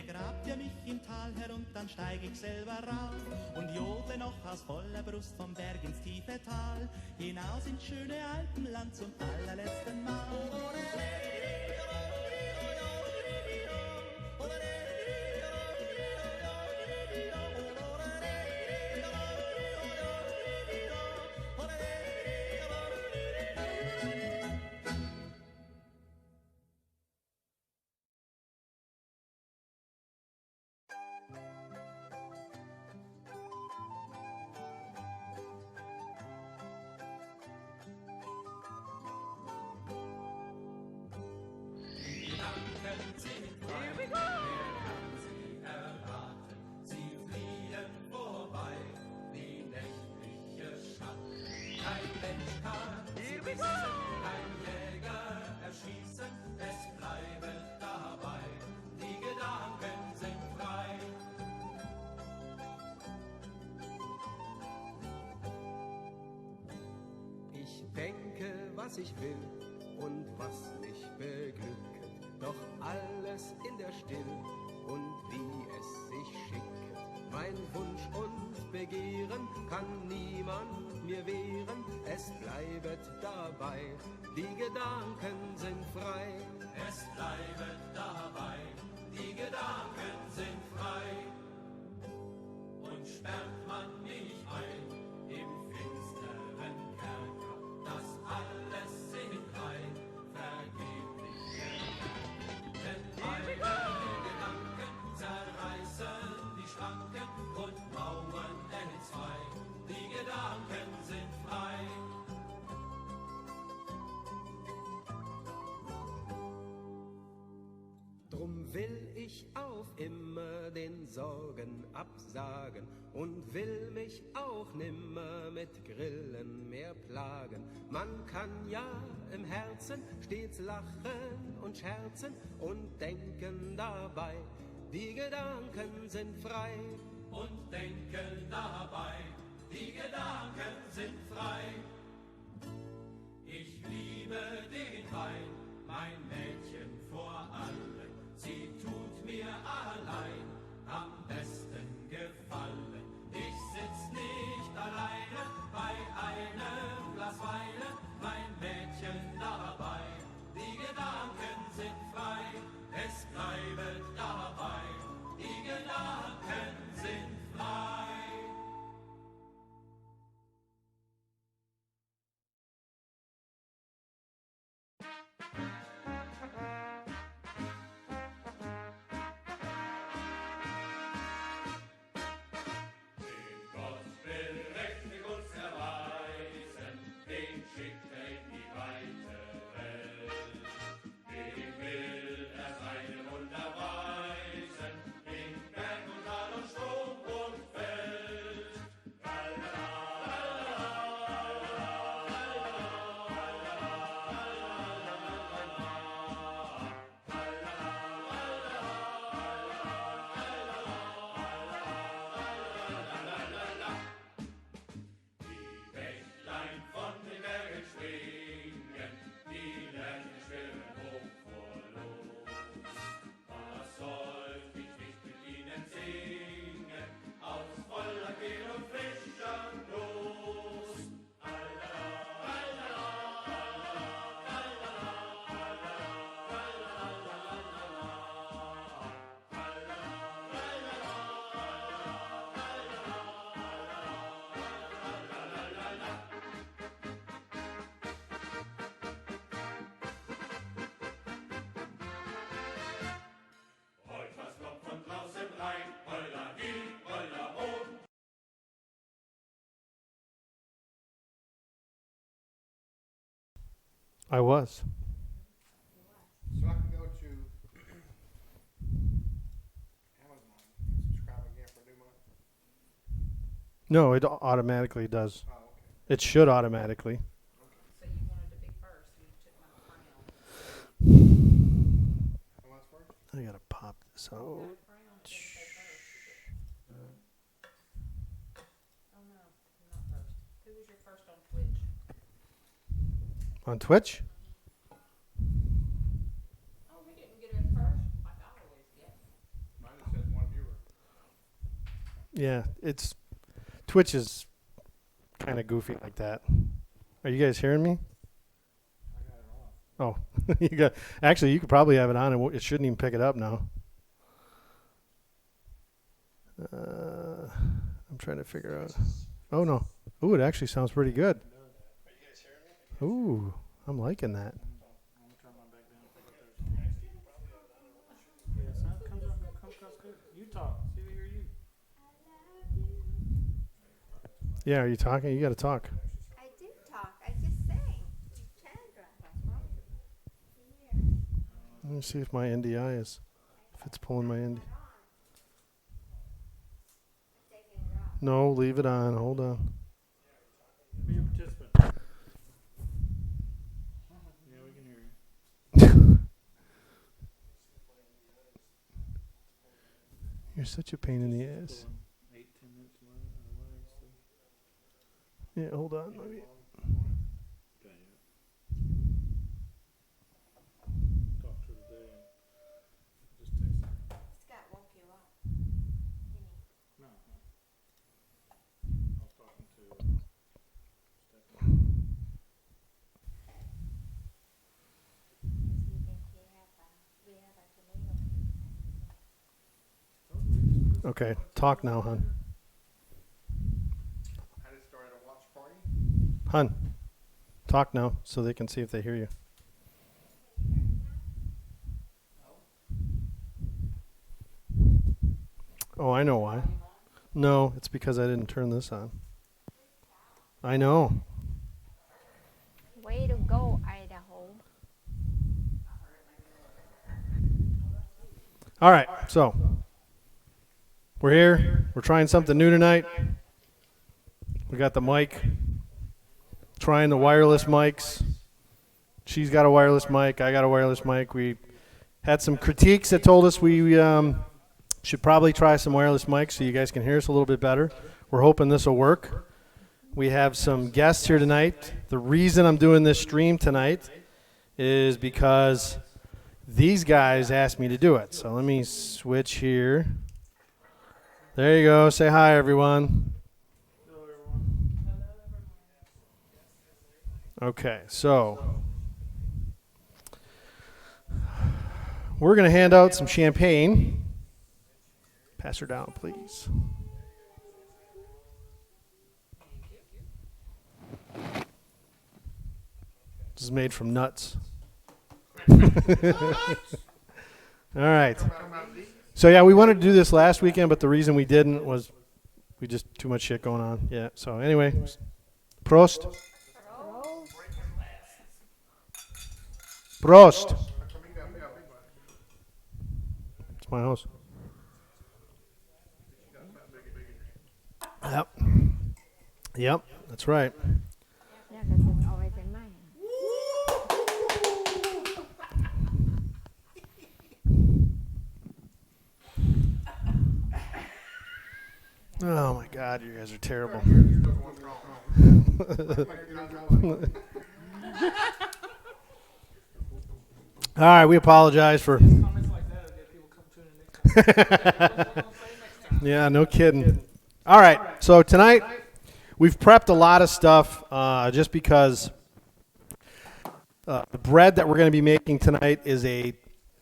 begrabt ihr mich im Tal herunter, dann steig ich selber rauf und jodle noch aus voller Brust vom Berg ins tiefe Tal, hinaus ins schöne Alpenland zum allerletzten Mal. Was ich will und was mich beglücket, doch alles in der Still und wie es sich schicket. Mein Wunsch und Begehren kann niemand mir wehren, es bleibet dabei, die Gedanken sind frei. Es bleibet dabei, die Gedanken sind frei. Und sperrt man mich ein im finsteren Kerker, das alles sind rein vergebliche Werke. Denn meine Gedanken zerreißen die Schranken und Mauern entzwei. Die Gedanken sind frei. Drum will ich auf immer den Sorgen absagen und will mich auch nimmer mit Grillen mehr plagen. Man kann ja im Herzen stets lachen und scherzen und denken dabei, die Gedanken sind frei. Und denken dabei, die Gedanken sind frei. Ich liebe den Wein, mein Mädchen vor allen. Sie tut mir allein am besten gefallen. Ich sitz nicht alleine bei einem Glas Weine, mein Mädchen dabei. Die Gedanken sind frei, es bleibt dabei. Die Gedanken sind frei. I was. So I can go to Amazon and subscribe again for a new month? No, it automatically does. Oh, okay. It should automatically. So you wanted to be first, you took my crown. Who wants first? I gotta pop this out. Got a crown, it doesn't say first. Oh no, you're not first. Who was your first on Twitch? On Twitch? Oh, we didn't get it first, like I always get. Mine Yeah, it's Twitch is kind of goofy like that. Are you guys hearing me? Oh, you got. Actually, you could probably have it on, and it shouldn't even pick it up now. I'm trying to figure out. Oh no. Ooh, it actually sounds pretty good. Ooh, I'm liking that. You talk. See, we hear you. Yeah, are you talking? You got to talk. I do talk. I just sang. Chandra. Let me see if my NDI is, if it's pulling my ND. No, leave it on. Hold on. Be a participant. Yeah, we can hear you. You're such a pain in the ass. 8, 10 minutes away. Yeah, hold on. Let me. Talk to her today. Just text her. Scott woke you up. No. I was talking to Stephanie. Do you think we have a tomato? Okay, talk now, hon. I just started a watch party. Hun, talk now so they can see if they hear you. Oh, I know why. No, it's because I didn't turn this on. I know. Way to go, Idaho. All right, so we're here. We're trying something new tonight. We got the mic. Trying the wireless mics. She's got a wireless mic. I got a wireless mic. We had some critiques that told us we should probably try some wireless mics so you guys can hear us a little bit better. We're hoping this will work. We have some guests here tonight. The reason I'm doing this stream tonight is because these guys asked me to do it. So let me switch here. There you go. Say hi, everyone. Okay, so we're going to hand out some champagne. Pass her down, please. This is made from nuts. All right. So, yeah, we wanted to do this last weekend, but the reason we didn't was we just too much shit going on. Yeah, so anyway, Prost. Prost. It's my house. Yep. Yep, that's right. Yeah, because it's always in my hand. Oh my God, you guys are terrible. All right, we apologize for. Comments like that will get people come tuning in. Yeah, no kidding. All right, so tonight we've prepped a lot of stuff just because the bread that we're going to be making tonight is a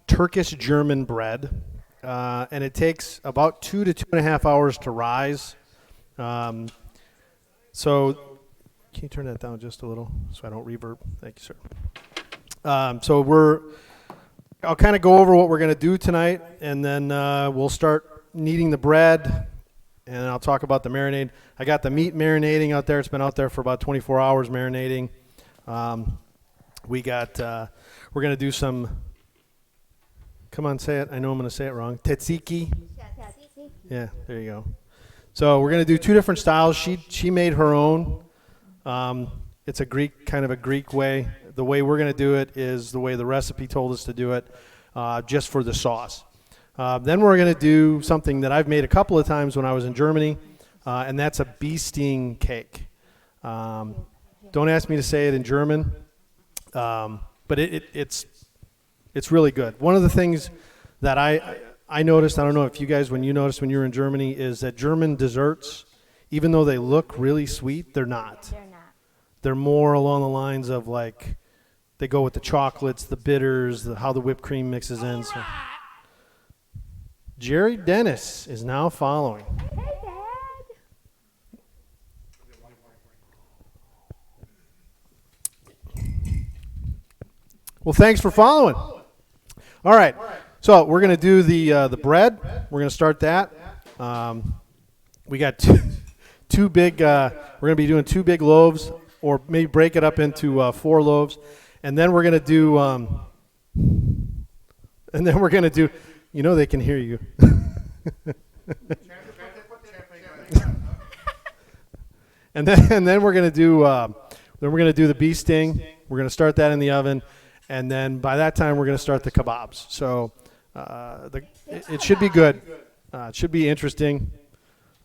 Turkish German bread, and it takes about 2 to 2.5 hours to rise. So can you turn that down just a little so I don't reverb? Thank you, sir. I'll kind of go over what we're going to do tonight, and then we'll start kneading the bread, and I'll talk about the marinade. I got the meat marinating out there. It's been out there for about 24 hours marinating. We're going to do some, come on, say it. I know I'm going to say it wrong. Tzatziki. Yeah, there you go. So we're going to do 2 different styles. She made her own. It's a kind of a Greek way. The way we're going to do it is the way the recipe told us to do it, just for the sauce. Then we're going to do something that I've made a couple of times when I was in Germany, and that's a bee sting cake. Don't ask me to say it in German, but it's really good. One of the things that I noticed, I don't know if you guys, when you noticed when you were in Germany, is that German desserts, even though they look really sweet, they're not. They're not. They're more along the lines of like, they go with the chocolates, the bitters, how the whipped cream mixes in. So. Jerry Dennis is now following. Hey, Dad. Well, thanks for following. All right, so we're gonna do the bread. We're gonna start that. We got two big. We're gonna be doing 2 big loaves, or maybe break it up into 4 loaves, and then we're gonna do. And then we're gonna do. You know they can hear you. And then we're gonna do. Then we're gonna do the bee sting. We're gonna start that in the oven. And then by that time, we're going to start the kebabs. So it should be good. It should be interesting.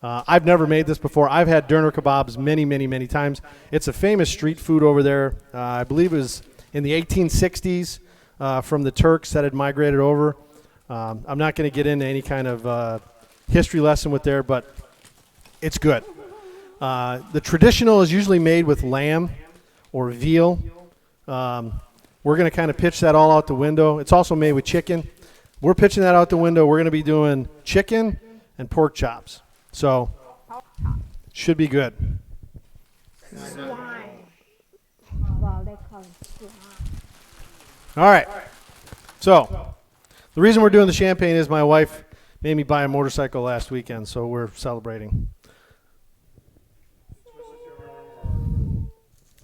I've never made this before. I've had doner kebabs many, many, many times. It's a famous street food over there. I believe it was in the 1860s from the Turks that had migrated over. I'm not going to get into any kind of history lesson with there, but it's good. The traditional is usually made with lamb or veal. We're going to kind of pitch that all out the window. It's also made with chicken. We're pitching that out the window. We're going to be doing chicken and pork chops. So, should be good. Swine. Well, they call it swine. All right. So, the reason we're doing the champagne is my wife made me buy a motorcycle last weekend, so we're celebrating.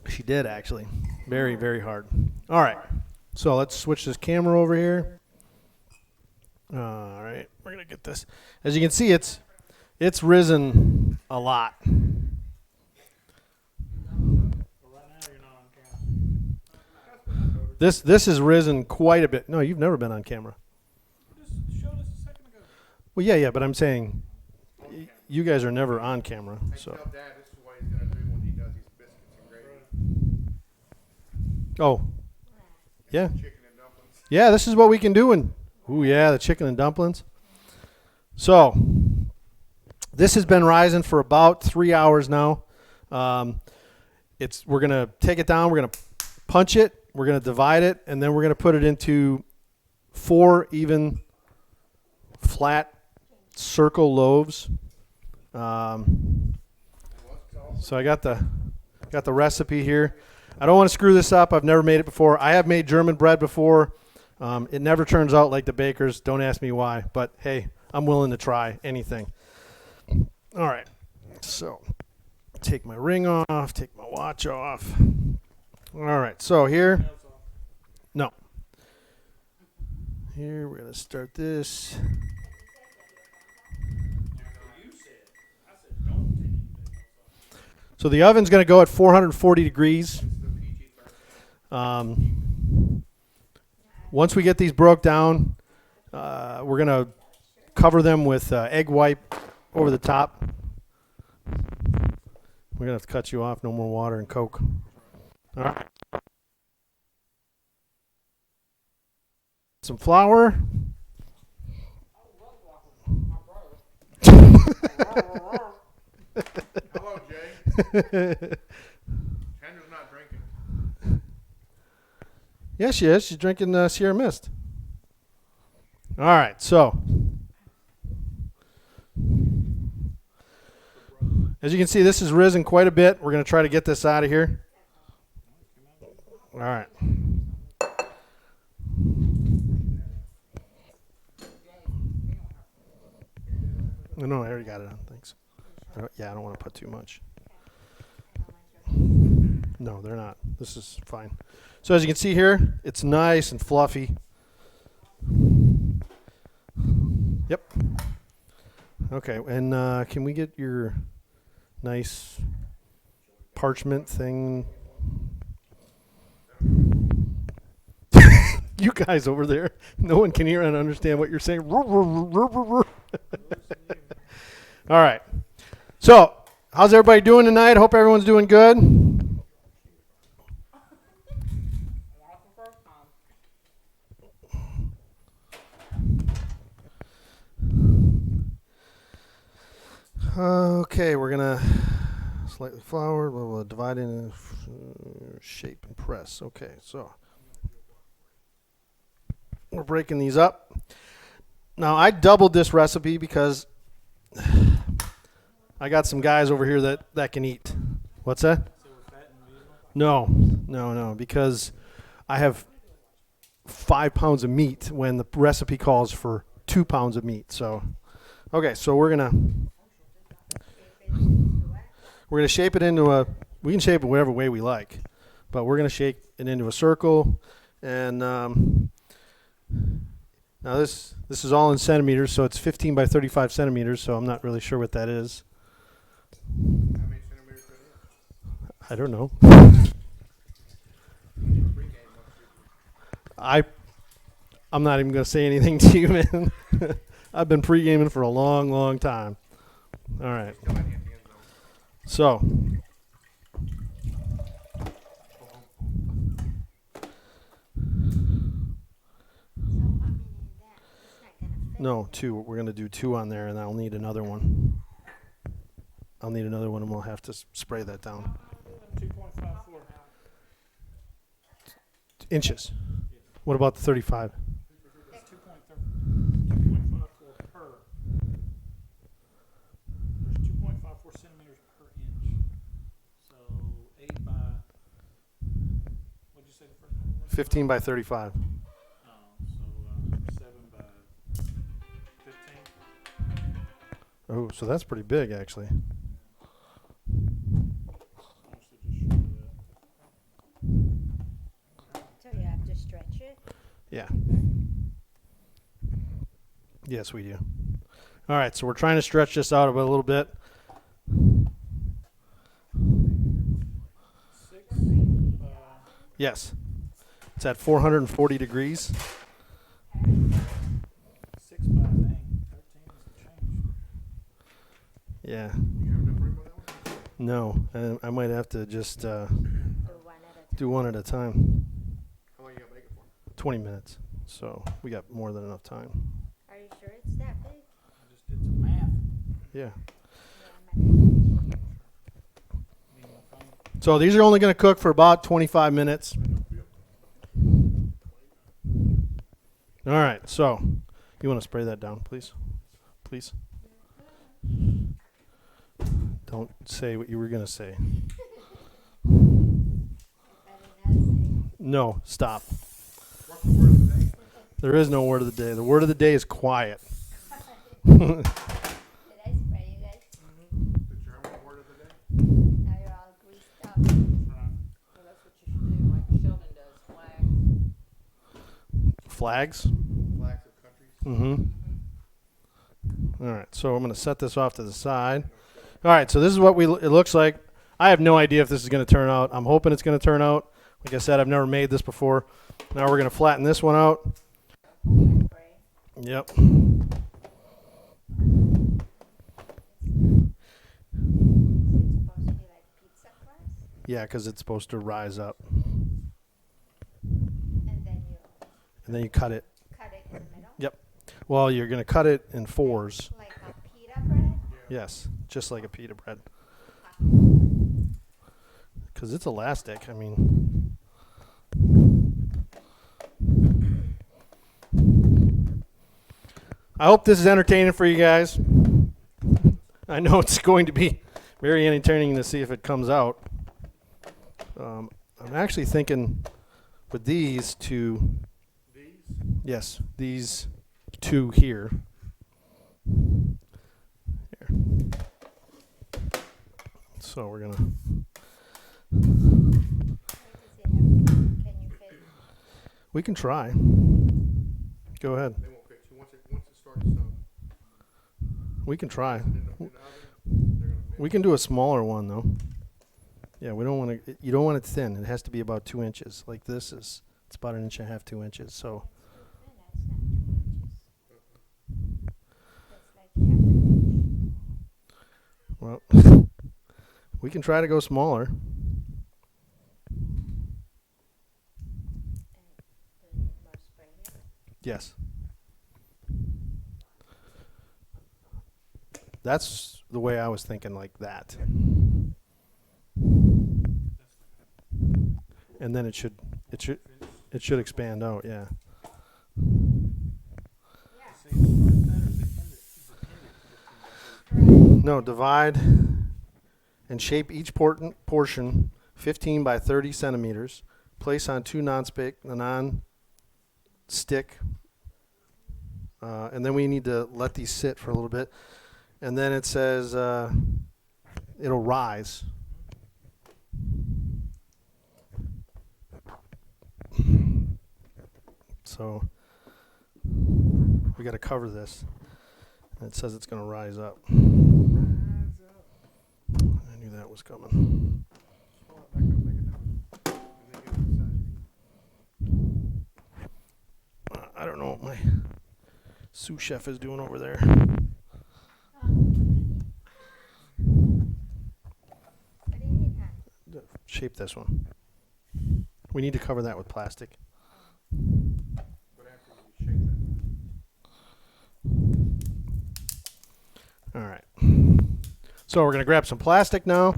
She did, actually. Very, very hard. All right. So let's switch this camera over here. All right. We're going to get this. As you can see, it's risen a lot. But right now you're not on camera. This has risen quite a bit. No, you've never been on camera. You just showed us a second ago. Well, yeah, but I'm saying you guys are never on camera. So. Tell Dad this is what he's going to do when he does these biscuits and gravy. Oh. Yeah. Chicken and dumplings. Yeah, this is what we can do. Ooh, yeah, the chicken and dumplings. So, this has been rising for about 3 hours now. We're going to take it down. We're going to punch it. We're going to divide it. And then we're going to put it into 4 even flat circle loaves. So I got the recipe here. I don't want to screw this up. I've never made it before. I have made German bread before. It never turns out like the baker's. Don't ask me why. But, hey, I'm willing to try anything. All right. So, take my ring off. Take my watch off. All right. So, here. No. Here, we're going to start this. So, the oven's going to go at 440 degrees. Once we get these broke down, we're going to cover them with egg white over the top. We're going to have to cut you off. No more water and Coke. All right. Some flour. Hello, Jay. Kendra's not drinking. Yeah, she is. She's drinking Sierra Mist. All right, so as you can see, this has risen quite a bit. We're going to try to get this out of here. All right. No, I already got it on. Thanks. Yeah, I don't want to put too much. No, they're not. This is fine. So as you can see here, it's nice and fluffy. Yep. Okay, and can we get your nice parchment thing? You guys over there, no one can hear and understand what you're saying. All right. So, how's everybody doing tonight? Hope everyone's doing good. Okay, we're gonna slightly flour, blah, blah, divide in shape and press. Okay, so we're breaking these up. Now I doubled this recipe because I got some guys over here that can eat. What's that? So with fat and medium? No, because I have 5 pounds of meat when the recipe calls for 2 pounds of meat. So, okay, so we're gonna shape it into a. We can shape it whatever way we like, but we're gonna shape it into a circle, and now this is all in centimeters, so it's 15 by 35 centimeters. So I'm not really sure what that is. How many centimeters is it? I don't know. I'm not even gonna say anything to you, man. I've been pre-gaming for a long, long time. All right. Still at the end zone. So, no, 2. We're going to do 2 on there, and I'll need another one. I'll need another one, and we'll have to spray that down. 2.54. Inches. What about the 35? That's 2.54 per. There's 2.54 centimeters per inch. So 8 by. What'd you say the first one was? 15 by 35. Oh, so 7 by 15. Oh, so that's pretty big, actually. Honestly, just short of that. So you have to stretch it. Yeah. Yes, we do. All right, so we're trying to stretch this out a little bit. 6 by. Yes. It's at 440 degrees. 6 by dang, 13 is the change. Yeah. You have enough room on that one? No, I might have to just Do one at a time. do one at a time. How long you gotta make it for? 20 minutes. So we got more than enough time. Are you sure it's that big? I just did some math. Yeah. Yeah, I'm at Me and my phone. So these are only going to cook for about 25 minutes. All right. So you want to spray that down, please? Please. Don't say what you were going to say. I didn't know. No, stop. What's the word of the day? There is no word of the day. The word of the day is quiet. Did I spray you guys? The German word of the day? Now you're all greased up. Right. Well, that's what you should do, like Sheldon does, flag. Flags. Flags of countries. Mm-hmm. All right. So I'm going to set this off to the side. All right. So this is what it looks like. I have no idea if this is going to turn out. I'm hoping it's going to turn out. Like I said, I've never made this before. Now we're going to flatten this one out. Spray. Yep. Is it supposed to be like pizza crust? Yeah, because it's supposed to rise up. And then you Cut it. cut it in the middle? Yep. Well, you're going to cut it in 4s. Like a pita bread? Yes, just like a pita bread. Because it's elastic. I mean, I hope this is entertaining for you guys. I know it's going to be very entertaining to see if it comes out. I'm actually thinking with these two, These? yes, these two here. Here. So we're gonna. Where does it have, can you fit? We can try. Go ahead. They won't fit you. Once it starts We can try. in the oven, they're gonna We can do a smaller one though. Yeah, we don't want to. You don't want it thin. It has to be about 2 inches. Like this is. It's about 1.5 inches, 2 inches. So That's not 2 inches. That's like half an inch. well, we can try to go smaller. And do you need more spray here? Yes. That's the way I was thinking, like that. And then it should expand out, yeah. No, divide and shape each portion 15 by 30 centimeters. Place on two non-stick, and then we need to let these sit for a little bit. And then it says it'll rise. So we got to cover this. And it says it's going to rise up. I knew that was coming. I don't know what my sous chef is doing over there. What do you need, hon? Shape this one. We need to cover that with plastic. But after you shake that. All right. So we're going to grab some plastic now.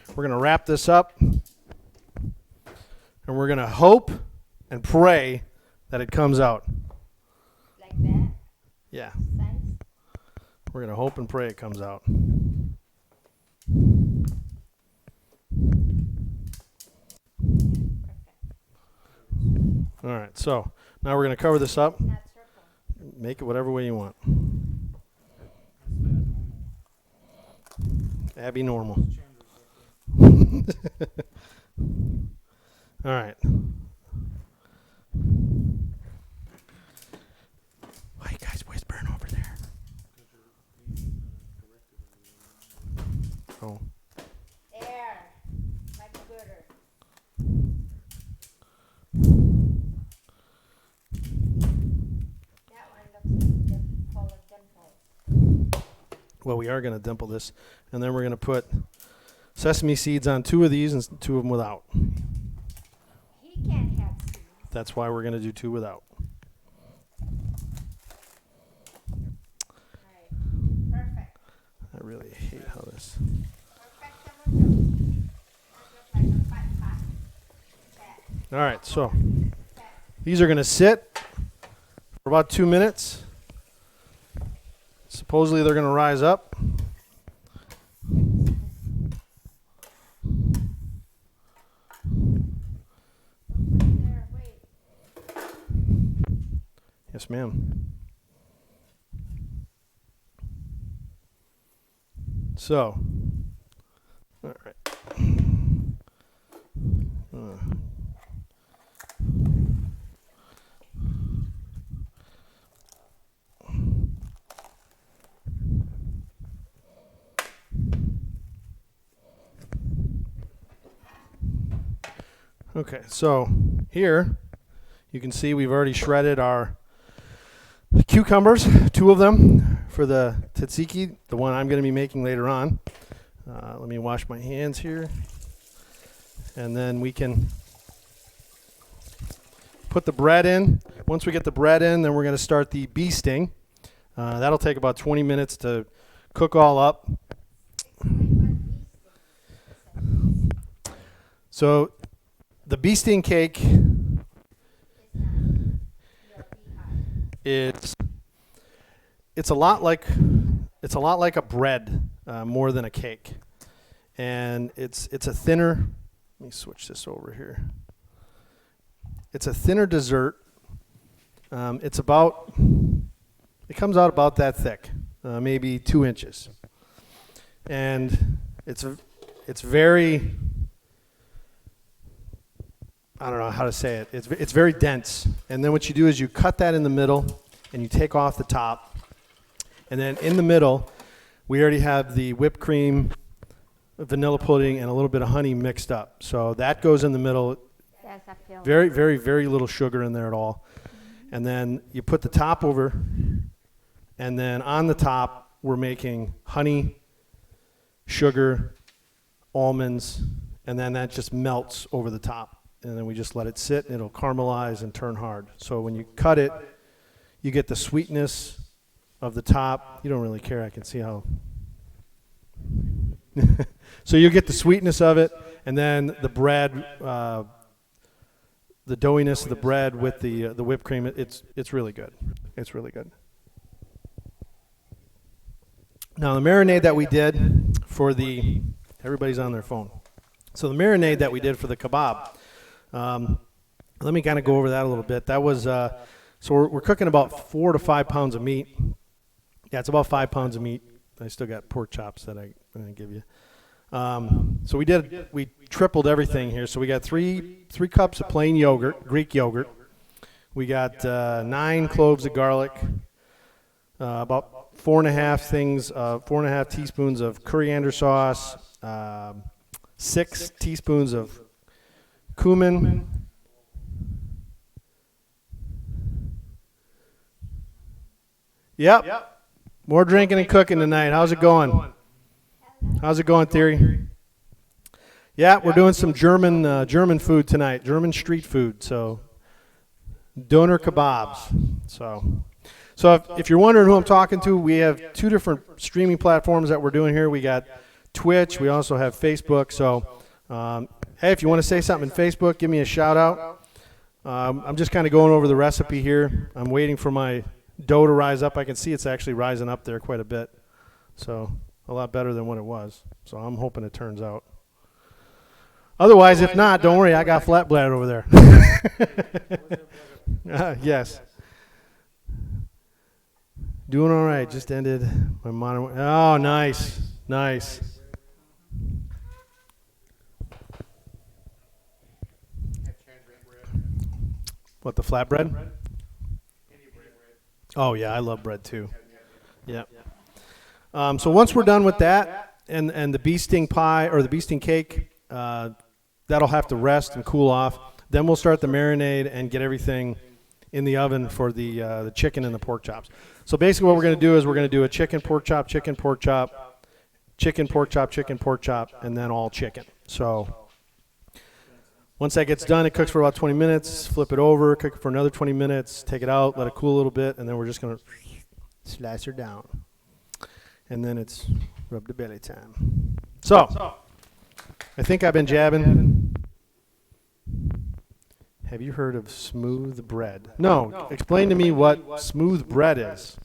We're going to wrap this up. And we're going to hope and pray that it comes out. Like that Yeah. size? We're going to hope and pray it comes out. Perfect. All right. So now we're going to cover this up. Not circle. Make it whatever way you want. Abby normal. All right. Why you guys whispering over there? Oh. Air. My computer. That one looks like full of dimples. Well, we are going to dimple this, and then we're going to put sesame seeds on 2 of these and 2 of them without. He can't have seeds. That's why we're going to do 2 without. Right. Perfect. I really hate how this... Perfectamundo. That looks like a fat pot. Fat. All right, so Fat. these are going to sit for about 2 minutes. Supposedly they're going to rise up. Don't put it there. Wait. Yes, ma'am. So, all right. Okay, so here you can see we've already shredded our cucumbers, 2 of them for the tzatziki, the one I'm going to be making later on. Let me wash my hands here. And then we can put the bread in. Once we get the bread in, then we're going to start the bee sting. That'll take about 20 minutes to cook all up. So the bee sting cake is it's a lot like a bread more than a cake, and it's a thinner. Let me switch this over here. It's a thinner dessert. It comes out about that thick, maybe 2 inches, and it's very. I don't know how to say it. It's very dense. And then what you do is you cut that in the middle and you take off the top. And then in the middle, we already have the whipped cream, vanilla pudding, and a little bit of honey mixed up. So that goes in the middle. Yes, I feel Very, very, very little sugar in there at all. And then you put the top over. And then on the top, we're making honey, sugar, almonds, and then that just melts over the top. And then we just let it sit, and it'll caramelize and turn hard. So when you cut it, you get the sweetness of the top. You don't really care. I can see how So you get the sweetness of it, and then the bread, the doughiness of the bread with the whipped cream. It's really good. It's really good. Now the marinade that we did for the everybody's on their phone. So the marinade that we did for the kebab. Let me kind of go over that a little bit. That was so we're cooking about 4 to 5 pounds of meat. Yeah, it's about 5 pounds of meat. I still got pork chops that I'm gonna give you. So we tripled everything here. So we got three cups of plain yogurt, Greek yogurt. We got 9 cloves of garlic, about 4.5 teaspoons of coriander sauce, 6 teaspoons of cumin. Yep. More drinking and cooking tonight. How's it going? How's it going, Theory? Yeah, we're doing some German food tonight, German street food. So, doner kebabs. So if you're wondering who I'm talking to, we have 2 different streaming platforms that we're doing here. We got Twitch. We also have Facebook. So, hey, if you want to say something in Facebook, give me a shout out. I'm just kind of going over the recipe here. I'm waiting for my dough to rise up. I can see it's actually rising up there quite a bit. So a lot better than what it was. So I'm hoping it turns out. Otherwise, if not, don't worry. I got flat bread over there. Yes. Doing all right. Just ended my monitor. Oh, nice. Nice. What, the flatbread? Oh, yeah, I love bread too. Yeah. So once we're done with that and the bee sting pie or the bee sting cake, that'll have to rest and cool off. Then we'll start the marinade and get everything in the oven for the chicken and the pork chops. So basically what we're going to do is we're going to do a chicken, pork chop, chicken, pork chop, chicken, pork chop, chicken, pork chop, and then all chicken. So once that gets done, it cooks for about 20 minutes, flip it over, cook it for another 20 minutes, take it out, let it cool a little bit, and then we're just going to slice her down. And then it's rub the belly time. So, I think I've been jabbing. Have you heard of smooth bread? No, explain to me what smooth bread is.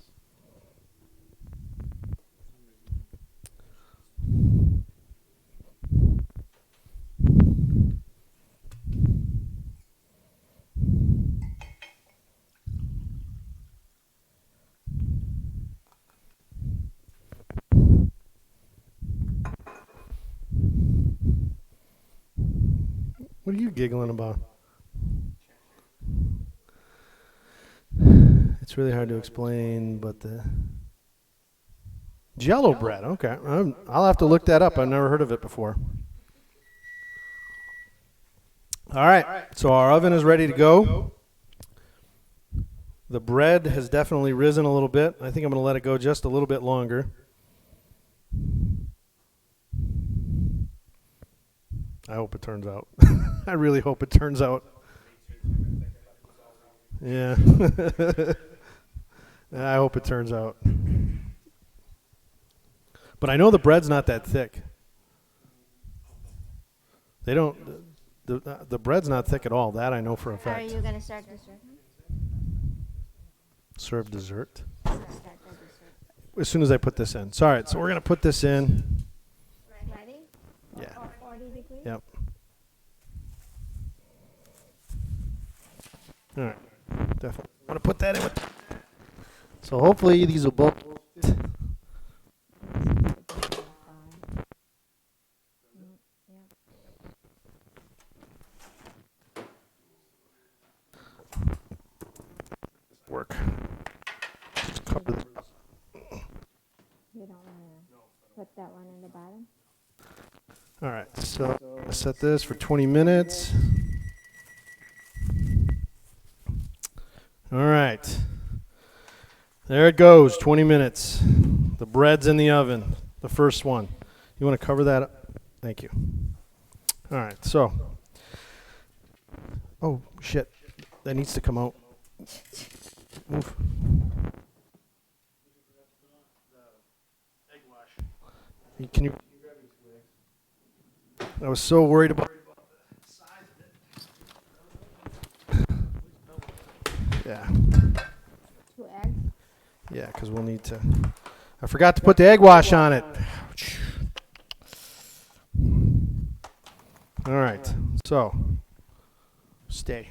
What are you giggling about? It's really hard to explain, but the Jello bread. Okay, I'll have to look that up. I've never heard of it before. All right, so our oven is ready to go. The bread has definitely risen a little bit. I think I'm going to let it go just a little bit longer. I hope it turns out. I really hope it turns out. Yeah. I hope it turns out. But I know the bread's not that thick. They don't. The bread's not thick at all. That I know for a How are fact. you going to start dessert? Serve dessert. Start the dessert. As soon as I put this in. So, all right, so we're going to put this in. Ready? Yeah. 40 degrees? Yep. All right. Definitely want to put that in with. So hopefully these will both. Work. Just cover this. You don't want to put that one in the bottom? All right, so I set this for 20 minutes. All right. There it goes, 20 minutes. The bread's in the oven, the first one. You want to cover that up? Thank you. All right, so. Oh, shit. That needs to come out. Move. Can you? I was so worried about the size of it. Yeah. 2 eggs. Yeah, because we'll need to. I forgot to put the egg wash on it. All right. So, stay.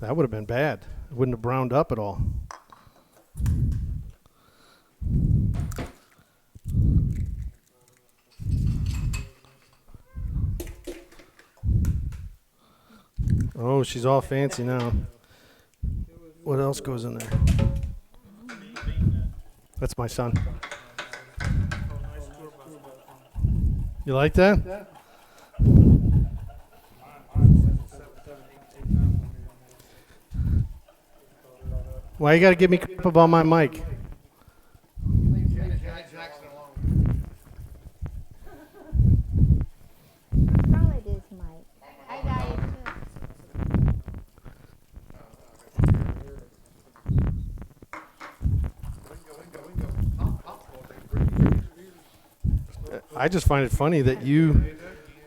That would have been bad. It wouldn't have browned up at all. Oh, she's all fancy now. What else goes in there? That's my son. You like that? Why you gotta give me crap about my mic? Probably this mic. I got it too. I just find it funny that you.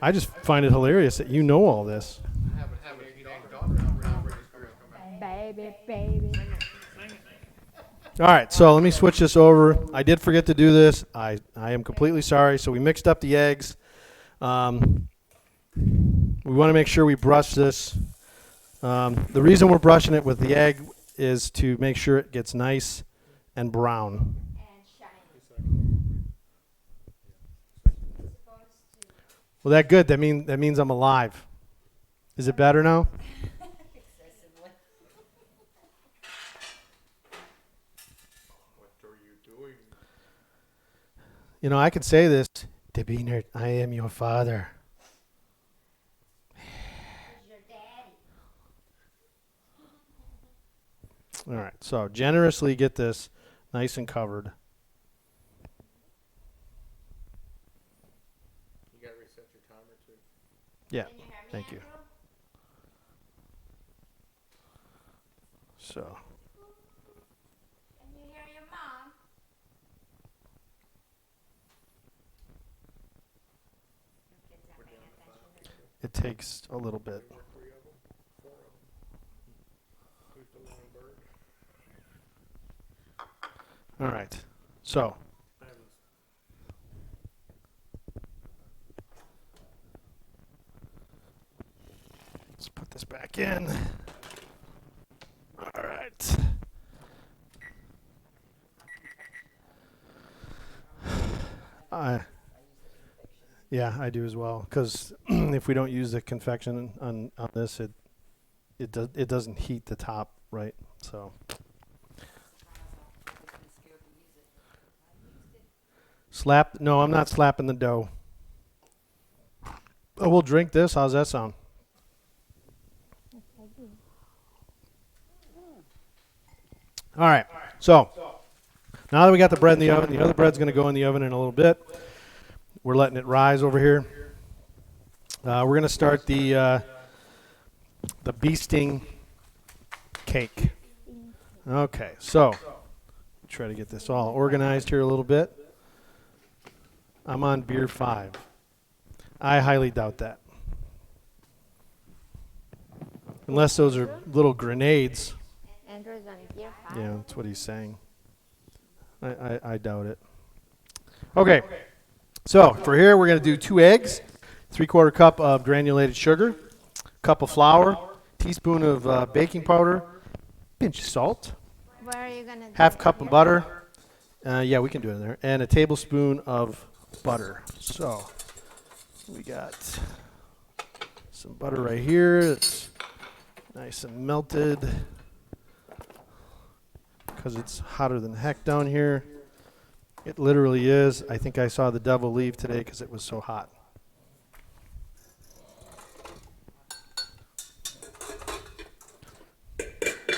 I just find it hilarious that you know all this. Baby, baby. All right, so let me switch this over. I did forget to do this. I am completely sorry. So we mixed up the eggs. We want to make sure we brush this. The reason we're brushing it with the egg is to make sure it gets nice and brown. And shiny. Well, that good. That means I'm alive. Is it better now? What are you doing? You know, I could say this. Debinert, I am your father. Who's your daddy? All right, so generously get this nice and covered. You gotta reset your timer too. Yeah, Can you hear me, thank you. Andrew? So, Can you hear your mom? Your kids aren't paying attention. it takes a little bit. There were 3 of them, 4 of them. Who's the lone bird? All right, so let's put this back in. All right. Yeah, I do as well. Because if we don't use the confection on this, it doesn't heat the top right. So slap. No, I'm not slapping the dough. Oh, we'll drink this. How's that sound? Yes, I do. All right. So now that we got the bread in the oven, the other bread's going to go in the oven in a little bit. We're letting it rise over here. We're going to start the bee sting cake. Okay, so try to get this all organized here a little bit. I'm on beer 5. I highly doubt that. Unless those are little grenades. Andrew's on gear 5. Yeah, that's what he's saying. I doubt it. Okay, so for here we're going to do 2 eggs, 3/4 cup of granulated sugar, cup of flour, teaspoon of baking powder, pinch of salt, Where are you going to do half it? cup of butter. Yeah, we can do it in there. And a tablespoon of butter. So we got some butter right here. It's nice and melted because it's hotter than heck down here. It literally is. I think I saw the devil leave today because it was so hot.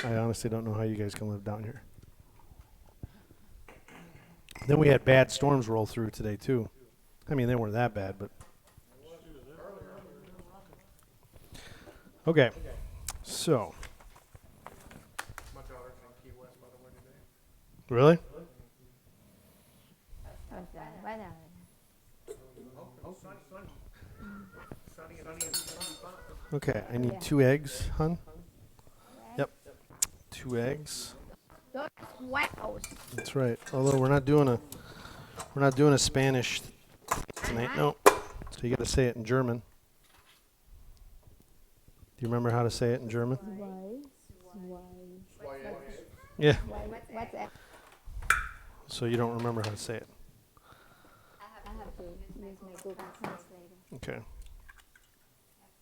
I honestly don't know how you guys can live down here. Then we had bad storms roll through today too. I mean, they weren't that bad, but okay. So, My daughter's in Key West, by the way, today. really? Okay, I need 2 eggs, hun. Yep, 2 eggs. Those waffles. That's right. Although we're not doing a Spanish tonight. No. So you got to say it in German. Do you remember how to say it in German? Yeah. What's that? So you don't remember how to say it. I have to use my Google Translator. Okay.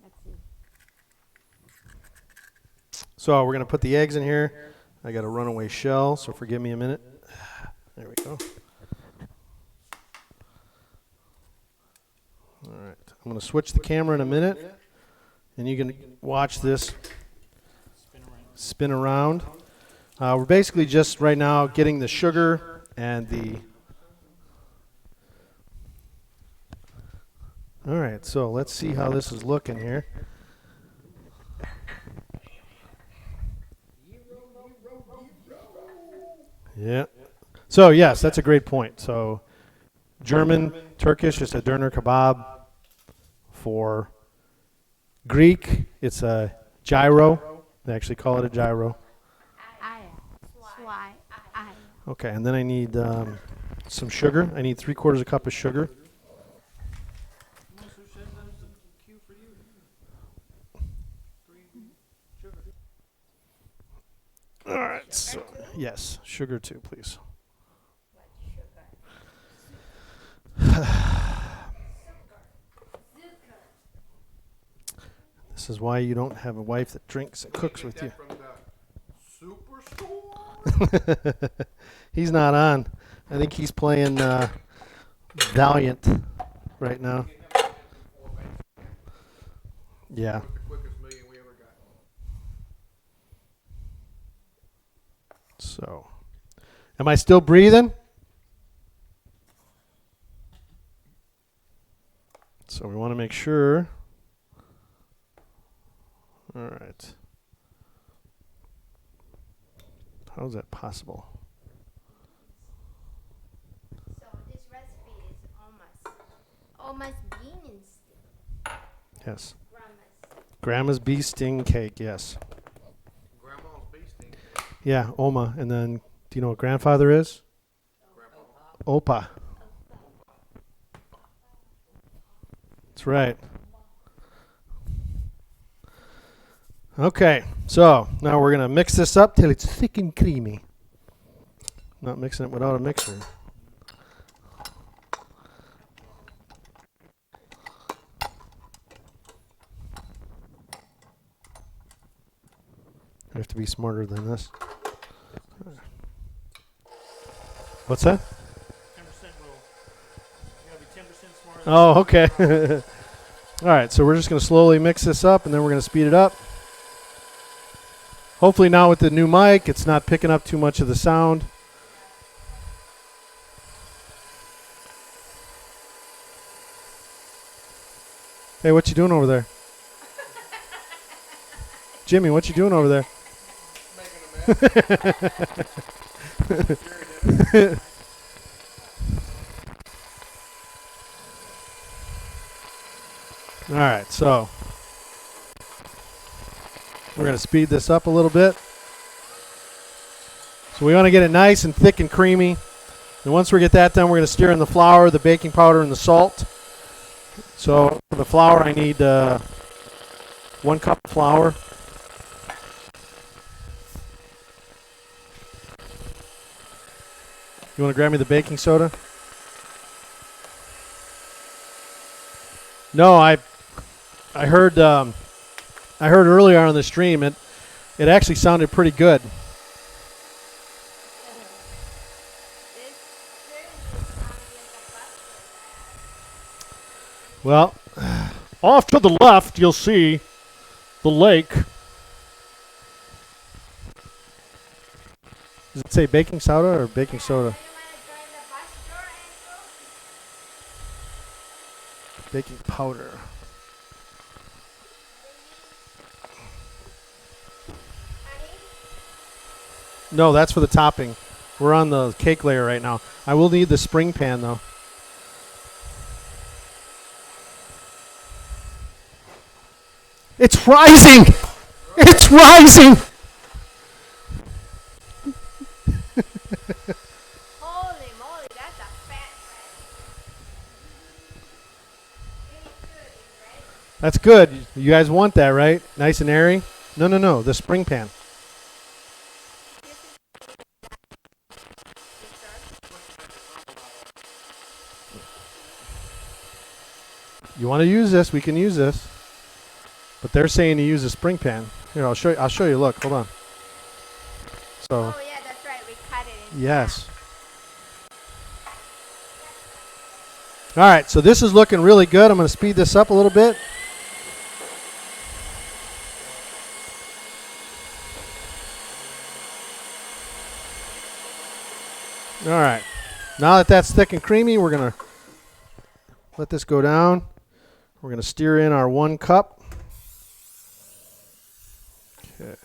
Let's see. So we're gonna put the eggs in here. I got a runaway shell, so forgive me a minute. There we go. All right. I'm gonna switch the camera in a minute, and you can watch this spin around. We're basically just right now getting the sugar and the. All right, so let's see how this is looking here. Yeah. So yes, that's a great point. So German, Turkish is a döner kebab. For Greek, it's a gyro. They actually call it a gyro. Okay, and then I need some sugar. I need 3/4 cup of sugar. All right, so yes, sugar too, please. This is why you don't have a wife that drinks and cooks with you. He's not on. I think he's playing Valiant right now. Yeah. So, am I still breathing? So we want to make sure. All right. How is that possible? So this recipe is almost beans. Yes. Grandma's. Grandma's bee sting cake, yes. Grandma's bee sting. Yeah, Oma. And then, do you know what grandfather is? Opa. That's right. Okay, so now we're going to mix this up till it's thick and creamy. Not mixing it without a mixer. I have to be smarter than this. What's that? 10% rule. You gotta be 10% smarter. Oh, okay. All right, so we're just going to slowly mix this up, and then we're going to speed it up. Hopefully now with the new mic, it's not picking up too much of the sound. Hey, what you doing over there? Jimmy, what you doing over there? All right, so we're going to speed this up a little bit. So we want to get it nice and thick and creamy. And once we get that done, we're going to stir in the flour, the baking powder, and the salt. So for the flour, I need 1 cup of flour. You want to grab me the baking soda? No, I heard earlier on the stream it actually sounded pretty good. Well, off to the left you'll see the lake. Does it say baking soda or baking soda? Baking powder. No, that's for the topping. We're on the cake layer right now. I will need the spring pan though. It's rising! It's rising! Holy moly, that's a fat bread. It's good, right? That's good. You guys want that, right? Nice and airy? No, no, no. The spring pan. You want to use this? We can use this. But they're saying to use a spring pan. Here, I'll show you. I'll show you. Look, hold on. So, Oh yeah, that's right. We cut it in yes. All right, so this is looking really good. I'm going to speed this up a little bit. All right. Now that that's thick and creamy, we're going to let this go down. We're going to stir in our 1 cup. Okay.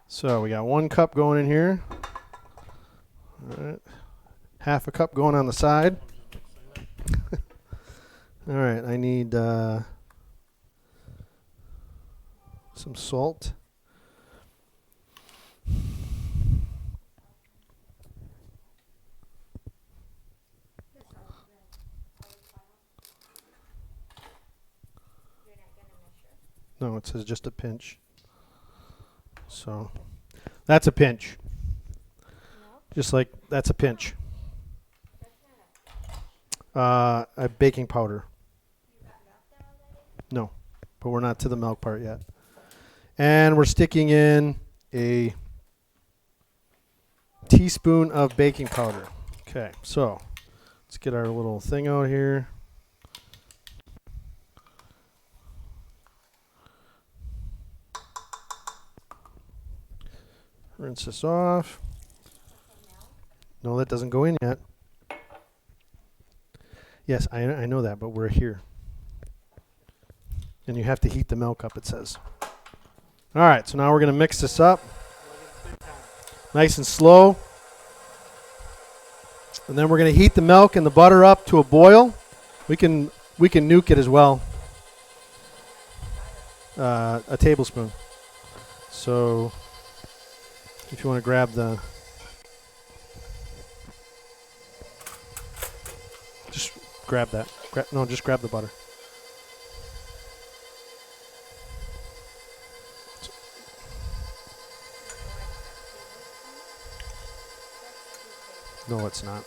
So we got 1 cup going in here. All right. Half a cup going on the side. All right, I need some salt. No, it says just a pinch. So that's a pinch. Just like that's a pinch. A baking powder. No, but we're not to the milk part yet. And we're sticking in a teaspoon of baking powder. Okay, so let's get our little thing out here. Rinse this off. No, that doesn't go in yet. Yes, I know that, but we're here. And you have to heat the milk up, it says. All right, so now we're going to mix this up. Nice and slow. And then we're going to heat the milk and the butter up to a boil. We can nuke it as well. A tablespoon. So if you want to grab the... Just grab that. No, just grab the butter. No, it's not.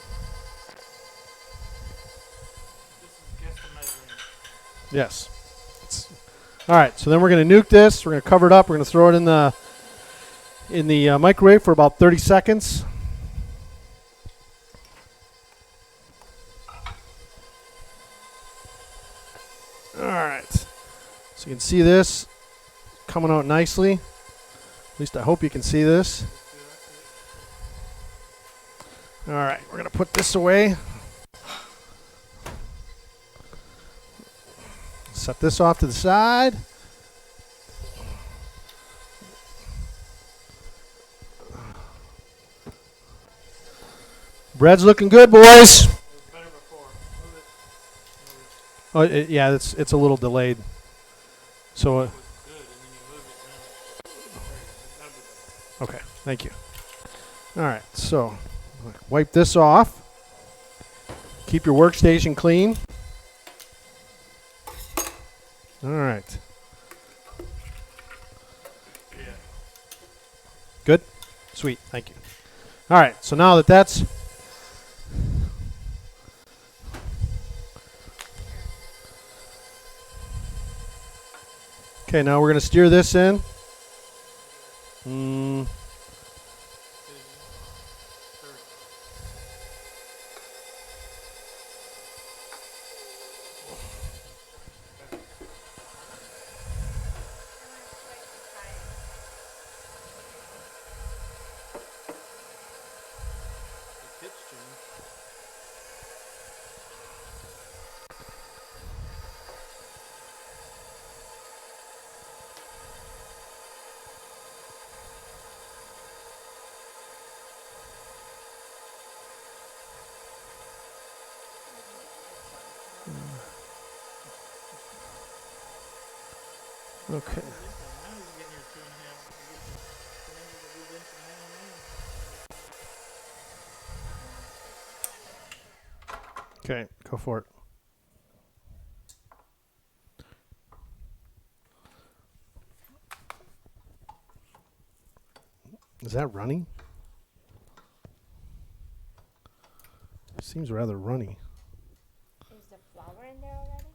Yes. All right, so then we're going to nuke this. We're going to cover it up. We're going to throw it in the microwave for about 30 seconds. All right. So you can see this coming out nicely. At least I hope you can see this. All right, we're going to put this away. Set this off to the side. Bread's looking good, boys. Oh, yeah, it's a little delayed. So, okay, thank you. All right, so wipe this off. Keep your workstation clean. All right. Good? Sweet, thank you. All right, so now that that's... Okay, now we're going to stir this in. Okay. Now he's getting your 2.5. Remember the good inch and a half, man? Okay, go for it. Is that runny? Seems rather runny. Is the flour in there already?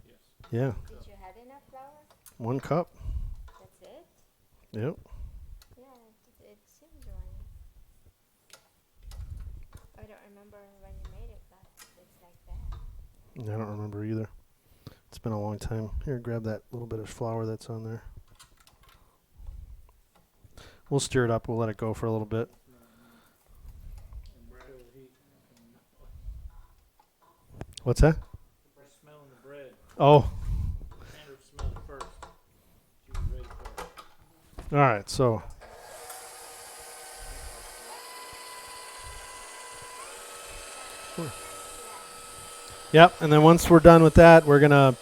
Yes. Yeah, Did you have enough flour? 1 cup. That's it? Yep. Yeah, it seems runny. I don't remember when you made it, but it's like that. I don't remember either. It's been a long time. Here, grab that little bit of flour that's on there. We'll stir it up. We'll let it go for a little bit. And bread will heat. What's that? We're smelling the bread. Oh, Sandra smelled it first. She was ready for it. all right. So, yep. And then once we're done with that, we're gonna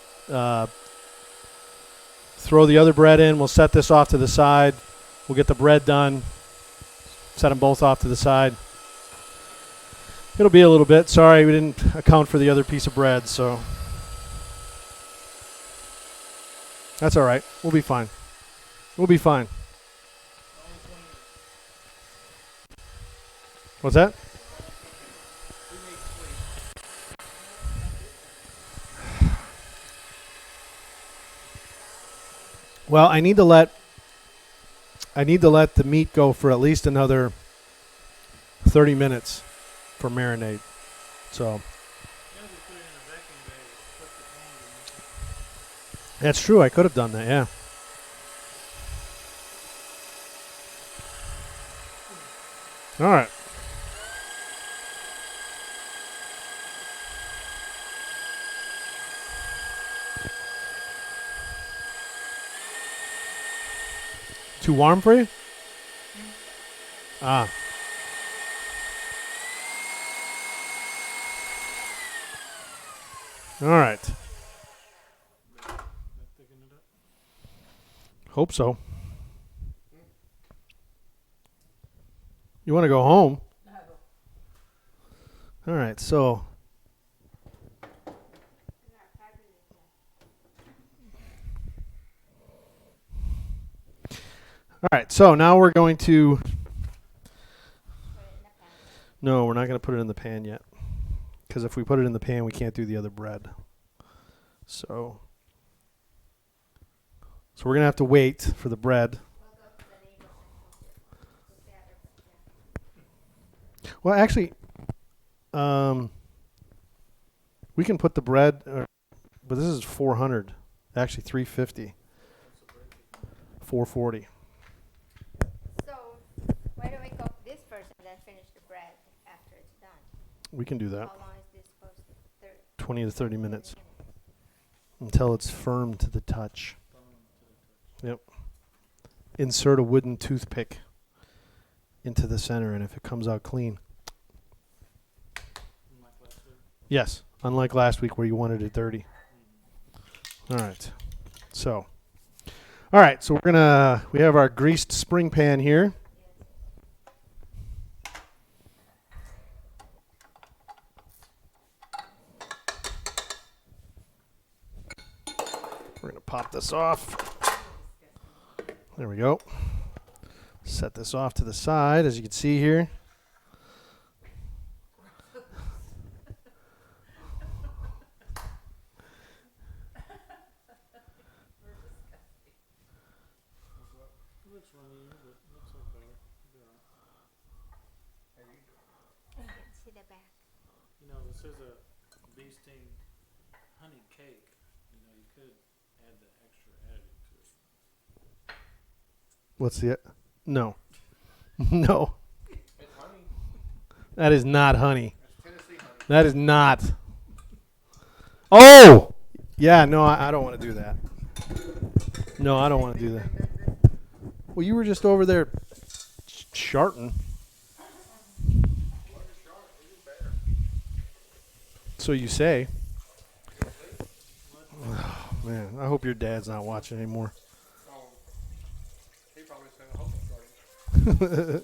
throw the other bread in. We'll set this off to the side. We'll get the bread done. Set them both off to the side. It'll be a little bit. Sorry, we didn't account for the other piece of bread, so that's all right. We'll be fine. We'll be fine. What's that? Well, I need to let the meat go for at least another 30 minutes for marinade. So You gotta just put it in a vacuum bag. Put the pan in. that's true. I could have done that. Yeah. All right. Too warm for you? Ah. All right. That thicken it up. Hope so. You want to go home? No. All right. So all right. So now we're going to. Put it in the pan. No, we're not going to put it in the pan yet. Because if we put it in the pan, we can't do the other bread. So we're going to have to wait for the bread. We'll go to the neighbors and cook the other bread. Well, actually, we can put the bread, but this is 400. Actually, 350. 440. So, why don't we cook this first and then finish the bread after it's done? We can do that. How long is this supposed to? 20 to 30 minutes until it's firm to the touch. Yep. Insert a wooden toothpick into the center, and if it comes out clean. Like last week. Yes, unlike last week where you wanted it dirty. All right. So, we have our greased spring pan here. We're going to pop this off. There we go. Set this off to the side, as you can see here. It looks runny, but it looks like butter. It'll be all right. I can see the back. You know, this is a bee sting honey cake. You know, you could add the extra additive to it. What's the... No. No. It's honey. That is not honey. It's Tennessee honey. That is not. Oh! Yeah, no, I don't want to do that. No, I don't want to do that. Well, you were just over there sharting. So you say. Oh, man, I hope your dad's not watching anymore. Oh, he probably said, I hope I'm starting.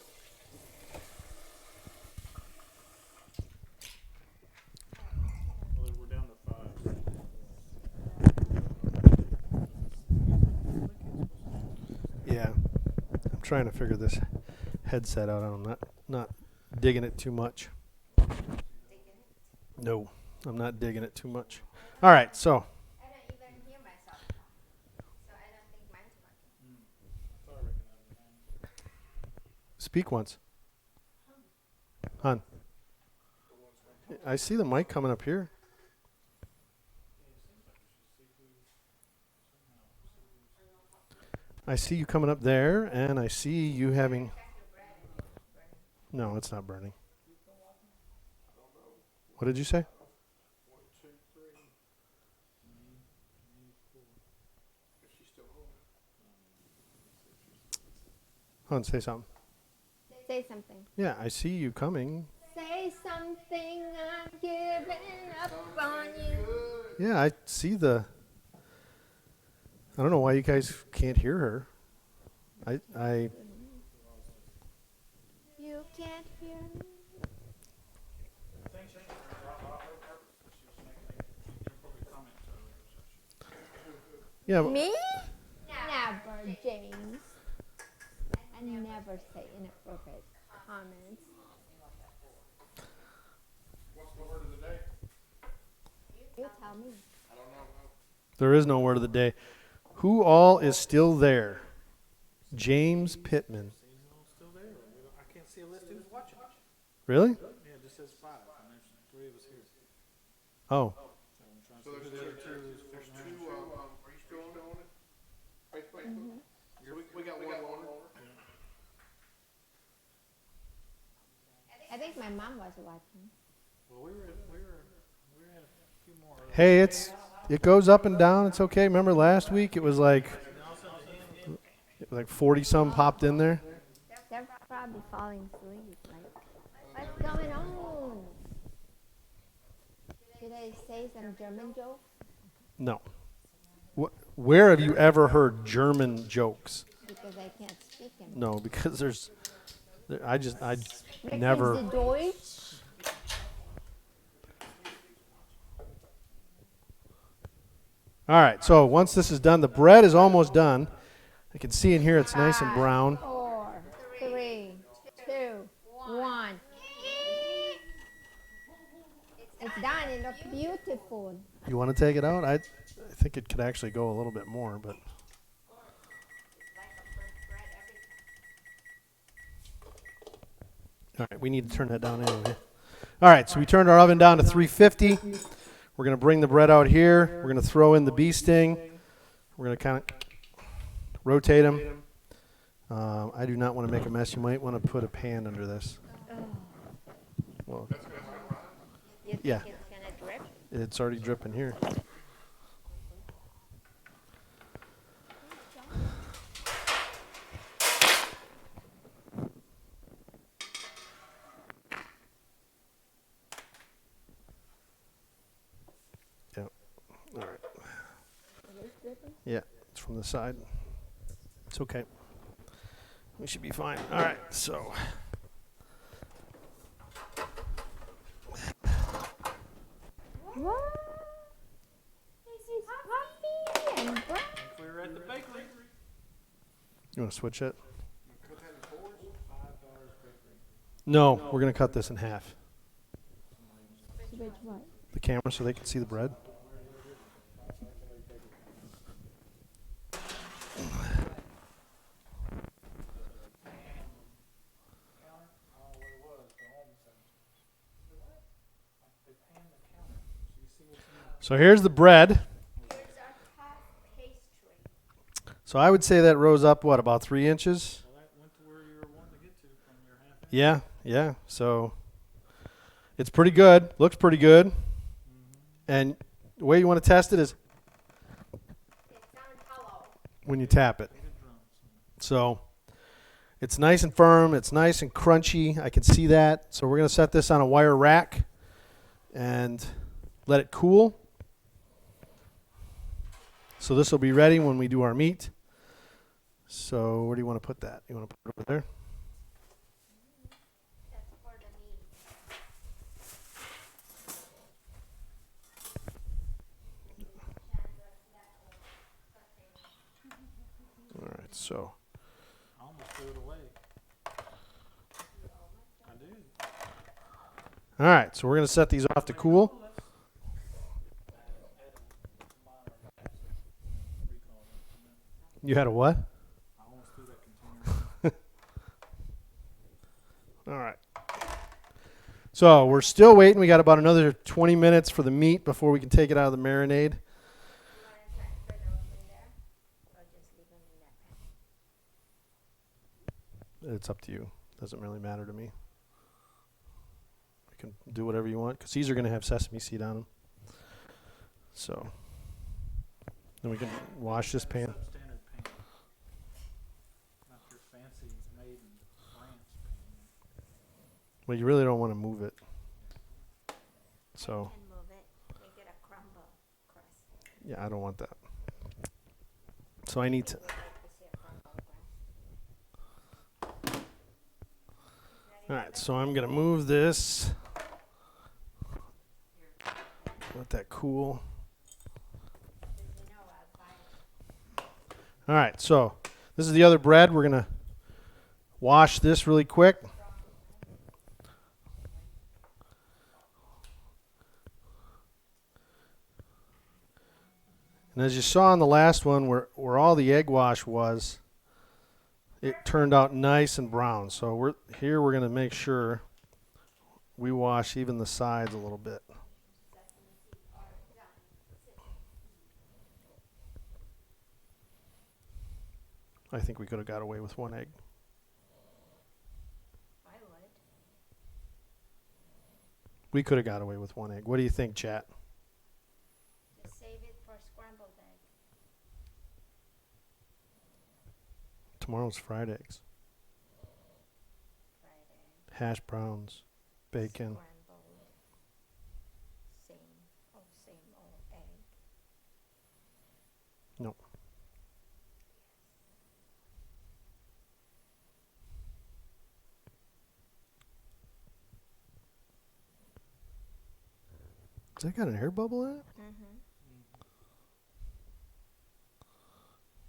Well, we're down to 5. Yeah, I'm trying to figure this headset out. I'm not digging it too much. No, I'm not digging it too much. All right, so I don't even hear myself talk, so I don't think mine's working. I thought I recognized the name. speak once. Hon, I see the mic coming up here. I see you coming up there, and I see you having. No, it's not burning. What did you say? 1, 2, 3. If she's still home. Hon, say something. Say something. Yeah, I see you coming. Say something, I'm giving up on you. Yeah, I see the. I don't know why you guys can't hear her. I You can't hear me. yeah. but- Me? Never, James. I never say inappropriate comments. What's the word of the day? You tell me. I don't know. There is no word of the day. Who all is still there? James Pittman. Seasonal still there. I can't see a list who's watching. Really? Yeah, it just says 5, and there's 3 of us here. Oh, So I'm trying So to see there's who the other two, 2 is. there's two, are you still on it? Facebook? So we got one longer. I think my mom was watching. Well, we were at a few more. hey, it goes up and down. It's okay. Remember last week it was like 40 some popped in there. They're probably falling asleep. Like, what's going on? Did I say some German joke? No. Where have you ever heard German jokes? Because I can't speak them. No, because I Sprechen never. Sie Deutsch? All right, so once this is done, the bread is almost done. I can see in here it's nice and brown. 4, 3, 2, 1. It's done. It looks beautiful. You want to take it out? I think it could actually go a little bit more, but all right, we need to turn that down anyway. All right, so we turned our oven down to 350. We're going to bring the bread out here. We're going to throw in the bee sting. We're going to kind of rotate them. I do not want to make a mess. You might want to put a pan under this. Well, You think Yeah. it's gonna drip? it's already dripping here. Yep. All right. It is dripping? Yeah, it's from the side. It's okay. We should be fine. All right, so. What? It's puffy and brown. If we were at the bakery. You want to switch it? Cut that in fours? $5 bakery. No, we're going to cut this in half. Which what? The camera so they can see the bread. Oh, what it was, the home center. What? They panned the counter. So you see what's in the So here's the bread. Here's our top pastry. So I would say that rose up, what, about 3 inches? So that went to where you were wanting to get to from your half inch. Yeah, yeah. So it's pretty good. Looks pretty good. And the way you want to test it is It sounds hollow. when you tap it. Get it drunk. So it's nice and firm. It's nice and crunchy. I can see that. So we're going to set this on a wire rack and let it cool. So this will be ready when we do our meat. So where do you want to put that? You want to put it over there? That's for the meat. All right, so I almost threw it away. I did. all right, so we're going to set these off to cool. You had a what? I almost threw that container. All right. So we're still waiting. We got about another 20 minutes for the meat before we can take it out of the marinade. You want to transfer those in there? Or just leave them in that pan? It's up to you. Doesn't really matter to me. You can do whatever you want because these are going to have sesame seed on them. So then we can wash this pan. Substandard pan. Not your fancy made in France pan. Well, you really don't want to move it. So And move it. Make it a crumble crust. yeah, I don't want that. So I need to. We'd like to see a crumble crust. All right, so I'm going to move this. Let that cool. You know I'll buy it. All right, so this is the other bread. We're going to wash this really quick. And as you saw in the last one, where all the egg wash was, it turned out nice and brown. So we're going to make sure we wash even the sides a little bit. I think we could have got away with one egg. I would. We could have got away with one egg. What do you think, chat? Just save it for scrambled egg. Tomorrow's fried eggs, Fried egg. hash browns, bacon. Scrambled. Same old egg. Nope. Has that got an air bubble in it? Mm-hmm.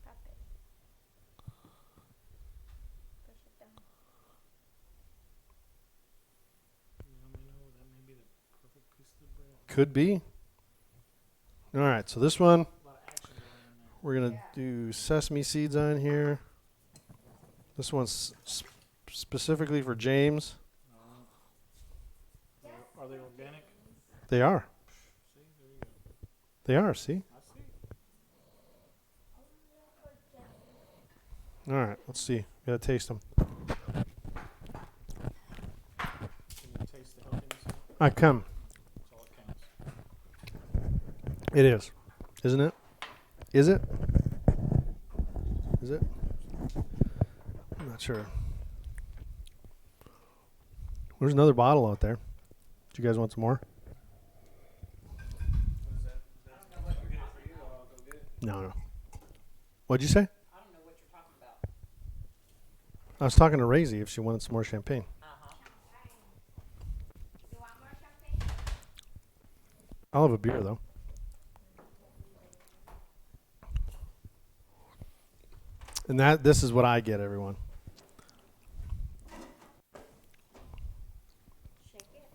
Pop it. Push it down. You let me know that may be the perfect piece of the bread. Could be. All right, so this one, A lot of action going on there. we're going to do sesame seeds on here. This one's specifically for James. Are they organic? They are. See, there you go. They are, see? I see. All right, let's see. Got to taste them. Can you taste the healthiness of it? I come. That's all that counts. It is. Isn't it? Is it? Is it? I'm not sure. There's another bottle out there. Do you guys want some more? What is that? I don't know what you're getting for you. I'll go get it. No. What'd you say? I don't know what you're talking about. I was talking to Razy if she wanted some more champagne. You want more champagne? I'll have a beer though. And this is what I get, everyone. Shake it.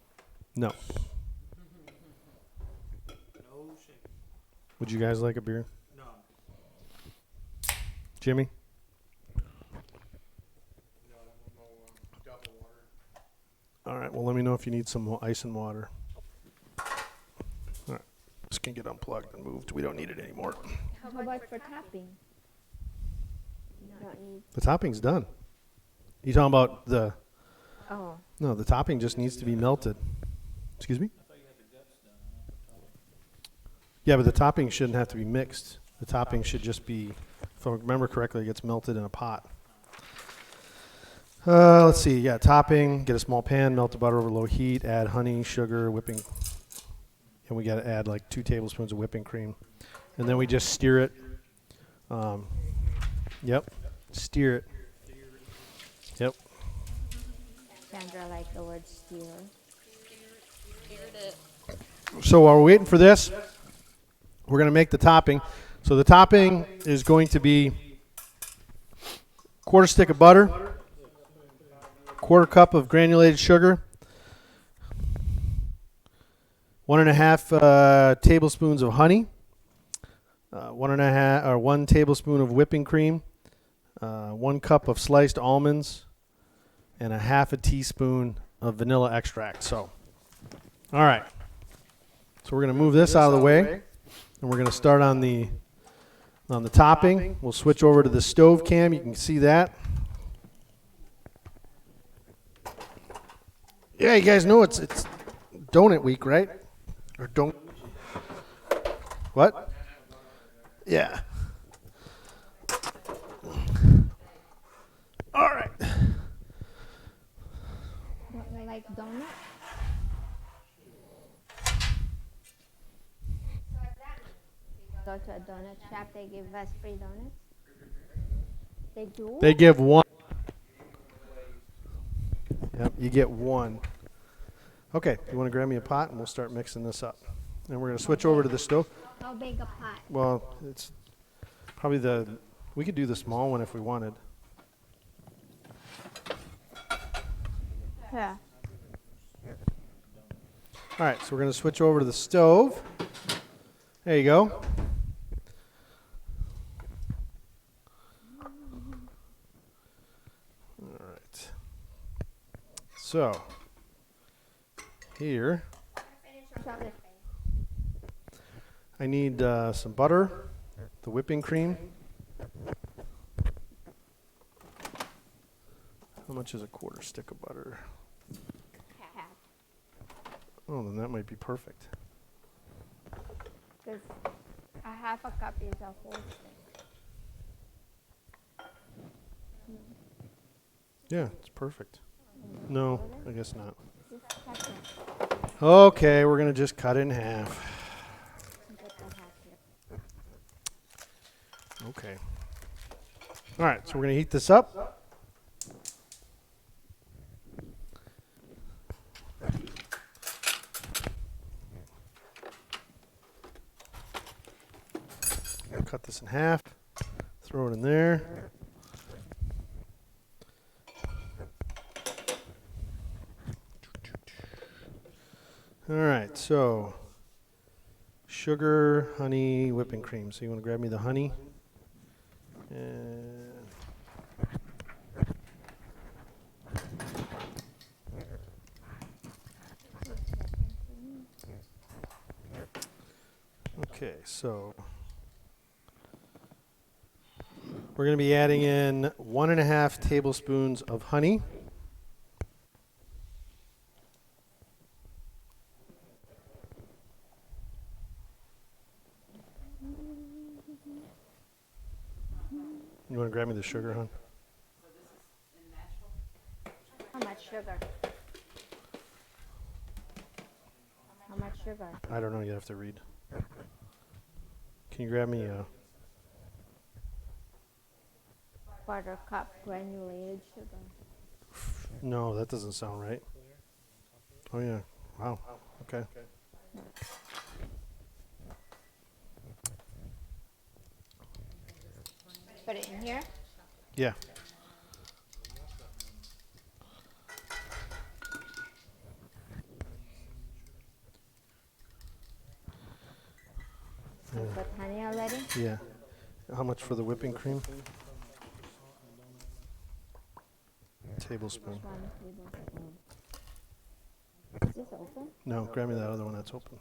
No. No shake. Would you guys like a beer? No. Jimmy? No, double water. All right, well, let me know if you need some more ice and water. All right, this can get unplugged and moved. We don't need it anymore. How How about for topping? Not need. The topping's done. You talking about the... Oh, No, the topping just needs to be melted. Excuse me? I thought you had the guts done. Not the topping. Yeah, but the topping shouldn't have to be mixed. The topping should just be, if I remember correctly, it gets melted in a pot. Let's see. Yeah, topping. Get a small pan, melt the butter over low heat, add honey, sugar, whipping. And we got to add like 2 tablespoons of whipping cream. And then we just stir it Yep. Steer it. Yep. Sandra like the word steer. So while we're waiting for this, we're going to make the topping. So the topping is going to be quarter stick of butter, quarter cup of granulated sugar, 1.5 tablespoons of honey, 1 tablespoon of whipping cream, 1 cup of sliced almonds, and 1/2 teaspoon of vanilla extract. So, all right. So we're going to move this out of the way, and we're going to start on the topping. We'll switch over to the stove cam. You can see that. Yeah, you guys know it's donut week, right? Or don't. What? Yeah. All right. Don't you like donuts? Go to a donut shop, they give us free donuts. They do? They give one. Yep, you get one. Okay, you want to grab me a pot and we'll start mixing this up. And we're going to switch over to the stove. How big a pot? Well, it's probably we could do the small one if we wanted. Yeah. All right, so we're going to switch over to the stove. There you go. All right. So, here, I need some butter, the whipping cream. How much is a quarter stick of butter? Half. Oh, then that might be perfect. Because a 1/2 cup is a whole stick. Yeah, it's perfect. No, I guess not. Just cut it. Okay, we're going to just cut it in half. Get that half here. Okay. All right, so we're going to heat this up. Cut this in half. Throw it in there. All right, so sugar, honey, whipping cream. So you want to grab me the honey? And okay, so we're going to be adding in 1.5 tablespoons of honey. You want to grab me the sugar, hon? How much sugar? How much sugar? I don't know. You have to read. Can you grab me a... 1/4 cup granulated sugar. No, that doesn't sound right. Oh, yeah. Wow. Okay. Put it in here. Yeah. You put honey already? Yeah. How much for the whipping cream? Tablespoon. 1 tablespoon. Is this open? No, grab me that other one that's open.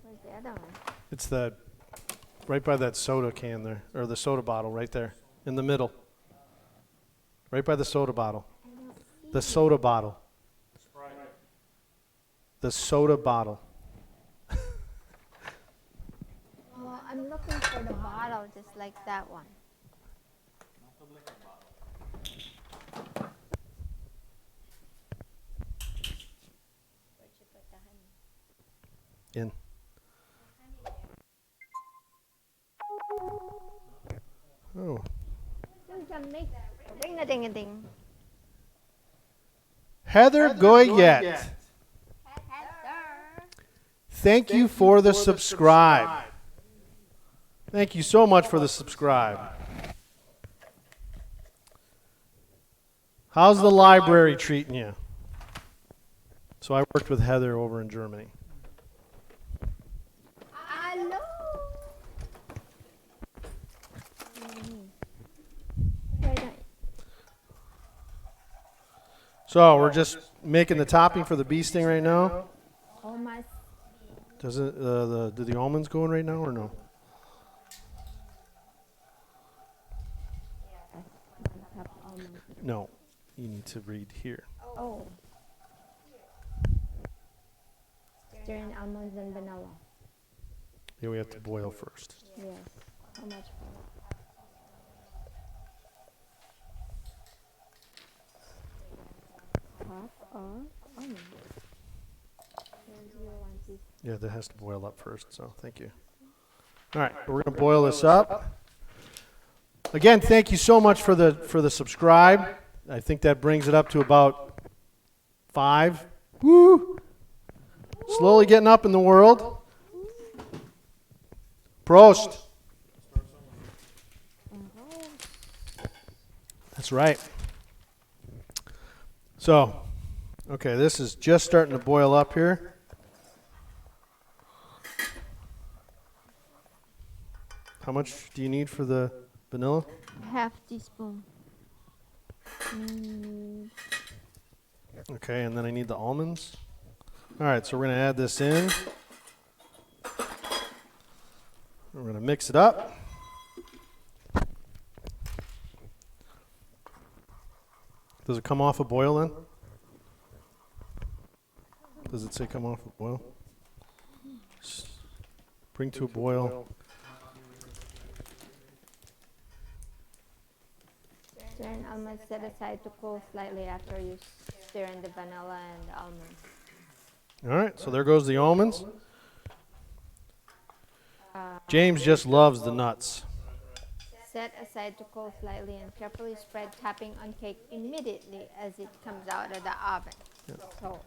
Where's the other one? It's the right by that soda can there, or the soda bottle right there in the middle. Right by the soda bottle. The soda bottle. The soda bottle. Well, I'm looking for the bottle just like that one. Where'd you put the honey? In. can make ring a ding a ding. Heather Goyette. Heather. Thank you for the subscribe. Thank you so much for the subscribe. How's the library treating you? So I worked with Heather over in Germany. Hello. So we're just making the topping for the bee sting right now. Almost. Does it do the almonds go in right now or no? No. You need to read here. Oh. Stir in almonds and vanilla. Yeah, we have to boil first. Yes. How much for half or almond? Yeah, that has to boil up first, so thank you. All right, we're going to boil this up. Again, thank you so much for the subscribe. I think that brings it up to about 5. Woo! Slowly getting up in the world. Prost. That's right. So, okay, this is just starting to boil up here. How much do you need for the vanilla? Half teaspoon. Okay, and then I need the almonds. All right, so we're going to add this in. We're going to mix it up. Does it come off a boil then? Does it say come off a boil? Bring to a boil. Stir in almonds, set aside to cool slightly after you stir in the vanilla and the almonds. All right, so there goes the almonds. James just loves the nuts. Set aside to cool slightly and carefully spread topping on cake immediately as it comes out of the oven. So,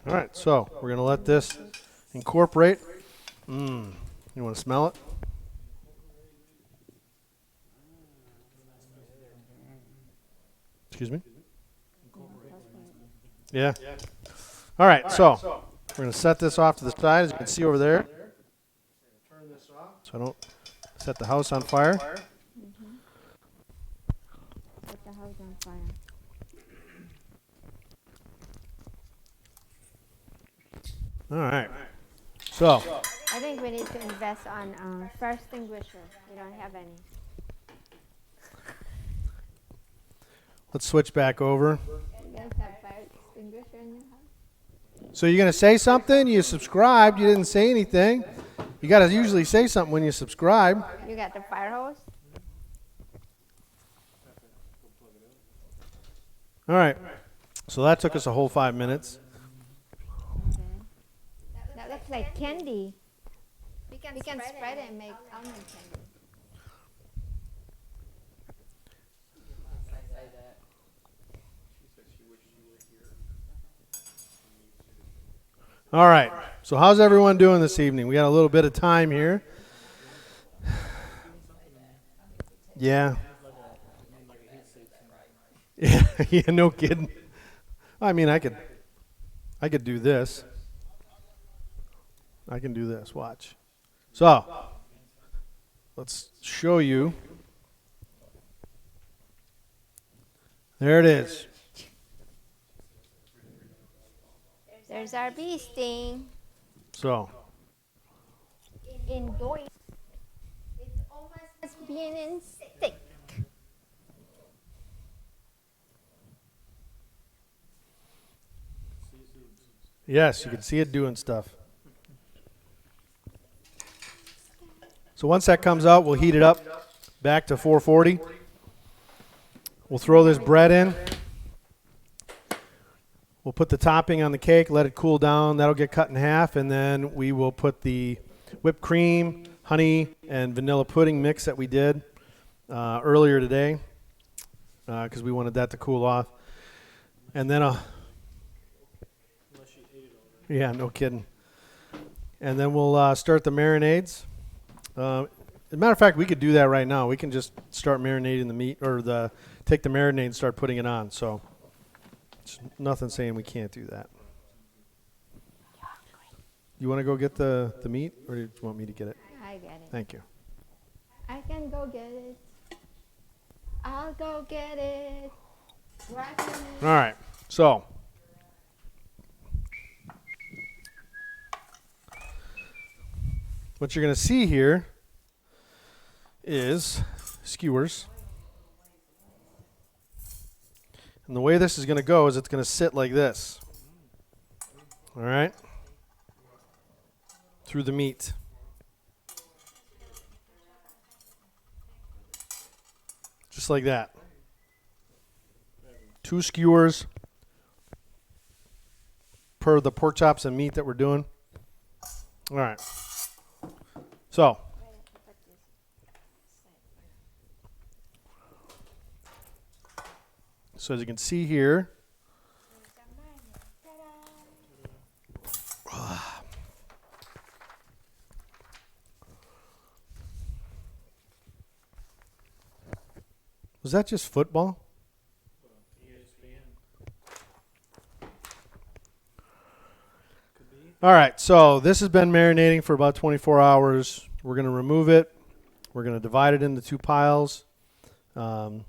All right, so we're going to let this incorporate. You want to smell it? Excuse me? Yeah. All right, so we're going to set this off to the side, as you can see over there. So I don't set the house on fire. put the house on fire. All right. So I think we need to invest on fire extinguisher. We don't have any. let's switch back over. You guys have fire extinguisher in your house? So you're going to say something? You subscribed. You didn't say anything. You got to usually say something when you subscribe. You got the fire hose? All right. So that took us a whole 5 minutes. Okay. That looks like candy. We can spread it and make almond candy. All right. So how's everyone doing this evening? We got a little bit of time here. Yeah. Yeah, yeah, no kidding. I mean, I could do this. I can do this. Watch. So, let's show you. There it is. There's our bee sting. So, Indoors. It's almost being in stick. yes, you can see it doing stuff. So once that comes out, we'll heat it up back to 440. We'll throw this bread in. We'll put the topping on the cake, let it cool down. That'll get cut in half, and then we will put the whipped cream, honey, and vanilla pudding mix that we did earlier today. because we wanted that to cool off. And then, Unless you ate it already. yeah, no kidding. And then we'll start the marinades. As a matter of fact, we could do that right now. We can just start marinating the meat, or take the marinade and start putting it on. So, it's nothing saying we can't do that. You want to go get the meat, or do you want me to get it? I get it. Thank you. I can go get it. I'll go get it. Right away. All right. So, what you're going to see here is skewers. And the way this is going to go is it's going to sit like this. All right? Through the meat. Just like that. 2 skewers per the pork chops and meat that we're doing. All right. So, as you can see here, was that just football? ESPN. Could be. All right, so this has been marinating for about 24 hours. We're going to remove it. We're going to divide it into 2 piles. So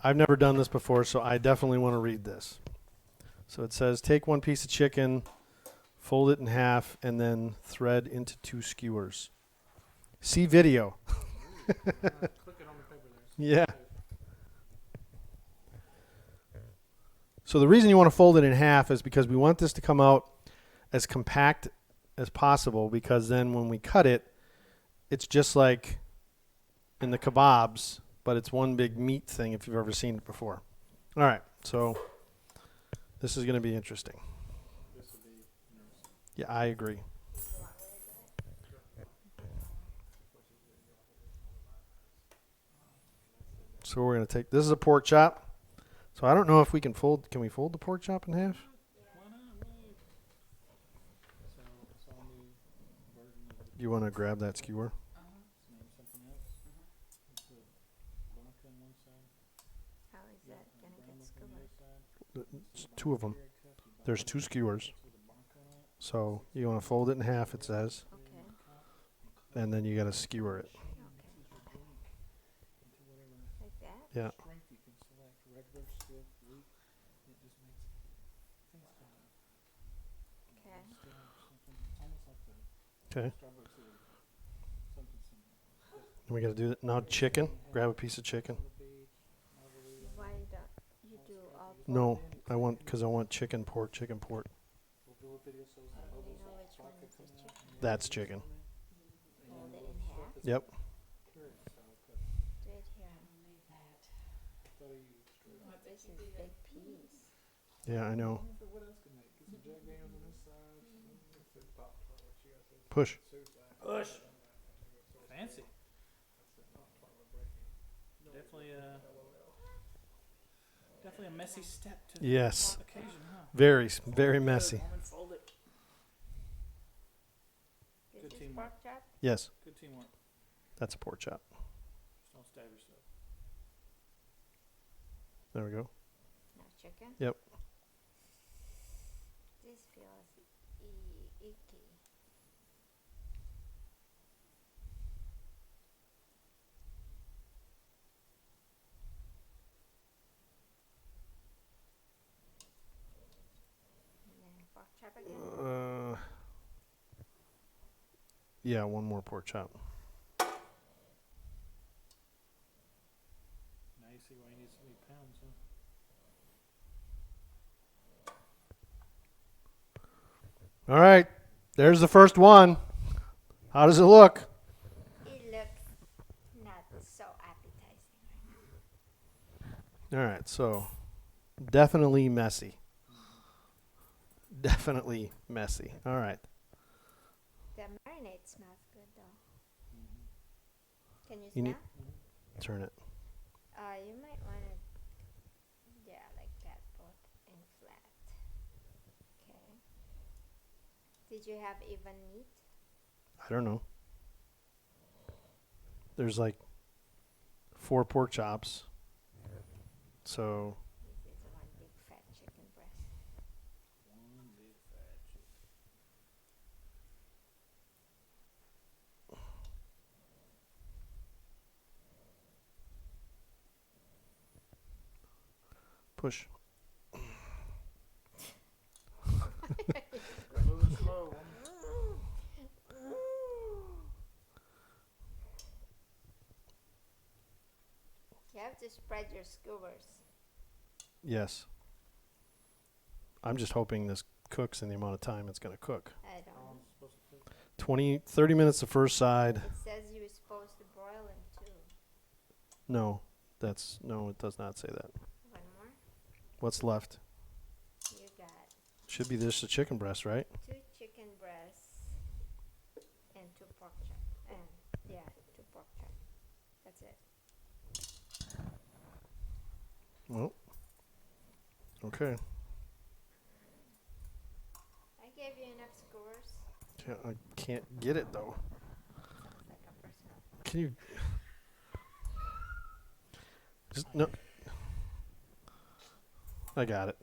I've never done this before, so I definitely want to read this. So it says, take 1 piece of chicken, fold it in half, and then thread into 2 skewers. See video. Click it on the paper there. Yeah. So the reason you want to fold it in half is because we want this to come out as compact as possible, because then when we cut it, it's just like in the kebabs, but it's one big meat thing if you've ever seen it before. All right, so this is going to be interesting. This will be interesting. Yeah, I agree. So we're going to take, this is a pork chop. So I don't know if we can fold the pork chop in half? Why not? Wait. So it's all new version of the You want to grab that skewer? name something else. It's a Blanca on one side. How is that gonna Brown get on the other skewered? side. It's 2 of them. There's 2 skewers. With a Blanca on it. So you want to fold it in half, it says, Okay. and then you got to skewer it. Okay. Like that? Yeah. Strength you can select regular, stiff, weak. It just makes things kind of Okay. still something almost like the Okay. Starbucks or something similar. And we got to do that now. Chicken. Grab a piece of chicken. On the beach, margarita. Why don't you do all? No, I want chicken, pork. We'll do a video so it's Do bubbles you know like which one vodka is this coming out chicken? and That's chicken. Fold it in half. Yep. curious how it cut. Do it here. Thought of you straight up. This is big piece. Yeah, I know. So what else can make? Get some Jack Daniels on this side. Push. Push. Fancy. Definitely a messy step to the Yes. occasion, huh? Very, very messy. Woman, fold it. This Good is teamwork. pork chop. Yes, Good teamwork. that's a pork chop. Just don't stab yourself. There we go. No chicken. Yep. This feels icky. And then pork chop again. Yeah, 1 more pork chop. Now you see why you need so many pounds, huh? All right, there's the first one. How does it look? It looks not so appetizing right now. All right, so definitely messy. Definitely messy. All right. The marinade smells good though. Can you You smell? need- Turn it. You might Did you have even meat? I don't know. There's like 4 pork chops. So This is one big fat chicken breast. One big fat chicken. push. Moving slow. You have to spread your skewers. Yes. I'm just hoping this cooks in the amount of time it's going to cook. I don't How know. long's it supposed to cook? 30 minutes the first side. It says you're supposed to broil them too. No, it does not say that. One more. What's left? You got Should be this a chicken breast, right? 2 chicken breasts and 2 pork chops. And yeah, 2 pork chops. That's it. Well, okay. I gave you enough skewers. I can't get it though. Sounds like a person. Can you? Just no. I got it.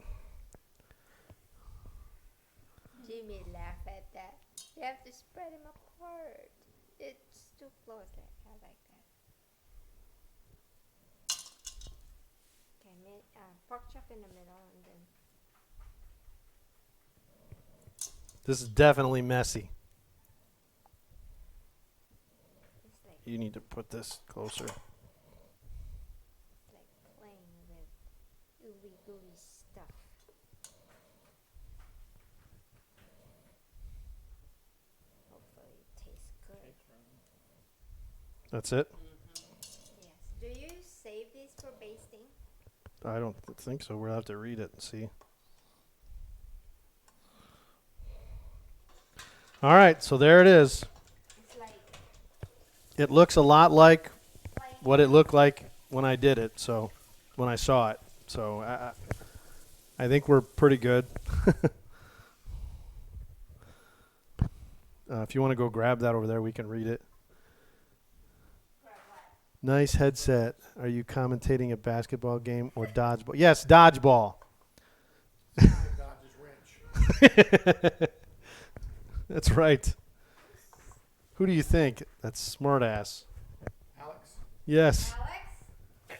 Jimmy laughed at that. You have to spread them apart. It's too close. I like that. Okay, pork chop in the middle and then. This is definitely messy. It's like You need to put this closer. playing with ooey gooey stuff. Hopefully it tastes good. Cake's running. That's it? Yes. Do you save these for basting? I don't think so. We'll have to read it and see. All right, so there it is. It's like It looks a lot like plain. what it looked like when I did it. So when I saw it. So I think we're pretty good. If you want to go grab that over there, we can read it. Nice headset. Are you commentating a basketball game or dodgeball? Yes, dodgeball. Dodge's wrench. That's right. Who do you think? That's smart ass. Alex, Yes. Alex?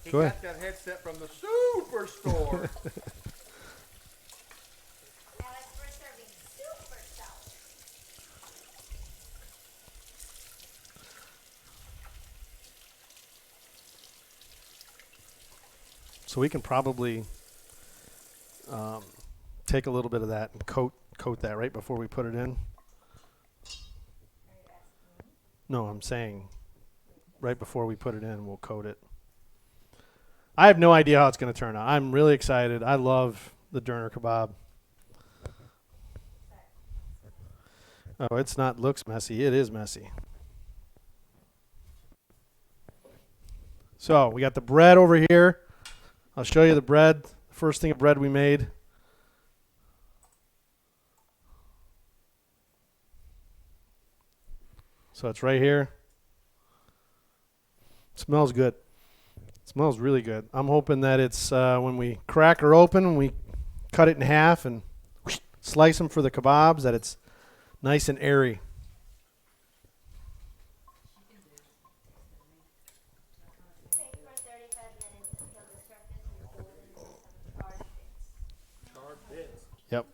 he Go got ahead. that headset from the superstore. Alex, we're serving super stout. So we can probably take a little bit of that and coat that right before we put it in. Are you asking me? No, I'm saying right before we put it in, we'll coat it. I have no idea how it's going to turn out. I'm really excited. I love the doner kebab. Oh, it's not looks messy. It is messy. So we got the bread over here. I'll show you the bread. The first thing of bread we made. So it's right here. Smells good. Smells really good. I'm hoping that it's when we crack her open, we cut it in half and slice them for the kebabs, that it's nice and airy. Bake for 35 minutes until the surface is golden with some charred bits. Charred bits. Yep.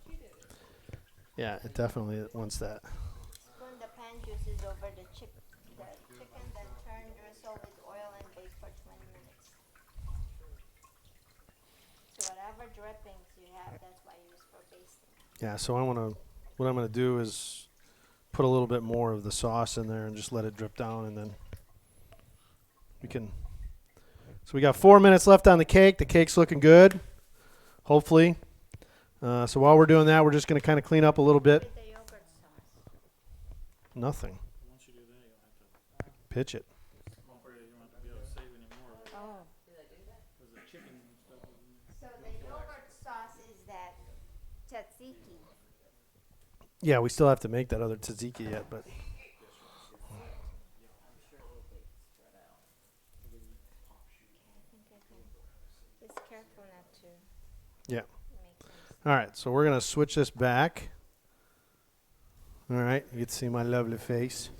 Yeah, it definitely wants that. Spoon the pan juices over the chicken, then turn drizzle with oil and bake for 20 minutes. So whatever drippings you have, that's what I use for basting. Yeah, so what I'm gonna do is put a little bit more of the sauce in there and just let it drip down, and then we can. So we got 4 minutes left on the cake. The cake's looking good, hopefully. So while we're doing that, we're just gonna kind of clean up a little bit. With the yogurt sauce. Nothing. Once you do that, you'll have to. Pitch it. You won't have to be able to save any more of it. Oh. Because the chicken and stuff is in there. So the yogurt sauce is that tzatziki. Yeah, we still have to make that other tzatziki yet, but Just careful not to yeah. make them. All right, so we're gonna switch this back. All right, you get to see my lovely face.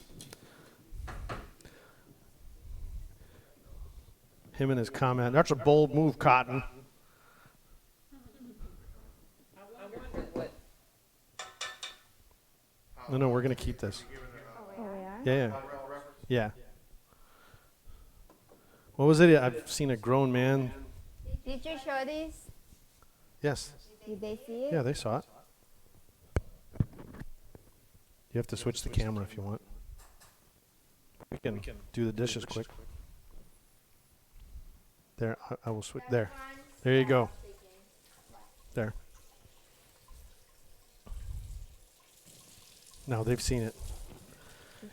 Him and his comment. That's a bold move, Cotton. No, we're gonna keep this. Oh, we are? Yeah. Yeah. What was it? I've seen a grown man. Did you show these? Yes. Did they see it? Yeah, they saw it. You have to switch the camera if you want. We can do the dishes quick. There, I will switch. There. There you go. There. No, they've seen it.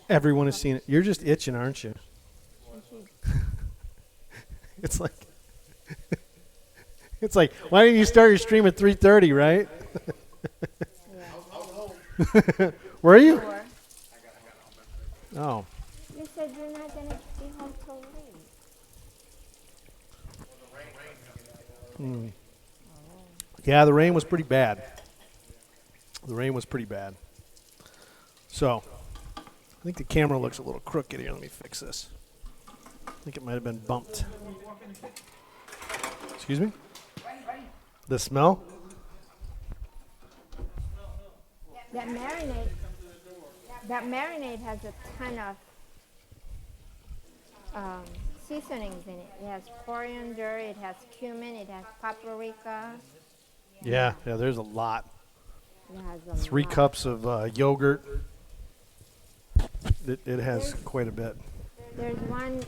Everyone has seen it. You're just itching, aren't you? It's like, it's like, why didn't you start your stream at 3:30, right? Were you? Sure. Oh, You said you're not going to be home till late. yeah, the rain was pretty bad. The rain was pretty bad. So, I think the camera looks a little crooked here. Let me fix this. I think it might have been bumped. Excuse me? The smell? That marinade has a ton of seasonings in it. It has coriander, it has cumin, it has paprika. Yeah, there's a lot. It has a 3 lot. cups of yogurt. It has quite a bit. There's one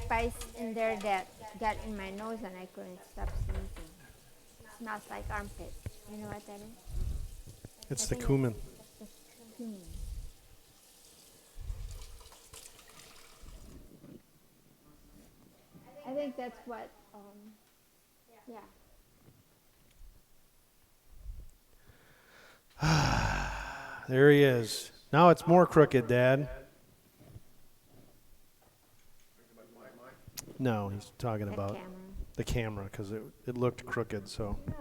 spice in there that got in my nose and I couldn't stop sneezing. It smells like armpit. You know what that is? It's I the think cumin. It's cumin. I think that's what, yeah. There he is. Now it's more crooked, Dad. No, he's talking That about camera. the camera because it looked crooked. So No,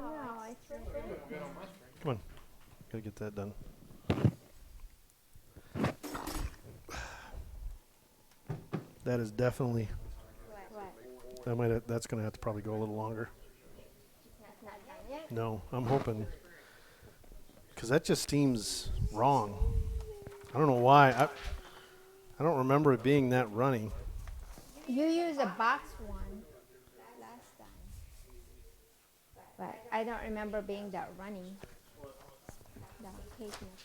it's okay. come on, gotta get that done. That is definitely. What? That's gonna have to probably go a little longer. That's not done yet? No, I'm hoping because that just seems wrong. I don't know why. I don't remember it being that runny. You used a box one last time. But I don't remember being that runny. The cake mix.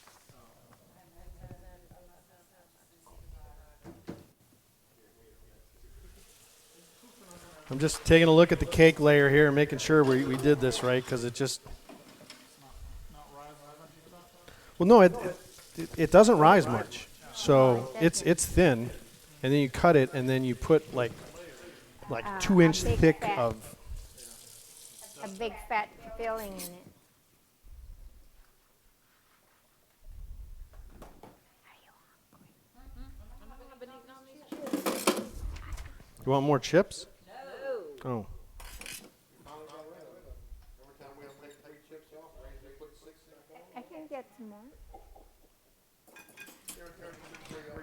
I'm just taking a look at the cake layer here and making sure we did this right because it just. Well, no, it doesn't rise much. So it's thin, and then you cut it, and then you put like 2 inch big thick fat. of. A big fat filling in it. You want more chips? No. Oh. I can get some more.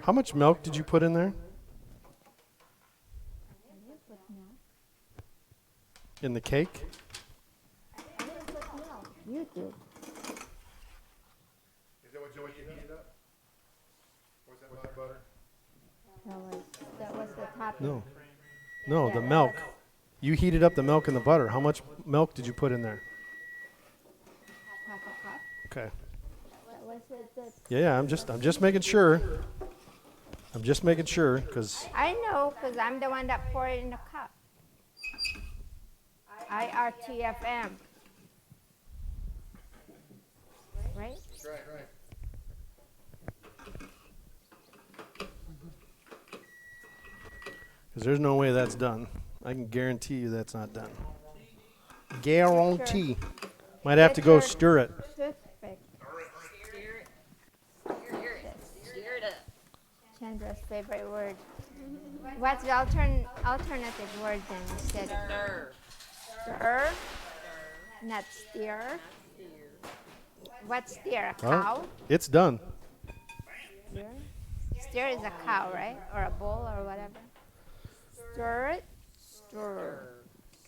How much milk did you put in there? I didn't put milk. In the cake? I didn't put milk. You did. Is that what you heated up? Or was that butter? That was the top. No. No, the milk. You heated up the milk and the butter. How much milk did you put in there? Half a cup. Okay. That was it. Yeah, I'm just making sure. I'm just making sure because I know, because I'm the one that poured it in the cup. IRTFM. Right? Right. there's no way that's done. I can guarantee you that's not done. Guarantee. Might have to go stir it. Toothpick. Sandra's favorite word. What's the alternative word then instead of Stir. stir? Not steer. What's steer? A Well, cow? it's done. Steer? Steer is a cow, right? Or a bull or whatever. Stir it. Stir.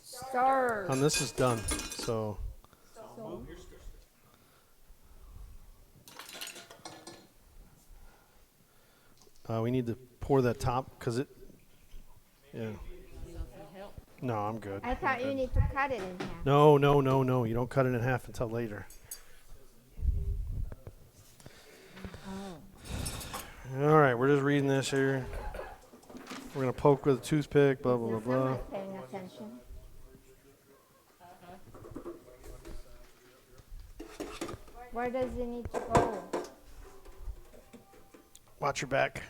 Stir. And this is done. So we need to pour that top because it. Yeah. No, I'm good. I thought you need to cut it in half. No, no, no, no. You don't cut it in half until later. All right, we're just reading this here. We're gonna poke with a toothpick. Blah blah blah blah. Someone's paying attention. Where does it need to go? Watch your back.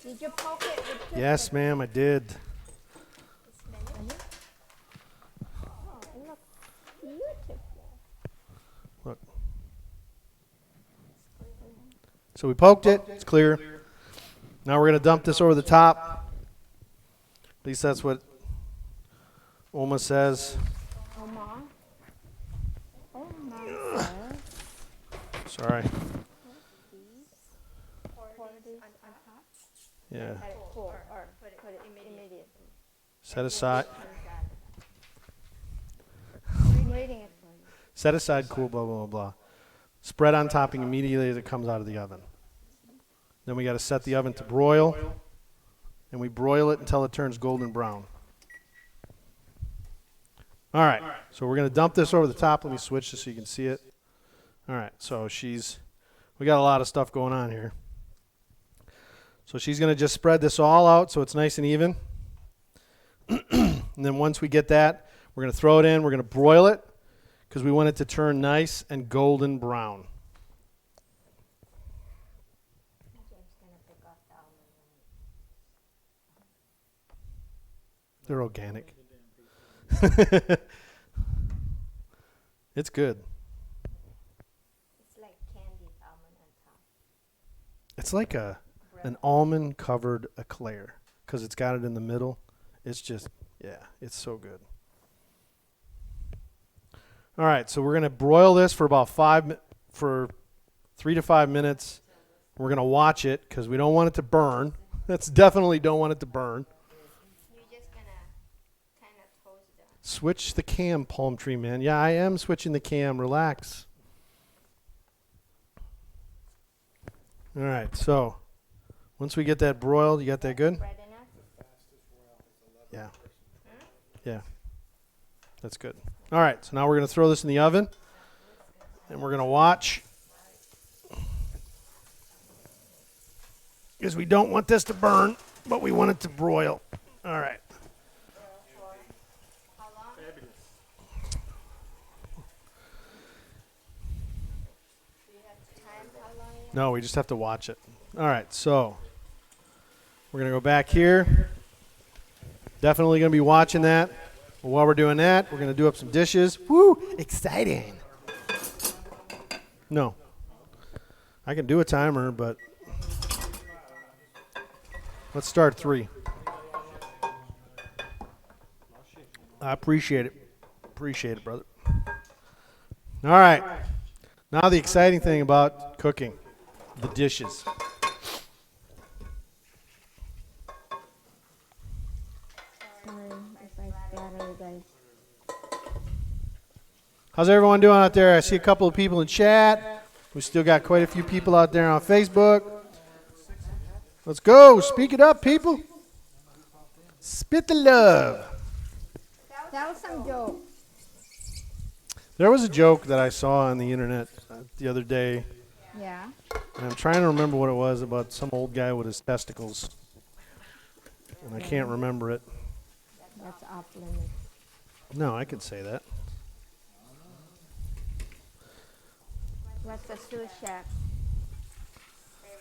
Did you poke it with toothpick? Yes, ma'am, I did. Oh, it looks beautiful. Look. So we poked it. It's clear. Now we're gonna dump this over the top. At least that's what Oma says. Oma. Oma says. Sorry. Pour this on top. Yeah. Let it cool or put it immediately. Set aside. I'm reading it for you. Set aside. Cool. Blah blah blah blah. Spread on topping immediately as it comes out of the oven. Then we got to set the oven to broil, and we broil it until it turns golden brown. All right. So we're gonna dump this over the top. Let me switch this so you can see it. All right. So we got a lot of stuff going on here. So she's going to just spread this all out so it's nice and even. And then once we get that, we're going to throw it in. We're going to broil it because we want it to turn nice and golden brown. They're organic. It's good. It's like candied almond on top. It's like an almond covered eclair because it's got it in the middle. It's just, yeah, it's so good. All right, so we're going to broil this for about 3 to 5 minutes. We're going to watch it because we don't want it to burn. That's definitely don't want it to burn. You're just gonna kind of toast it. Switch the cam, palm tree man. Yeah, I am switching the cam. Relax. All right, so once we get that broiled, you got that good? Bread enough? Yeah. Yeah. That's good. All right, so now we're going to throw this in the oven, and we're going to watch. Because we don't want this to burn, but we want it to broil. All right. How long? Do you have time? How long? No, we just have to watch it. All right, so we're going to go back here. Definitely going to be watching that. But while we're doing that, we're going to do up some dishes. Woo! Exciting. No. I can do a timer, but let's start 3. I appreciate it. Appreciate it, brother. All right. Now the exciting thing about cooking, the dishes. Sorry if I scatter you guys. How's everyone doing out there? I see a couple of people in chat. We still got quite a few people out there on Facebook. Let's go. Speak it up, people. Spit the love. Tell some jokes. There was a joke that I saw on the internet the other day, Yeah. and I'm trying to remember what it was about some old guy with his testicles, and I can't remember it. That's off limits. No, I can say that. What's the sous chef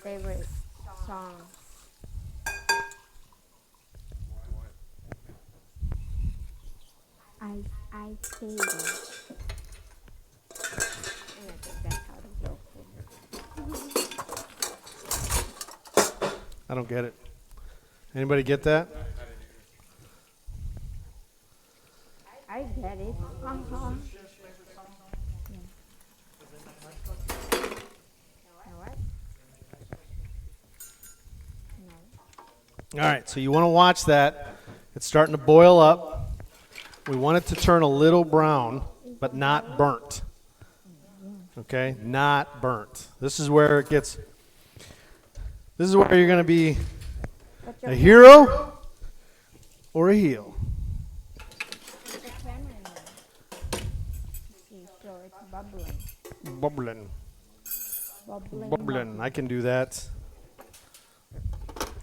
favorite song? I say it. And I think that's how the joke is. don't get it. Anybody get that? I get it. Uh-huh. What? No. All right, so you want to watch that. It's starting to boil up. We want it to turn a little brown, but not burnt. Okay, not burnt. This is where it gets. This is where you're going to be Put a your hero or a heel. put the camera in there. See, so it's bubbling. Bubbling, Bubbling. bubbling. I can do that.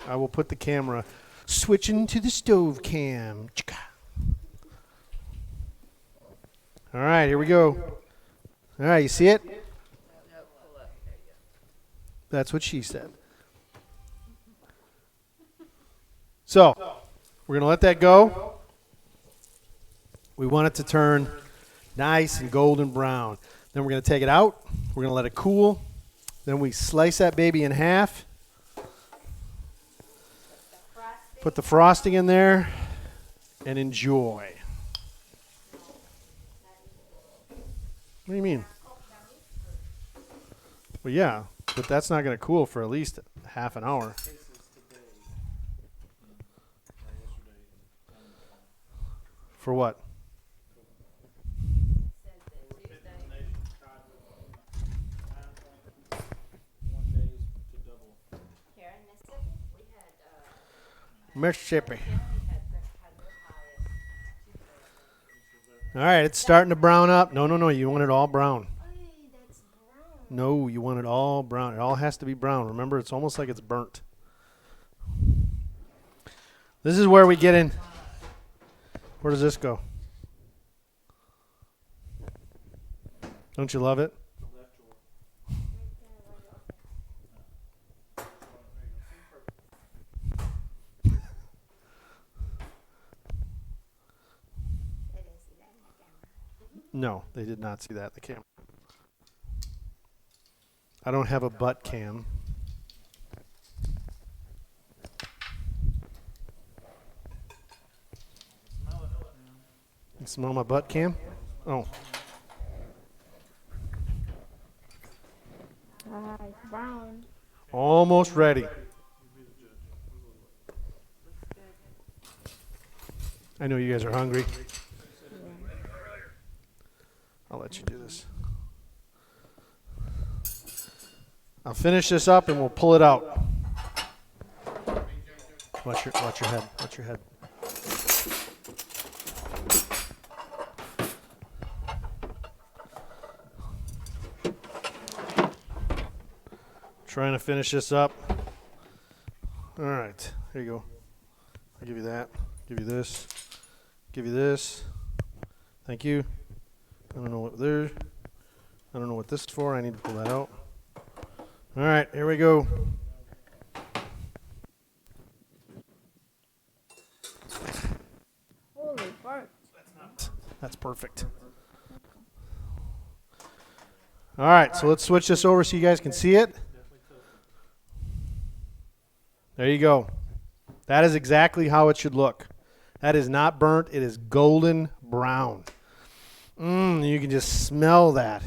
I will put the camera switching to the stove cam. Chicka. All right, here we go. All right, you see it? That's what she said. So, we're going to let that go. We want it to turn nice and golden brown. Then we're going to take it out. We're going to let it cool. Then we slice that baby in half. Put the frosting in there and enjoy. What do you mean? Well, yeah, but that's not going to cool for at least half an hour. Cases today. Yesterday. For what? Nation tried with 9.1 days to double. Here in Mississippi, we had, Mississippi. had their highest. All right, it's starting to brown up. No, you want it all brown. Hey, that's brown. No, you want it all brown. It all has to be brown. Remember, it's almost like it's burnt. This is where we get in. Where does this go? Don't you love it? The left drawer. They didn't see that in the camera. No, they did not see that in the camera. I don't have a butt cam. Smell it. You smell my butt cam? Oh, Ah, it's brown. almost ready. I know you guys are hungry. I'll let you do this. I'll finish this up and we'll pull it out. Watch your head. Watch your head. Trying to finish this up. All right, here you go. I'll give you that. Give you this. Give you this. Thank you. I don't know what there. I don't know what this is for. I need to pull that out. All right, here we go. Holy burnt. That's perfect. All right, so let's switch this over so you guys can see it. There you go. That is exactly how it should look. That is not burnt. It is golden brown. You can just smell that.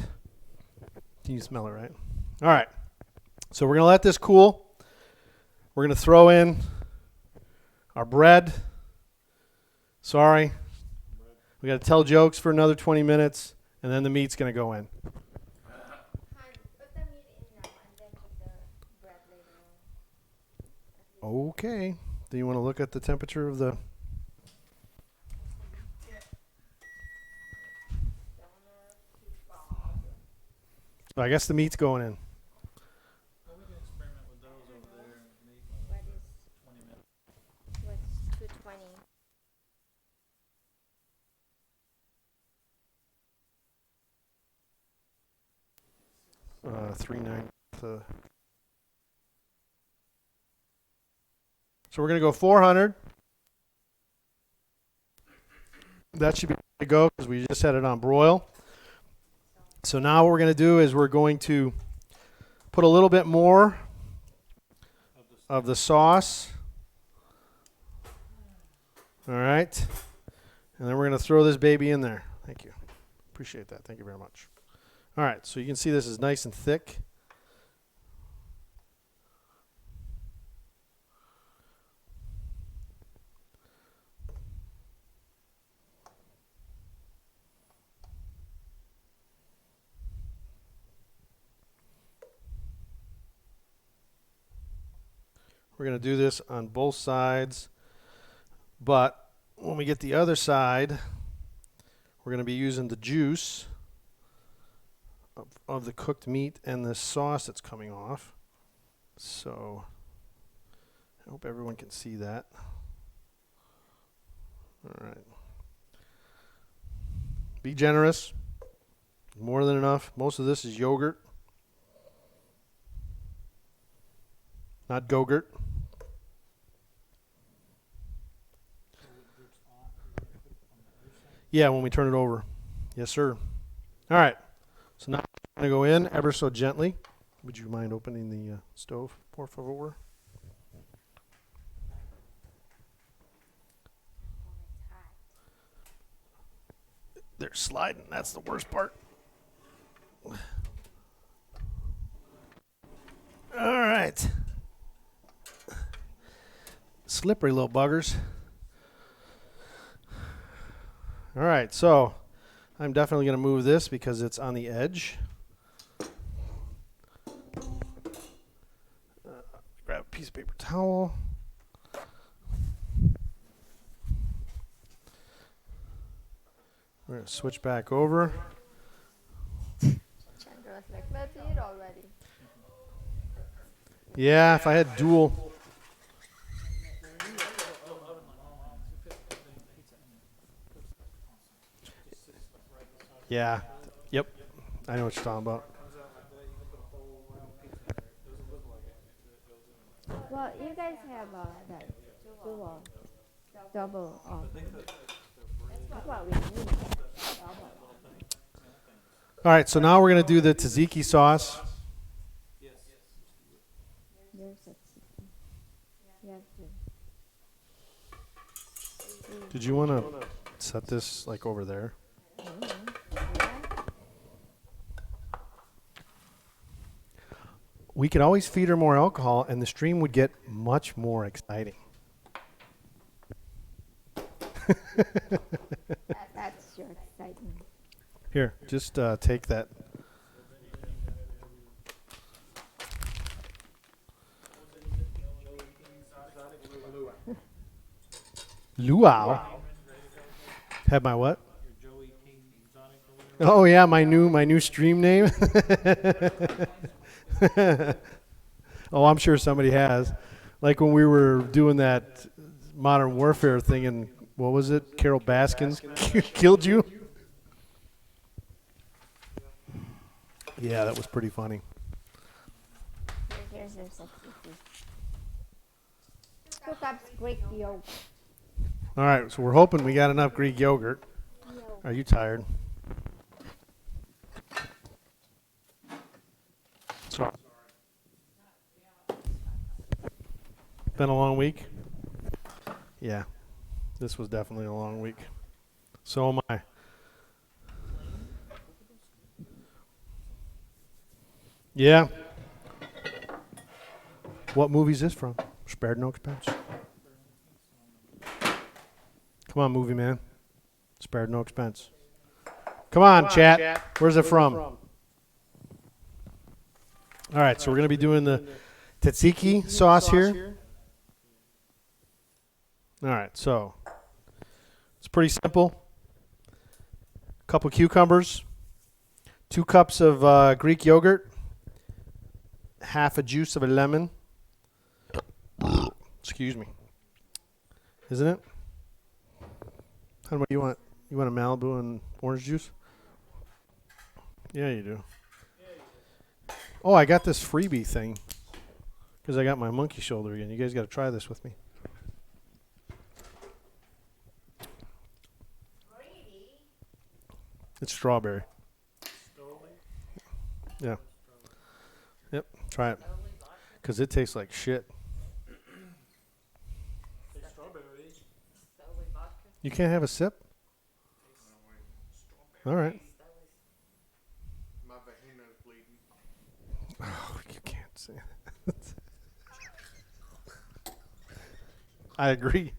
You smell it, right? All right. So we're going to let this cool. We're going to throw in our bread. Sorry. We got to tell jokes for another 20 minutes, and then the meat's going to go in. Han, put the meat in now and then put the bread later on. Okay. Do you want to look at the temperature of the... So I guess the meat's going in. Well, we can experiment with those over there and meet in What is, 20 minutes. what's 220? $3.9. So we're going to go 400. That should be ready to go because we just had it on broil. So now what we're going to do is we're going to put a little bit more Of the of the sauce. All right. And then we're going to throw this baby in there. Thank you. Appreciate that. Thank you very much. All right. So you can see this is nice and thick. We're going to do this on both sides, but when we get the other side, we're going to be using the juice of the cooked meat and the sauce that's coming off. So I hope everyone can see that. All right. Be generous. More than enough. Most of this is yogurt, not Go-Gurt. Yeah, when we turn it over. Yes, sir. All right. So now I'm going to go in ever so gently. Would you mind opening the stove, por favor? They're sliding. That's the worst part. All right. Slippery little buggers. All right, so I'm definitely going to move this because it's on the edge. Grab a piece of paper towel. We're going to switch back over. Chandra was like, let's eat already. Yeah, if I had dual. Yeah. Yep. I know what you're talking about. Well, you guys have that dual, double oven. That's what we need. Double. All right, so now we're going to do the tzatziki sauce. There's a you have to. Did you want to set this like over there? Yeah. We could always feed her more alcohol and the stream would get much more exciting. That's your excitement. Here, just take that. Luau. Have my what? Oh yeah, my new stream name. Oh, I'm sure somebody has. Like when we were doing that Modern Warfare thing, and what was it? Carol Baskins killed you. Yeah, that was pretty funny. Here's your substitute. 2 cups Greek yogurt. All right, so we're hoping we got enough Greek yogurt. Are you tired? Sorry. Been a long week? Yeah, this was definitely a long week. So am I. Yeah. What movie is this from? Spared no expense. Come on, movie man. Spared no expense. Come on, chat. Where's it from? All right, so we're going to be doing the tzatziki sauce here. All right, so it's pretty simple. A couple cucumbers, 2 cups of Greek yogurt, half a juice of a lemon. Excuse me. Isn't it? How much do you want? You want a Malibu and orange juice? Yeah, you do. Oh, I got this freebie thing because I got my monkey shoulder again. You guys got to try this with me. It's strawberry. Yeah. Yep. Try it. Because it tastes like shit. You can't have a sip? All right. My vagina's bleeding. Oh, you can't say that. I agree.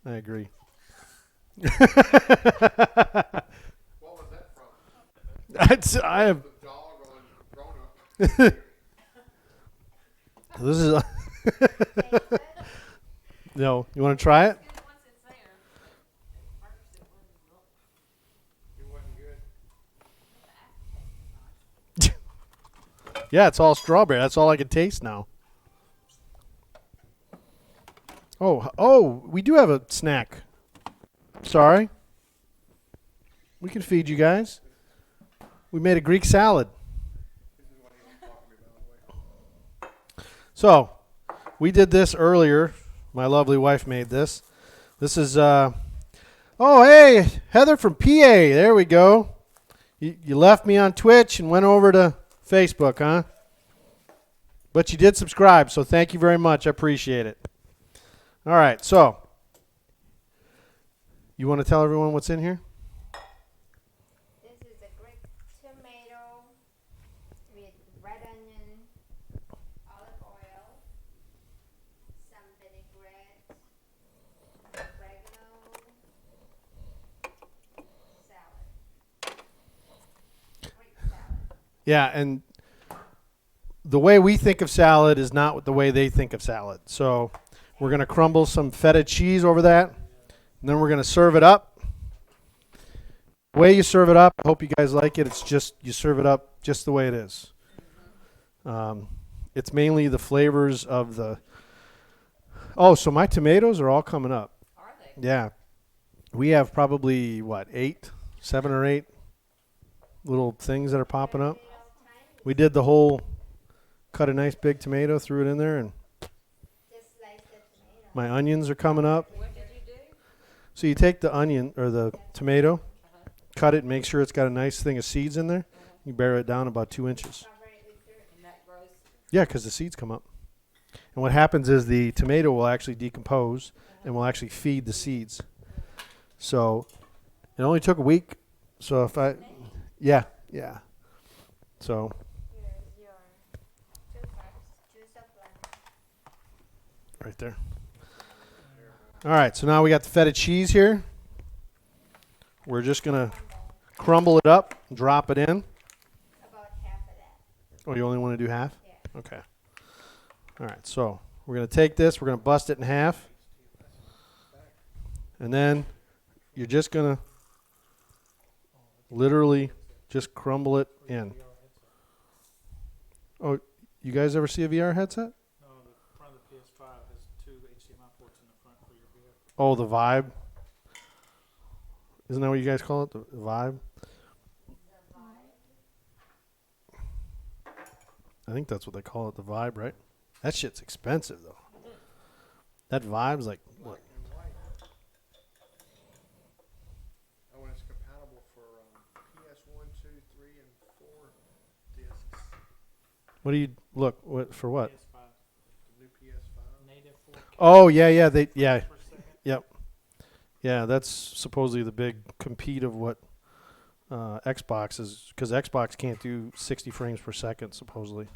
I agree. What was that from? I have. The dog or the grown up? This is. No, you want to try it? Good once it's there. At first it wasn't. It wasn't good. The aftertaste was nice. Yeah, it's all strawberry. That's all I can taste now. Oh, we do have a snack. Sorry. We can feed you guys. We made a Greek salad. This is what he was talking to me about, by the way. So, we did this earlier. My lovely wife made this. This is, oh, hey, Heather from PA. There we go. You left me on Twitch and went over to Facebook, huh? But you did subscribe, so thank you very much. I appreciate it. All right, so you want to tell everyone what's in here? This is a Greek tomato with red onion, olive oil, some vinaigrette, oregano, salad. Greek salad. Yeah, and the way we think of salad is not the way they think of salad. So we're going to crumble some feta cheese over that, and then we're going to serve it up. The way you serve it up, I hope you guys like it. It's just you serve it up just the way it is. It's mainly the flavors of the. Oh, so my tomatoes are all coming up. Are they? Yeah, we have probably seven or eight little things that are popping up. We did the whole. Cut a nice big tomato, threw it in there, and Just slice the tomato. my onions are coming up. What did you do? So you take the onion or the tomato, cut it, and make sure it's got a nice thing of seeds in there. You bury it down about 2 inches. Cover it with dirt. And that grows. Yeah, because the seeds come up. And what happens is the tomato will actually decompose and will actually feed the seeds. So it only took a week. So if yeah. So Here's your 2 cups juice of lemon. right there. All right, so now we got the feta cheese here. We're just going to crumble it up, drop it in. About half of that. Oh, you only want to do half? Yeah. Okay. All right, so we're going to take this, we're going to bust it in half. And then you're just going to literally just crumble it in. Oh, you guys ever see a VR headset? No, the front of the PS5 has 2 HDMI ports in the front for your VR. Oh, the Vibe. Isn't that what you guys call it? The Vibe? I think that's what they call it, the Vibe, right? That shit's expensive, though. That Vibe's like, what? Oh, and it's compatible for PS1, 2, 3, and 4 discs. What do you, look, for what? PS5 The new PS5. native 4K Oh, yeah, per second. yep. Yeah, that's supposedly the big compete of what Xbox is, because Xbox can't do 60 frames per second, supposedly.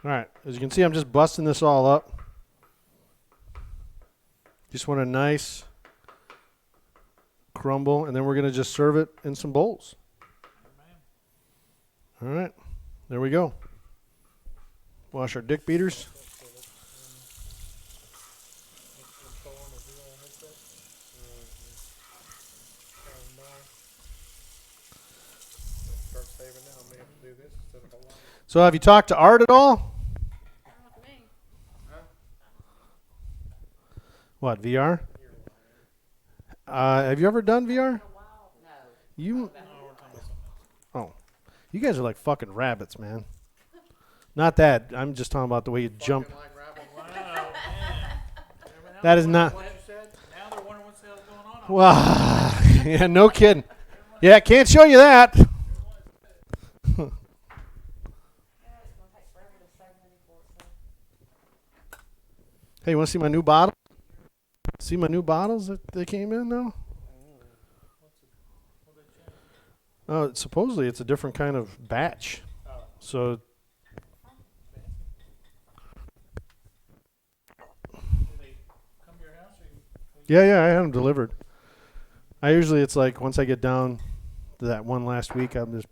All right, as you can see, I'm just busting this all up. Just want a nice crumble, and then we're going to just serve it in some bowls. All right, there we go. Wash our dick beaters. Start saving now. I may have to do this instead of a lot. So have you talked to Art at all? Not with me. What, VR? Have you ever done VR? No. You, No, we're talking about something else. you guys are like fucking rabbits, man. Not that. I'm just talking about the way you jump. Fucking like rabbit. Wow, man. That is not. What you said? Now they're wondering what the hell's going on. Wow. Yeah, no kidding. Yeah, can't show you that. Yeah, it's gonna take forever to save money for it, so. Hey, you want to see my new bottle? See my new bottles that they came in now? Supposedly it's a different kind of batch. So yeah, I had them delivered. I usually, it's like once I get down to that one last week, I'm just,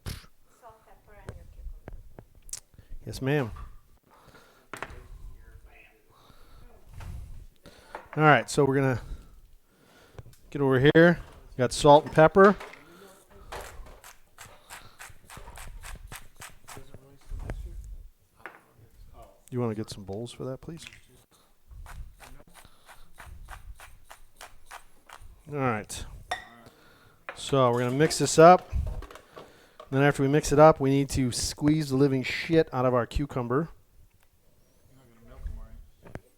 Salt, pepper, and your cucumber. yes, ma'am. All right, so we're gonna get over here. Got salt and pepper. You want to get some bowls for that, please? All right. So we're going to mix this up. Then after we mix it up, we need to squeeze the living shit out of our cucumber.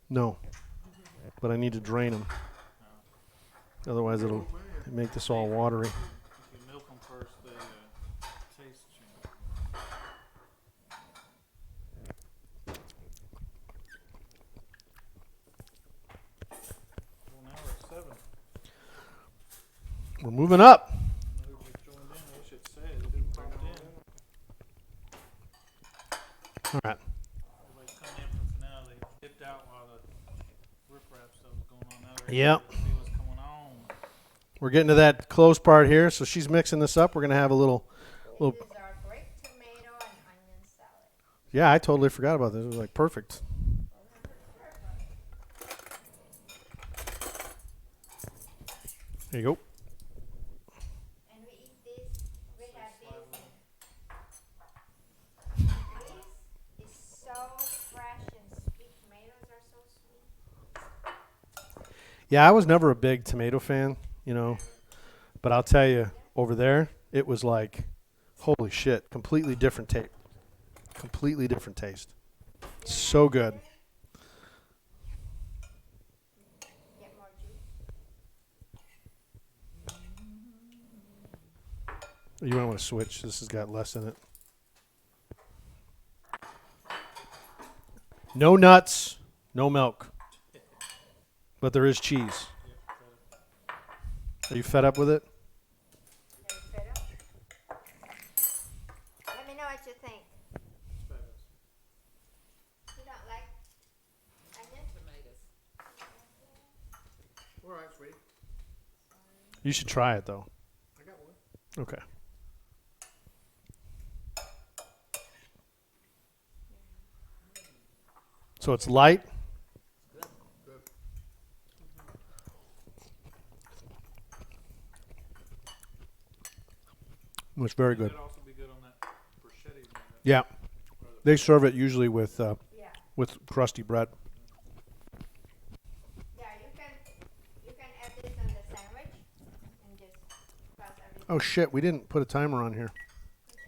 No. But I need to drain them. Otherwise it'll make this all watery. If you milk them first, they taste change. Well, now we're at 7. We're moving up. Everybody joined in. I wish it said. It didn't pop in. All right. Everybody's coming in from Canal. They dipped out while the riprap stuff was going on. Now they're Yep. ready to see what's going on. We're getting to that close part here. So she's mixing this up. We're going to have a little. This is our grape tomato and onion salad. Yeah, I totally forgot about this. It was like perfect. There you go. And we eat this, we have this. This is so fresh and sweet. Tomatoes are so sweet. Yeah, I was never a big tomato fan, you know. But I'll tell you, over there, it was like, holy shit, completely different taste. Completely different taste. So good. Get more juice. You might want to switch. This has got less in it. No nuts, no milk. But there is cheese. Are you fed up with it? Are you fed up? Let me know what you think. You don't like onion? All right, sweetie. You should try it, though. I got one. Okay. So it's light. Good. It's very good. It'd also be good on that bruschetta. Yeah. They serve it usually with Yeah. crusty bread. Yeah, you can add this on the sandwich and just cross everything. Oh, shit. We didn't put a timer on here. Good job.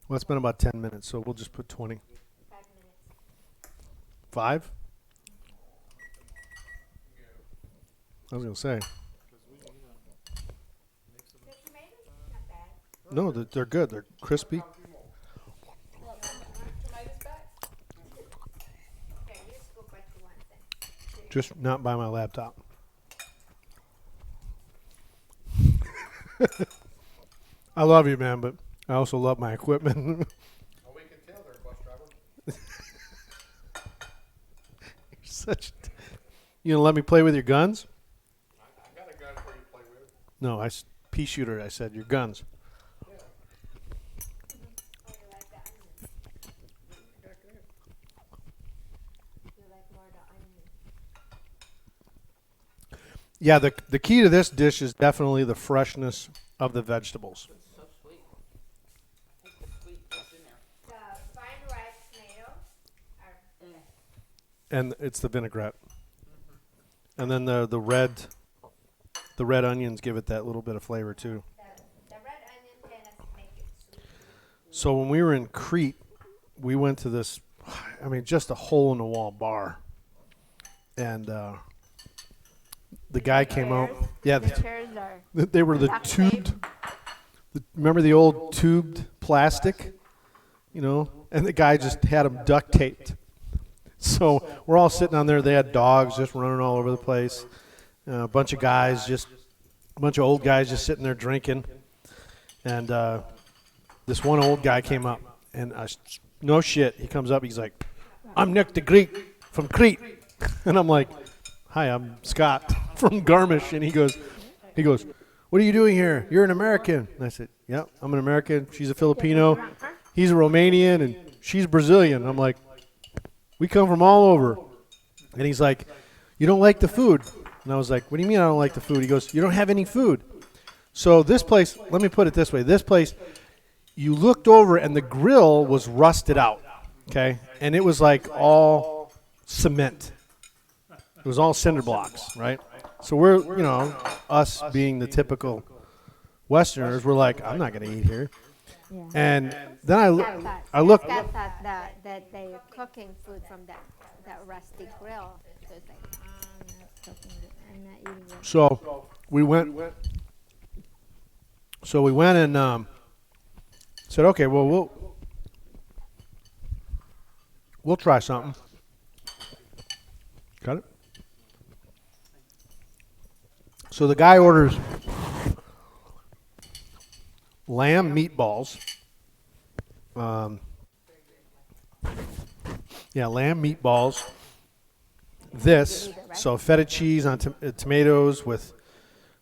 Well, it's been about 10 minutes, so we'll just put 20. 5 minutes. 5? I was going to say. The tomatoes, not bad. No, they're good. They're crispy. Okay, you scoop what you want then. Just not by my laptop. I love you, man, but I also love my equipment. Oh, we can tell they're a bus driver. You're such. You gonna let me play with your guns? I got a gun for you to play with. No, pea shooter. I said your guns. Yeah. Oh, you like the onion. Yeah, good. You like more the onion. Yeah, the key to this dish is definitely the freshness of the vegetables. So sweet. I think the sweetness in there. The fine ripe tomato are And it's the vinaigrette. And then the red onions give it that little bit of flavor too. the red onion kind of make it sweet. So when we were in Crete, we went to this, I mean, just a hole in the wall bar, and the guy came out. Yeah, The chairs are they were the duct tubed. Remember the old tubed plastic, you know? And the guy just had them duct taped. So we're all sitting on there. They had dogs just running all over the place. A bunch of old guys just sitting there drinking. And this one old guy came up, and no shit, he comes up. He's like, "I'm Nick the Greek from Crete," and I'm like, "Hi, I'm Scott from Garmisch." And he goes, "What are you doing here? You're an American." And I said, "Yeah, I'm an American. She's a Filipino. He's a Romanian, and she's Brazilian." I'm like, "We come from all over." And he's like, "You don't like the food?" And I was like, "What do you mean I don't like the food?" He goes, "You don't have any food." So this place, let me put it this way. This place, you looked over and the grill was rusted out, okay? And it was like all cement. It was all cinder blocks, right? So we're, us being the typical Westerners, we're like, I'm not going to eat here. Yeah. And then I looked. Scott thought that they were cooking food from that rusty grill. So it's like, I'm not eating it. So we went and said, okay, well, we'll try something. Got it? So the guy orders lamb meatballs. Lamb meatballs. So feta cheese on tomatoes with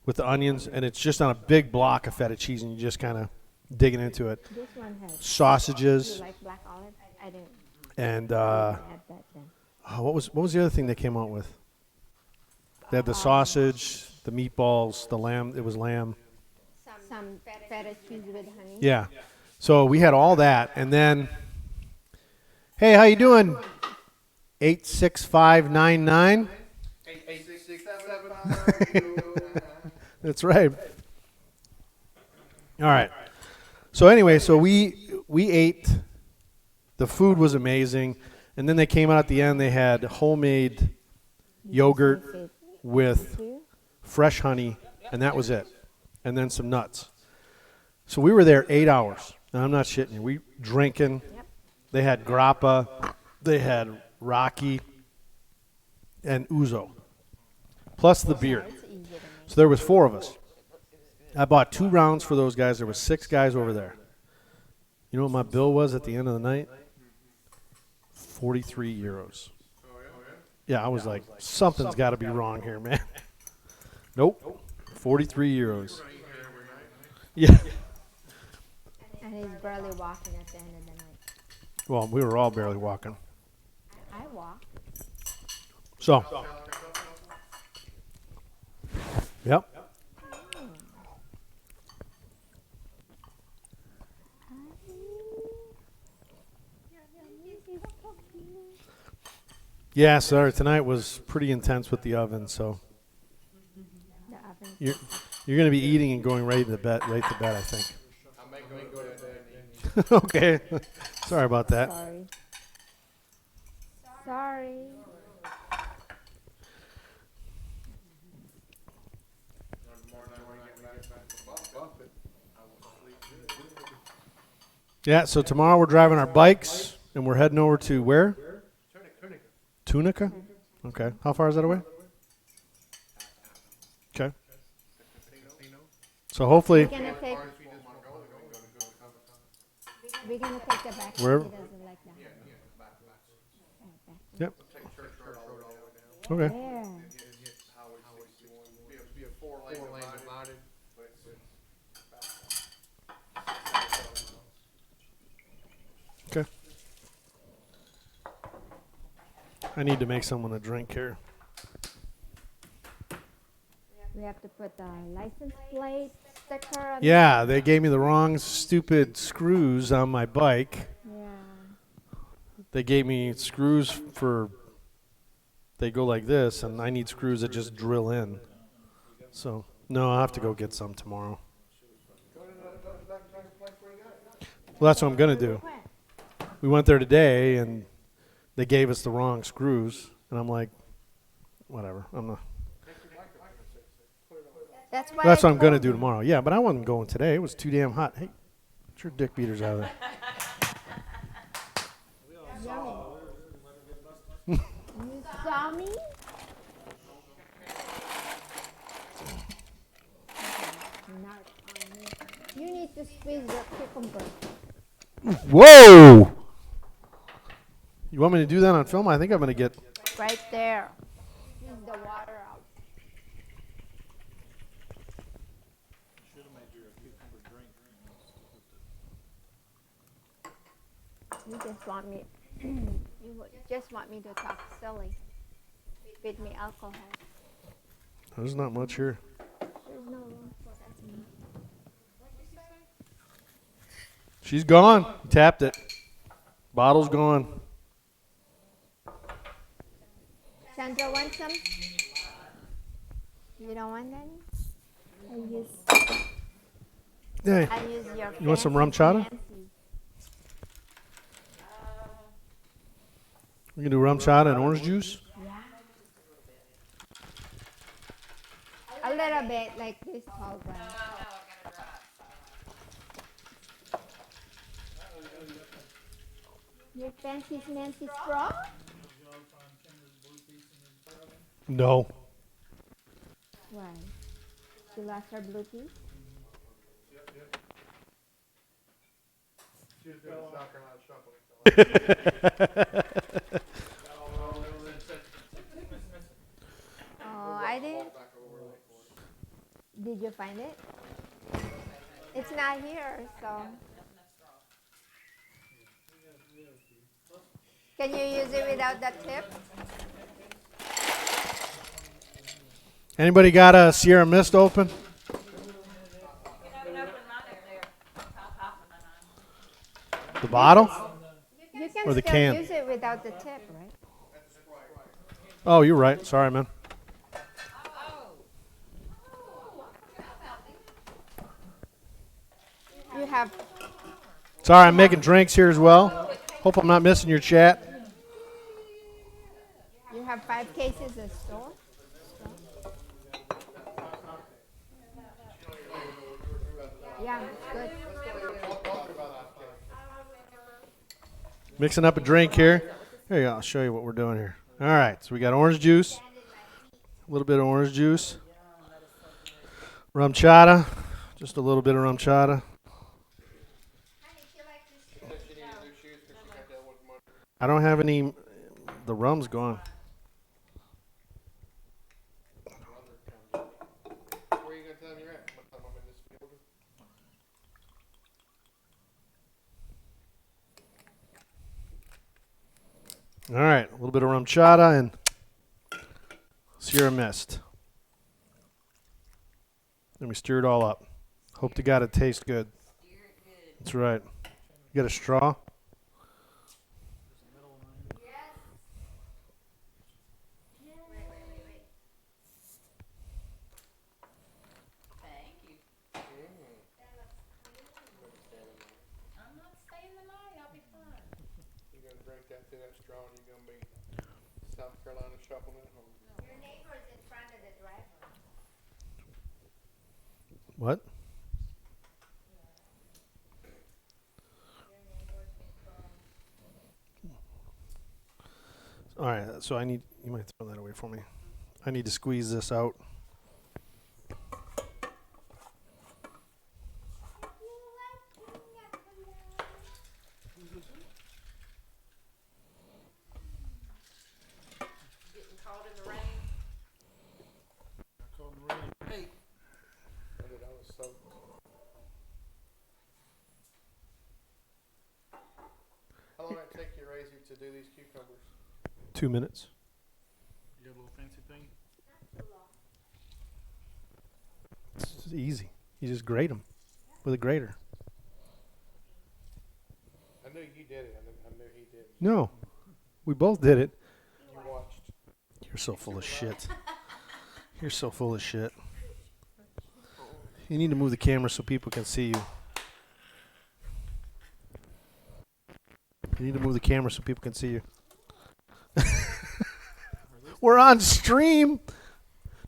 the onions, and it's just on a big block of feta cheese, and you just kind of digging into it. This one has Sausages. Do you like black olive? I didn't. And Add that then. what was the other thing they came out with? They had the sausage, the meatballs, the lamb. It was lamb. Some feta cheese with honey. Yeah. So we had all that, and then, hey, how you doing? 86599. 867. That's right. All right. So anyway, so we ate. The food was amazing, and then they came out at the end. They had homemade yogurt with fresh honey, and that was it, and then some nuts. So we were there 8 hours, and I'm not shitting you. We drinking. Yep. They had grappa, they had Rocky, and Ouzo, plus the beer. It's easy to make. So there was 4 of us. I bought 2 rounds for those guys. There was 6 guys over there. You know what my bill was at the end of the night? 43 euros. Yeah, I was like, something's got to be wrong here, man. Nope. 43 euros. Yeah. And he's barely walking at the end of the night. Well, we were all barely walking. I walk. So. Yep. Yeah, sorry. Tonight was pretty intense with the oven, so The oven. you're going to be eating and going right to bed. I think. I may go to bed. Okay. Sorry about that. Sorry. Yeah. So tomorrow we're driving our bikes and we're heading over to where? Tunica. Okay. How far is that away? Okay. So hopefully. We're gonna take the back. Where? He doesn't like that. Yep. Okay. There. Be a 4-lane divided. Okay. I need to make someone a drink here. We have to put the license plate sticker on. Yeah, they gave me the wrong stupid screws on my bike. Yeah. They gave me screws for, they go like this, and I need screws that just drill in. So, no, I'll have to go get some tomorrow. Well, that's what I'm going to do. We went there today, and they gave us the wrong screws, and I'm like, whatever. I'm not. That's why. That's I what I'm going to told do you. tomorrow. Yeah, but I wasn't going today. It was too damn hot. Hey, get your dick beaters out of there. on me? Not on me. You need to squeeze your cucumber. Whoa! You want me to do that on film? I think I'm going to get... Right there. Squeeze the water out. Should have made your cucumber drink. You just want me. Just want me to talk silly. Feed me alcohol. There's not much here. There's no room for that. She's gone. Tapped it. Bottle's gone. Sandra wants some? You don't want any? Hey, I use your you want some fancy rum chata? fancy. We can do rum chata and orange juice. Yeah. A little bit like this tall glass. Your fancy Nancy straw? No. Why? She lost her blue teeth? She was doing South Carolina shuffling. Oh, I did. Did you find it? It's not here, so. Can you use it without the tip? Anybody got a Sierra Mist open? The bottle? You can Or the still can? use it without the tip, right? Oh, you're right. Sorry, man. You have. Sorry, I'm making drinks here as well. Hope I'm not missing your chat. You have 5 cases of store. Yeah, it's good. Mixing up a drink here. Here you go. I'll show you what we're doing here. All right. So we got orange juice. A little bit of orange juice. Rum chata. Just a little bit of rum chata. I don't have any. The rum's gone. Where are you going to tell me you're at? What time I'm in this building? All right. A little bit of rum chata and Sierra Mist. Then we stir it all up. Hope to God it tastes good. That's right. You got a straw? Thank you. I'm not staying the night. I'll be fine. You're going to drink that through that straw and you're going to be South Carolina shuffling at home. Your neighbor's in front of the driveway. What? All right, so I need, you might throw that away for me. I need to squeeze this out. Getting caught in the rain. Hey, I did. I was soaked. How long did it take you, Razy, to do these cucumbers? 2 minutes. You got a little fancy thing? It's easy. You just grate them with a grater. I knew you did it. I knew he did. No, we both did it. You watched. You're so full of shit. You're so full of shit. You need to move the camera so people can see you. You need to move the camera so people can see you. We're on stream.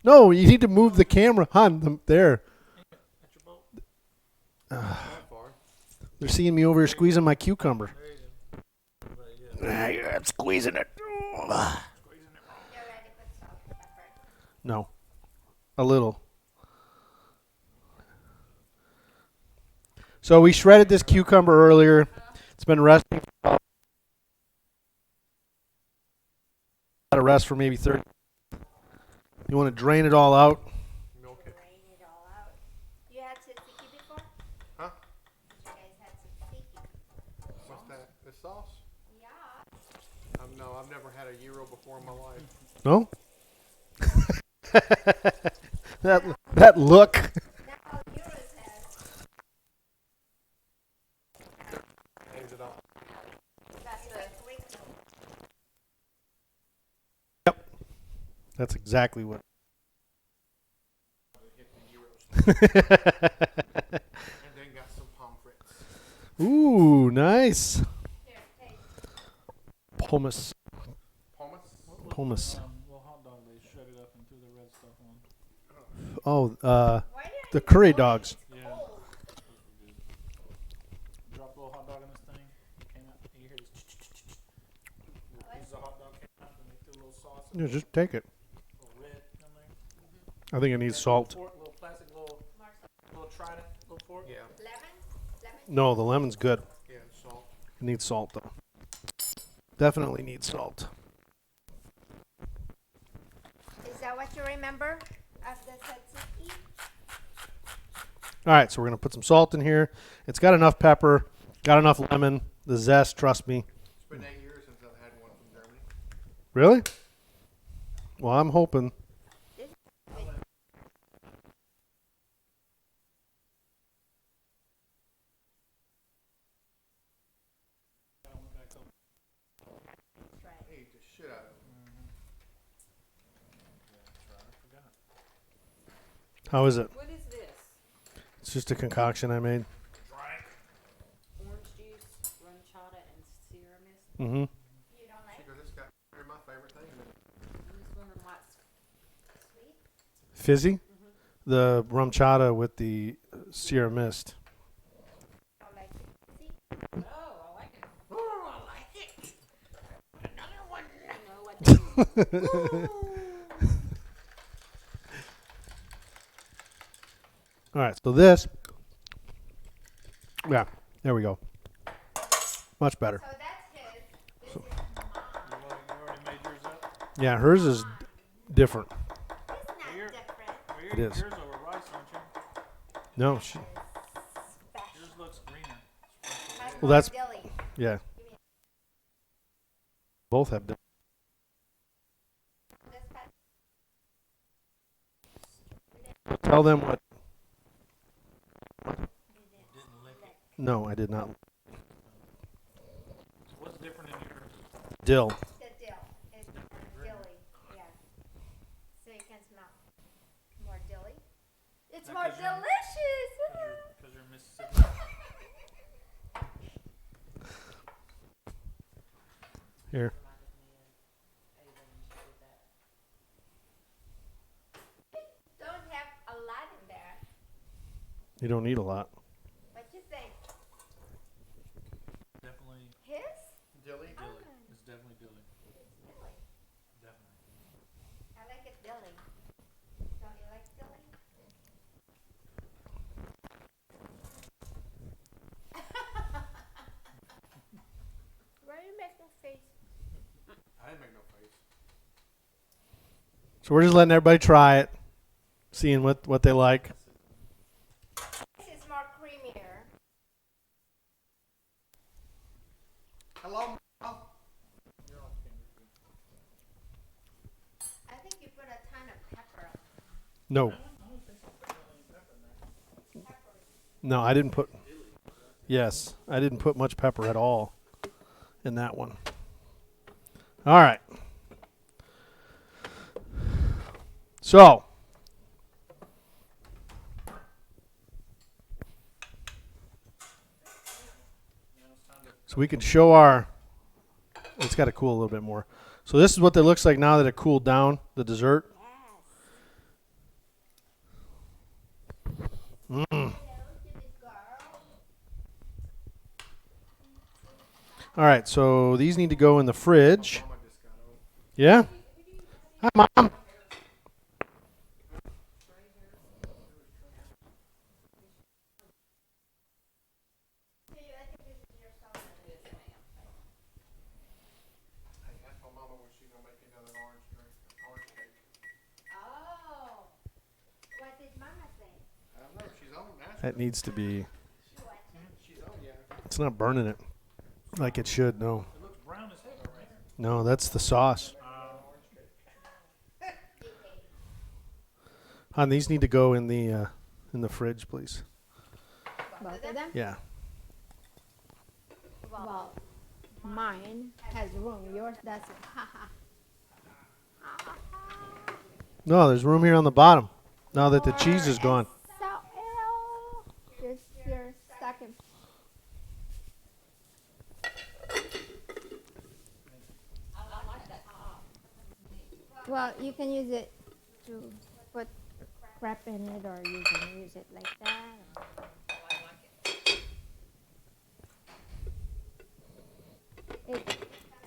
No, you need to move the camera on there. They're seeing me over here squeezing my cucumber. I'm squeezing it. No, a little. So we shredded this cucumber earlier. It's been resting. Let it rest for maybe 30. You want to drain it all out. Milk it. Drain it all out. You had tzatziki before? Huh? You guys had tzatziki. What's that? The sauce? Yeah. No, I've never had a gyro before in my life. No? that look. Now yours has. Hands it off. That's the Greek milk. That's exactly what. And then got some pommes frites. Ooh, nice. Here, taste. Hummus. Pommes? Hummus. Little hot dog they shredded up and threw the red stuff on. Oh, Why did the I curry know dogs. it's Yeah. cold? Drop a little hot dog in this thing. It came out. You hear this. Little pieces of hot dog came out and they threw a little sauce and Yeah, just take it. a little red in there. I think it needs salt. Little fork, little plastic, little trident, little fork. Yeah. Lemon? Lemon? No, the lemon's good. Yeah, salt. It needs salt though. Definitely needs salt. Is that what you remember of the tzatziki? All right, so we're gonna put some salt in here. It's got enough pepper, got enough lemon, the zest. Trust me. It's been 8 years since I've had one from Germany. Really? Well, I'm hoping. I ate the shit out of them. How is it? What is this? It's just a concoction I made. Orange juice, rum chata, and Sierra mist. Mm-hmm. You don't like Sugar, this guy, they're my favorite thing. I'm just wondering what's sweet? Fizzy? The rum chata with the Sierra Mist. Don't like it? See? Oh, I like it. Oh, I like it. Another one. You know what? All right, so this. Yeah, there we go. Much better. So that's his. This So- is mine. You already made yours up? Yeah, hers is different. It's not Here. different. It is. Yours over rice, aren't you? No, she, Special. Yours looks greener. Has Well, more that's- dilly. yeah. Both have different. This Tell them what. Didn't lick it. No, I did not. So what's different in yours? Dill. The dill is dilly, yeah. So you can smell more dilly. It's That more 'cause you're- delicious. Because you're Mississippi. Here. Reminded me of Ava when she did that. Don't have a lot in there. You don't need a lot. What you think? Definitely His? Dilly? dilly. It's definitely dilly. It's dilly. Definitely. I like it dilly. Don't you like dilly? Why are you making face? I didn't make no face. So we're just letting everybody try it, seeing what they like. This is more creamier. Hello, Mom. You're off camera. I think you put a ton of pepper. No. No, I didn't put. Yes, I didn't put much pepper at all in that one. All right. So, we can show our. It's got to cool a little bit more. So this is what it looks like now that it cooled down, the dessert. Hello to the girl. All right, so these need to go in the fridge. Mama just got home. Yeah? Hi, Mom. That needs to be. It's not burning it like it should. No. It looks brown as heck, right? No, that's the sauce. Hon, these need to go in the fridge, please. Both of them? Yeah. Well, mine has room. Yours doesn't. Ha ha. No, there's room here on the bottom. Now that the cheese is gone. So ill. You're stuck in. Well, you can use it to put crap in it, or you can use it like that. It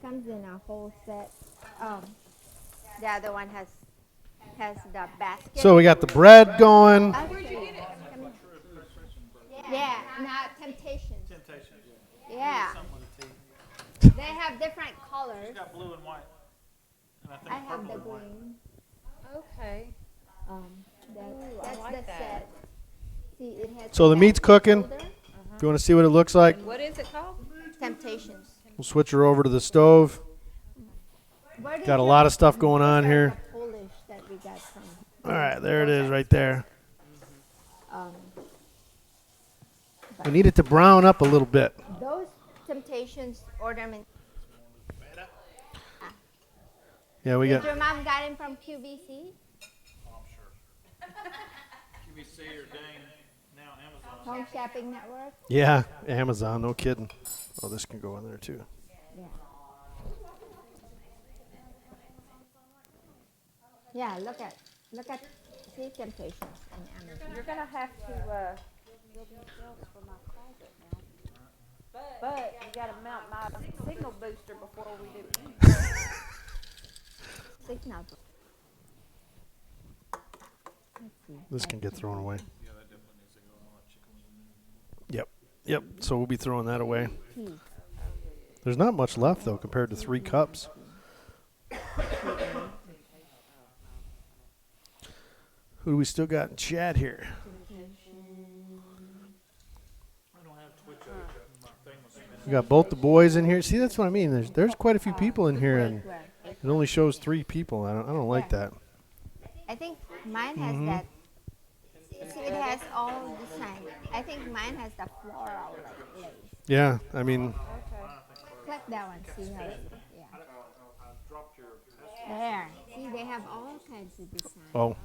comes in a whole set. The other one has the basket. So we got the bread going. Where'd you get it? Yeah, not Temptations. Temptation, Yeah, something with a T. they have different colors. It's got blue and white. And I think I have purple the and white. green. Okay. That's like the that. set. See, it has. So the meat's cooking. holder. If you want to see what it looks like, What is it called? Temptations. we'll switch her over to the stove. Where did Got a you- lot of stuff going on those are here. the Polish that we got from. All right, there it is right there. Um, We need it to brown up a little bit. those Temptations ornament. Yeah, we Did got. your mom got him from QVC? Oh, I'm sure. QVC or Dane, now Amazon. Home Shopping Network? Yeah, Amazon, no kidding. Oh, this can go in there too. Yeah. Yeah, look at see Temptations in Amazon. You're gonna have to build me shelves for my closet now. But you gotta mount my signal booster before we do. Signal. Let's see. This can get thrown away. Yeah, that definitely needs to go. All that chicken was in there. Yep, yep. So we'll be throwing that away. Tea. There's not much left though compared to 3 cups. Who do we still got in chat here? I don't have Twitch open. My thing was spinning. We got both the boys in here. See, that's what I mean. There's quite a few people in here, and Where? it only shows 3 people. I don't like that. I think mine has that. See, it has all design. I think mine has the floral like lace. Yeah, I mean, Click that one. See how? Yeah. I dropped your There. See, they have all kinds of design. oh,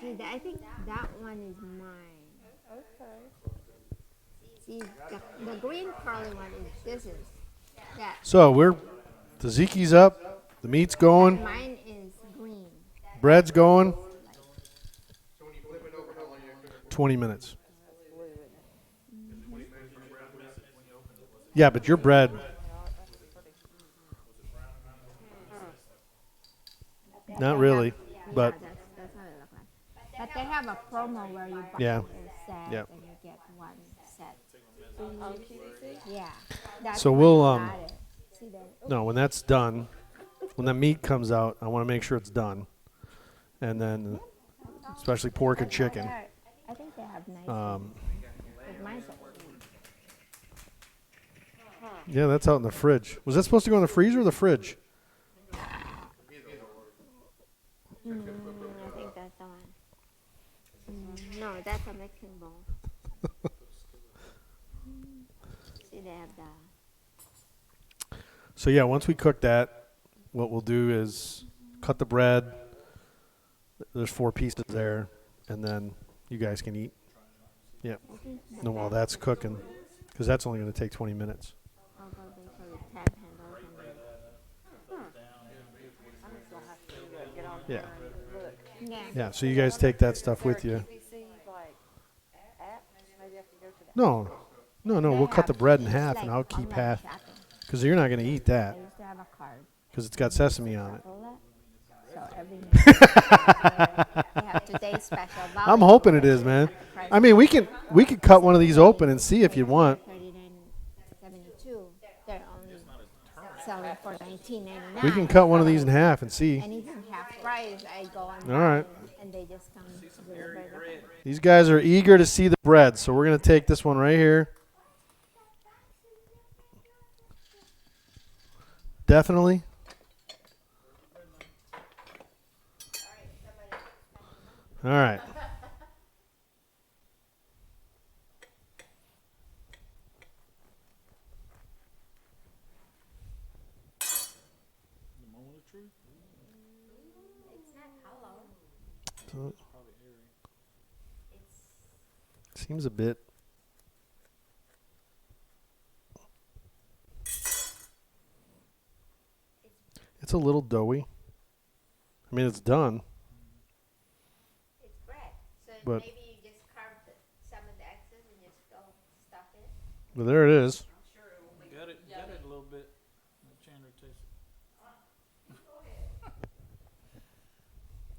See, I think that one is mine. Okay. See, the green curly one is this is that. so we're tzatziki's up, the meat's going, Mine is green. bread's going. 20 minutes. Yeah, but your bread. Not really, but Yeah, that's how it looks like. But they have a promo where you buy Yeah. a set Yep. and you get one set. On QVC? Yeah. That's So why we'll, I got it. See there? no, when that's done, when the meat comes out, I want to make sure it's done. And then, especially pork and chicken. I think they have nice Um, but mine's a yeah, that's out in the fridge. Was that supposed to go in the freezer or the fridge? I think that's the one. No, that's a Mexican bowl. See, they have the. So yeah, once we cook that, what we'll do is cut the bread. There's 4 pieces there, and then you guys can eat. Yeah. No, while that's cooking, because that's only going to take 20 minutes. I'll go there for the tab handles and I'm just gonna have to get on Yeah. here and look. then. Yeah. Yeah. So you guys take that stuff with you. QVC, like, app? Maybe I have to go to the No, no. We'll cut the bread in half, and I'll keep half, because you're not going to eat that, I used to have a card. because it's got sesame on it. So every night we have today's special. I'm hoping it is, man. I mean, we could cut one of these open and see if you want. $39.72. They're only selling for $19.99. We can cut one of these in half and see. And it's in half price. twice I go on. All right. And they just come. See some hairy bread. These guys are eager to see the bread, so we're going to take this one right here. Definitely. All right. The moment of truth. It's not hollow. So, Probably airy. It's seems a bit. It's a little doughy. I mean, it's done. bread. So But- maybe you just carve some of the excess and just go stuff it. But there it is. Got it a little bit. Let Chandler taste it.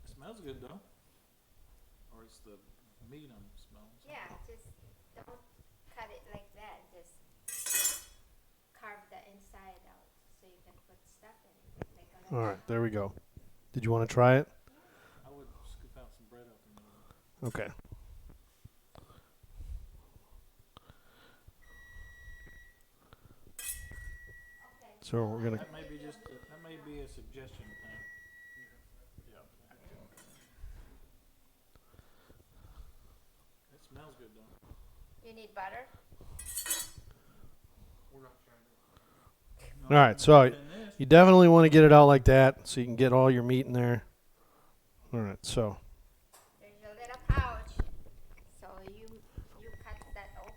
It smells good though. Or it's the meat I'm smelling. Yeah, just don't cut it like that. Just carve the inside out so you can put stuff in it. Like a All right, there we go. Did you want to try it? I would scoop out some bread out the middle. Okay. So we're gonna. That may be that may be a suggestion thing. Yeah. It smells good though. You need butter? All right, so you definitely want to get it out like that, so you can get all your meat in there. All right, so There's a little pouch. So you cut that open.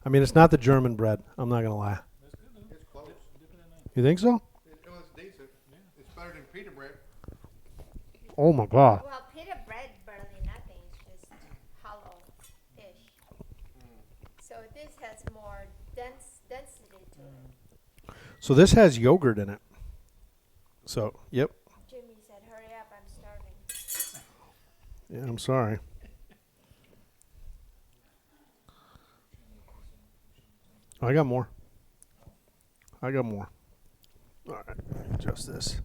I mean, it's not the German bread. I'm not gonna lie. That's good though. It's close. Dip it in there. You think so? It's decent. It's better than pita bread. Oh my God. Well, pita bread, barely nothing. It's just hollow-ish. So this has more density to it. So this has yogurt in it. So, yep. Jimmy said, hurry up, I'm starving. Yeah, I'm sorry. I got more. I got more. All right, adjust this.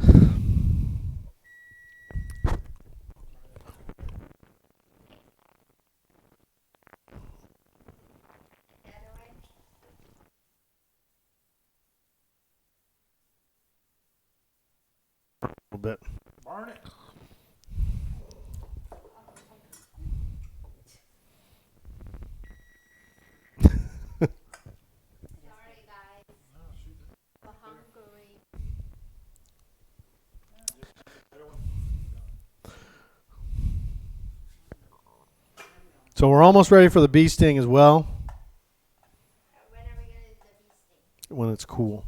The other way? A little bit. Burn it. Sorry, guys. I'm hungry. So we're almost ready for the bee sting as well When are we gonna do the bee sting? when it's cool,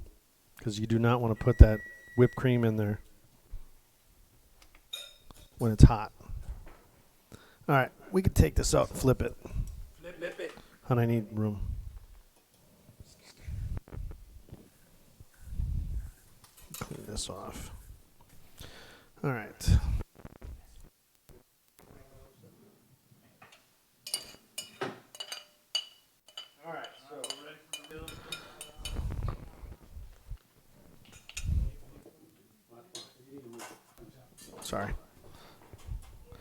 because you do not want to put that whipped cream in there when it's hot. All right, we could take this out and flip it. Flip it. And I need room. Clean this off. All right. All right, so sorry.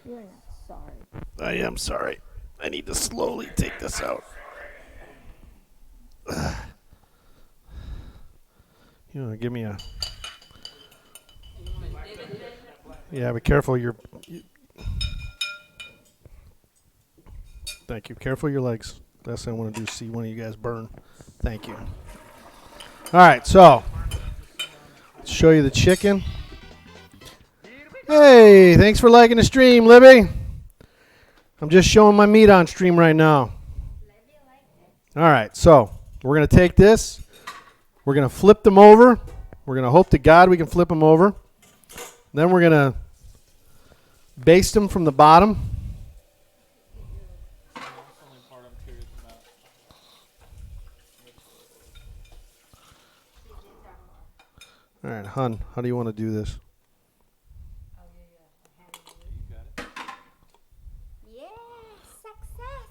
You're not sorry. I am sorry. I need to slowly take this out. You know, give me a. Yeah, be careful. Thank you. Careful your legs. That's what I want to do. See one of you guys burn. Thank you. All right, so let's show you the chicken. Hey, thanks for liking the stream, Libby. I'm just showing my meat on stream right now. All right, so we're going to take this. We're going to flip them over. We're going to hope to God we can flip them over. Then we're going to baste them from the bottom. That's the only part I'm curious about. All right, hun, how do you want to do this? You got it. Yeah, success.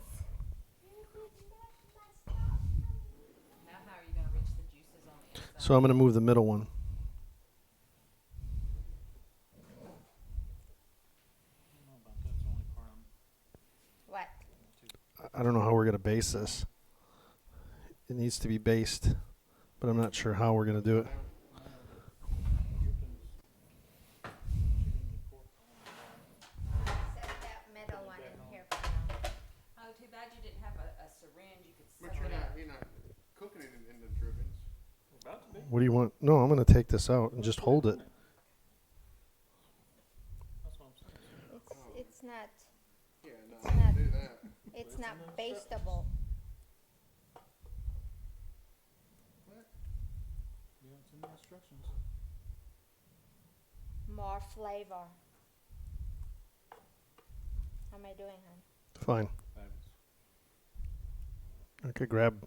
Now how are you going to reach the juices on the inside? So I'm going to move the middle one. I don't know how we're going to base this. It needs to be based, but I'm not sure how we're going to do it. Set that middle one in here for now. Oh, too bad you didn't have a syringe you could But suck it up. you're not cooking it in the drippings. About to be. What do you want? No, I'm going to take this out and just hold it. That's what I'm saying. It's not, Yeah, no, It's not- do that. it's not basteable. Yeah, it's in the instructions. More flavor. How am I doing, hon? Fine. I could grab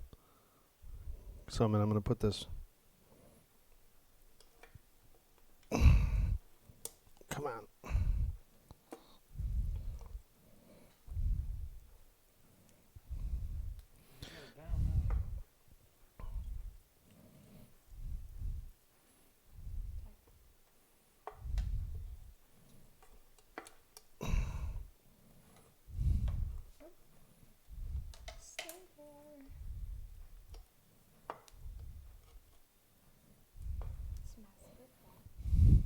some and I'm going to put this. Come on. Stay there. Smells good though.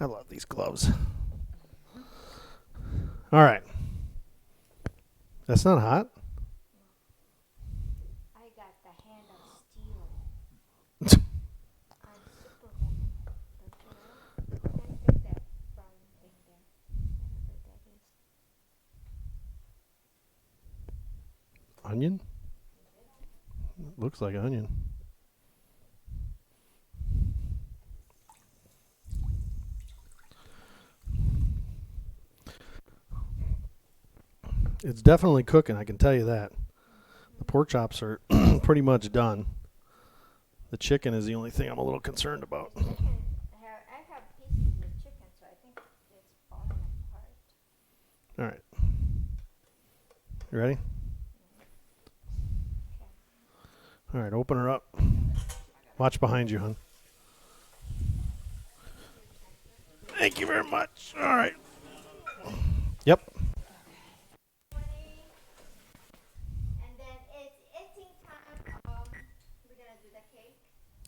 I love these gloves. All right. That's not hot? I got the hand of steel. I'm superwoman. Don't you know? Can I pick that brown thing there? Whatever that is. Onion? Looks like onion. It's definitely cooking, I can tell you that. The pork chops are pretty much done. The chicken is the only thing I'm a little concerned about. Chicken, I have pieces of chicken, so I think it's falling apart. All right. You ready? All right, open her up. Watch behind you, hon. Thank you very much. All right. Yep. And then it's eating time. We're gonna do the cake.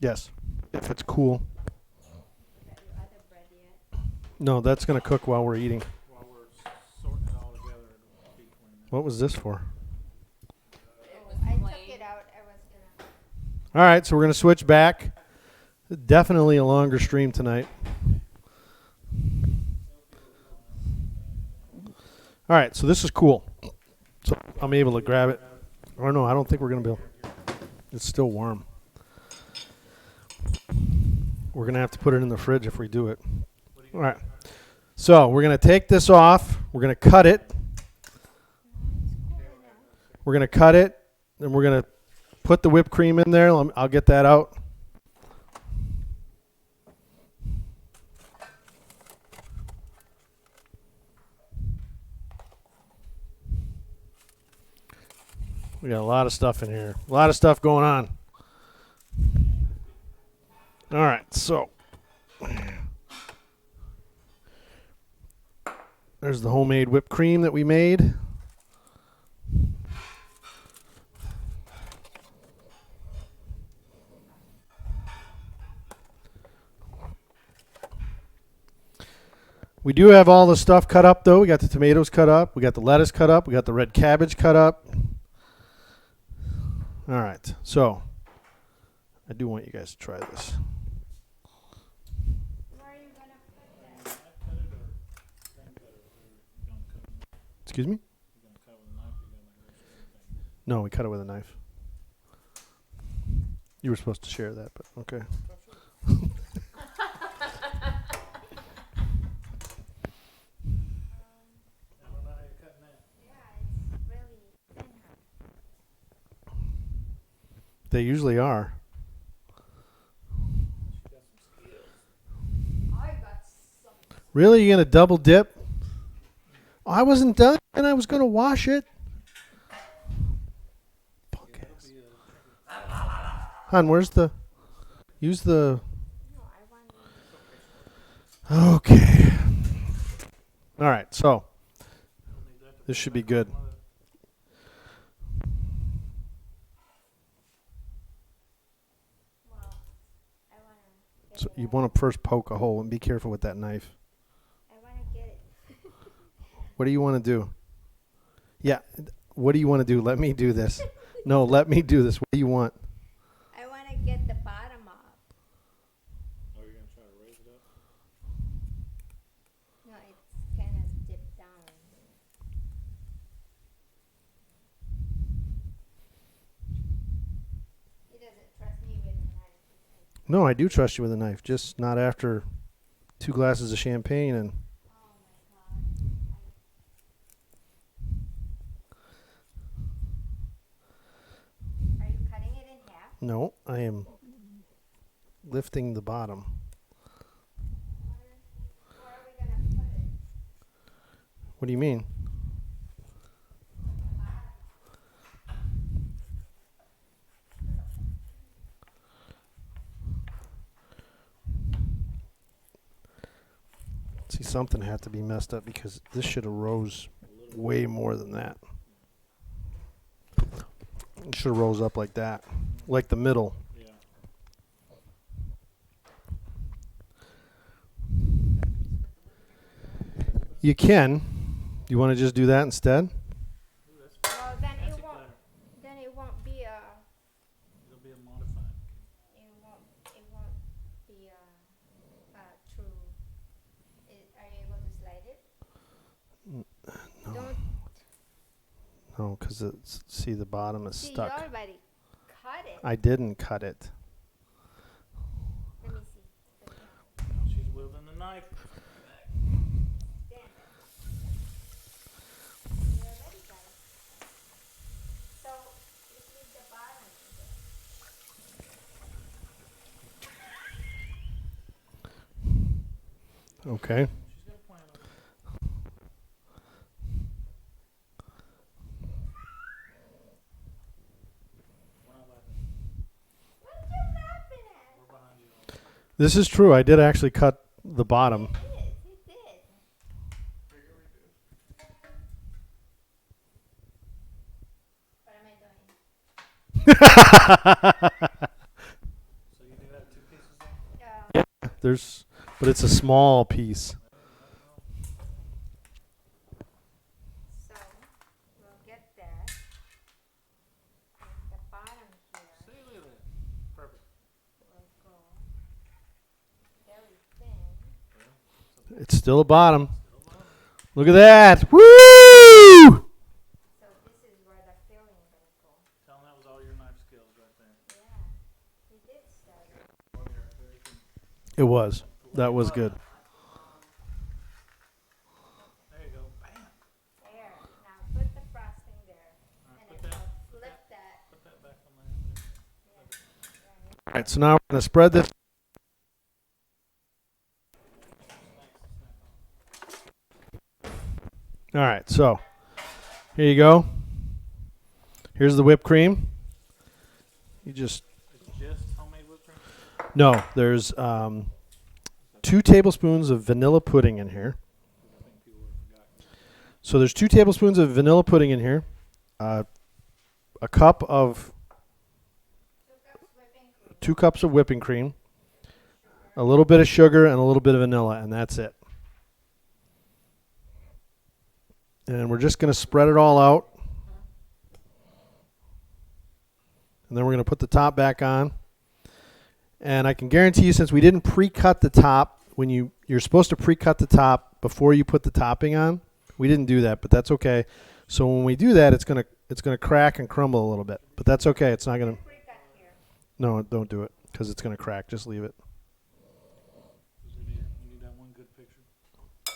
Yes. If it's cool. Got your other bread yet? No, that's going to cook while we're eating. While we're sorting it all together, it'll be 20 minutes. What was this for? I plain. took it out. I was gonna. All right, so we're going to switch back. Definitely a longer stream tonight. All right, so this is cool. So I'm able to grab it. Or no, I don't think we're going to be able. It's still warm. We're going to have to put it in the fridge if we do it. All right. So we're going to take this off. We're going to cut it. We're going to cut it. And we're going to put the whipped cream in there. I'll get that out. We got a lot of stuff in here. A lot of stuff going on. All right, so there's the homemade whipped cream that we made. We do have all the stuff cut up, though. We got the tomatoes cut up. We got the lettuce cut up. We got the red cabbage cut up. All right, so I do want you guys to try this. Where are you gonna put that? Excuse me? You're gonna cut it with a knife, you're gonna make a little thing. No, we cut it with a knife. You were supposed to share that, but okay. I don't know how you're cutting that. Yeah, it's really thin. They usually are. She got some skills. I got some. Really? You gonna double dip? Oh, I wasn't done, and I was gonna wash it. Punk ass. Hon, where's the? Use the. No, I want. Okay. All right. So Don't need that to this put should be back on good. the- Well, I wanna. Get So it you out. want to first poke a hole and be careful with that knife. I wanna get it. What do you want to do? Yeah. What do you want to do? Let me do this. No, let me do this. What do you want? I wanna get the bottom off. Oh, you're gonna try to raise it up? No, it's kind of dipped down. He doesn't trust me with the knife. No, I do trust you with a knife. Just not after 2 glasses of champagne and. Oh my god. Are you cutting it in half? No, I am lifting the bottom. Where are we gonna put it? What do you mean? See, something had to be messed up because this should have rose way more than that. It should have rose up like that, like the middle. Yeah. You can. You want to just do that instead? Ooh, that's Well, then fancy it won't. platter. Then it won't be a. It'll be a modified. It won't. It won't be a true. Are you able to slide it? No, Don't no, because it's see the bottom is see. stuck. You already cut it. I didn't cut it. Let me see. Put it down. Now she's wielding the knife. Stand up. You already got it. So just leave the bottom. Okay. She's got a plan on it. We're not laughing. What are you laughing at? We're behind you all. This is true. I did actually cut the bottom. He did. He did. What am I doing? So you do have 2 pieces then? There's, but it's a small piece. So we'll get that. And the bottom here See, look at that. Perfect. will go very thin. It's still a bottom. Look at that. Woo! So this is where the filling gonna go. Tell him that was all your knife skills right there. Yeah. He did start it. It was. That was good. There you go. Bam. There. Now put the frosting there. All right, And put then that, we'll flip that. put that back on there. There you go. All right, so now we're going to spread this. All right, so here you go. Here's the whipped cream. You just, It's just homemade whipped cream? no, there's 2 tablespoons of vanilla pudding in here. I think people would have forgotten. So there's 2 tablespoons of vanilla pudding in here. A cup of 2 cups of whipping cream, a little bit of sugar, and a little bit of vanilla, and that's it. And we're just going to spread it all out. And then we're going to put the top back on. And I can guarantee you, since we didn't pre-cut the top, when you're supposed to pre-cut the top before you put the topping on, we didn't do that, but that's okay. So when we do that, it's going to crack and crumble a little bit, but that's okay. It's not going to. No, don't do it because it's going to crack. Just leave it. You need that one good picture.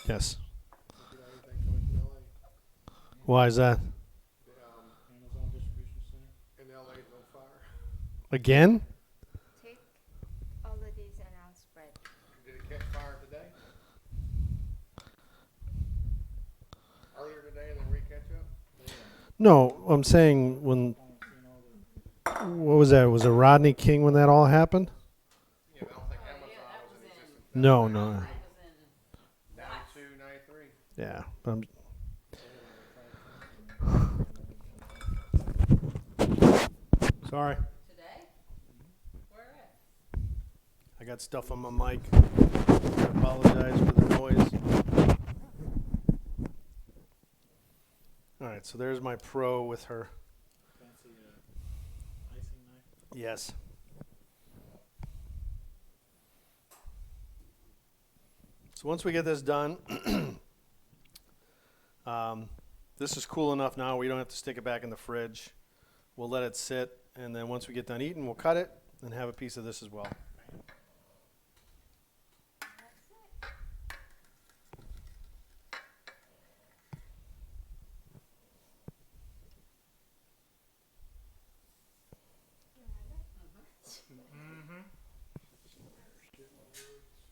Yes. You know anything coming from LA? Why is that? Amazon distribution center. In LA, no fire. Again? Take all of these and I'll spread. Did it catch fire today? Earlier today and then re-catch up? No, I'm saying when. What was that? Was it Rodney King when that all happened? No, no. It was in 92, 93. Yeah. Sorry. today? Where at? I got stuff on my mic. I apologize for the noise. All right, so there's my Pro with her. Fancy icing knife. Yes. So once we get this done, this is cool enough now. We don't have to stick it back in the fridge. We'll let it sit, and then once we get done eating, we'll cut it and have a piece of this as well.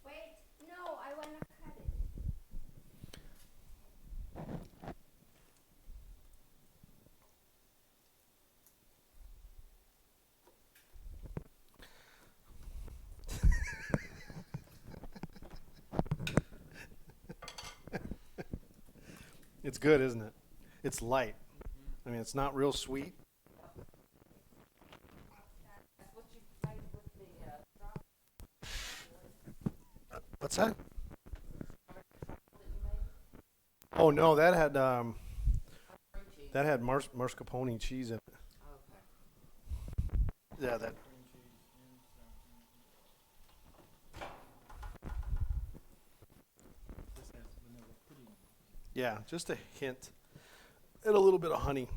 Wait, no, I want to cut it. It's good, isn't it? It's light. I mean, it's not real sweet. That's what you made with the What's that? that you made? Oh no, that had Cream cheese. mascarpone cheese in it. Okay. Yeah, that. Cream cheese and this has vanilla pudding. Yeah, just a hint. And a little bit of honey.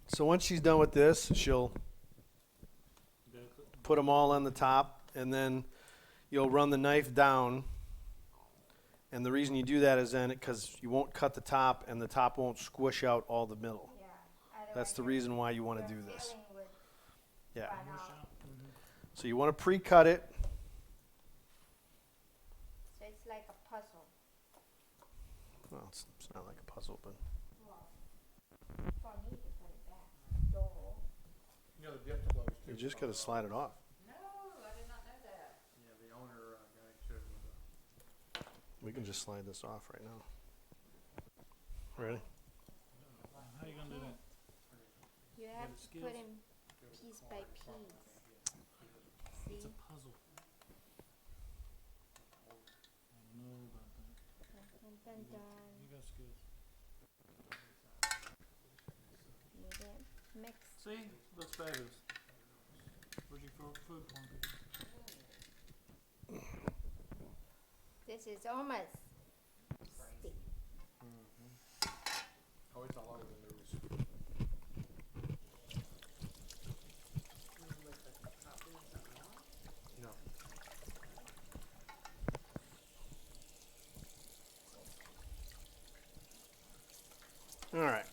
So once she's done with this, she'll You gotta cook- put them all on the top, and then you'll run the knife down. And the reason you do that is then because you won't cut the top, and the top won't squish out all the middle. Yeah. That's the reason why you want to do this. Yeah. So you want to pre-cut it. So it's like a puzzle. Well, it's not like a puzzle, but Well, for me to put it back. Door. You know, the dip close too. you just got to slide it off. No, I did not know that. Yeah, the owner guy showed me the. We can just slide this off right now. Ready? How you gonna do that? You have the to skills? put him piece by piece. It's See? a puzzle. I don't know about that. Dun, dun, dun. You got skills. You get mix. See? Looks fabulous. Where's your food corn cookies? This is almost stick. Oh, it's all over the news. No. All right.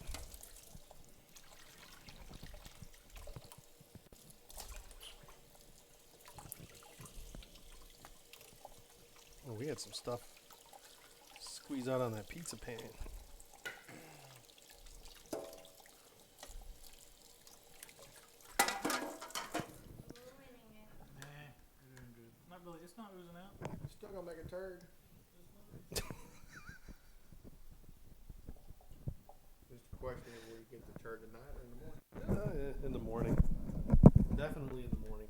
Oh, we had some stuff squeeze out on that pizza pan. Nah, you're doing good. Not really. It's not oozing out. It's still gonna make a turd. Just the question is, will you get the turd tonight or in the morning? In the morning. Definitely in the morning.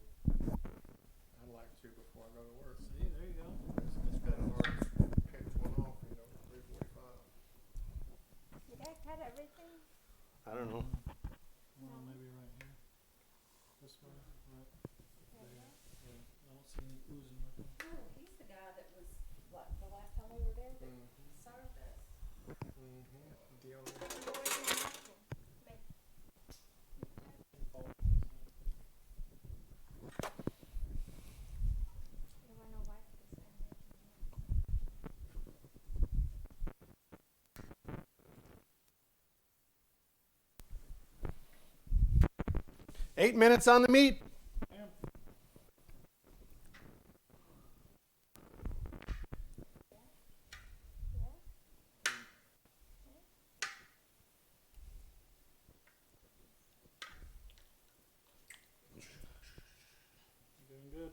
I'd like to before I go to work. See, there you go. It's kind of hard to catch one off, 3:45. Did I cut everything? I don't know. Well, maybe right here. This way, right there. Yeah, I don't see any oozing right there. Oh, he's the guy that was, like, the last time we were there that served us. Deal. You want to wipe this sandwich? 8 minutes on the meat. Doing good.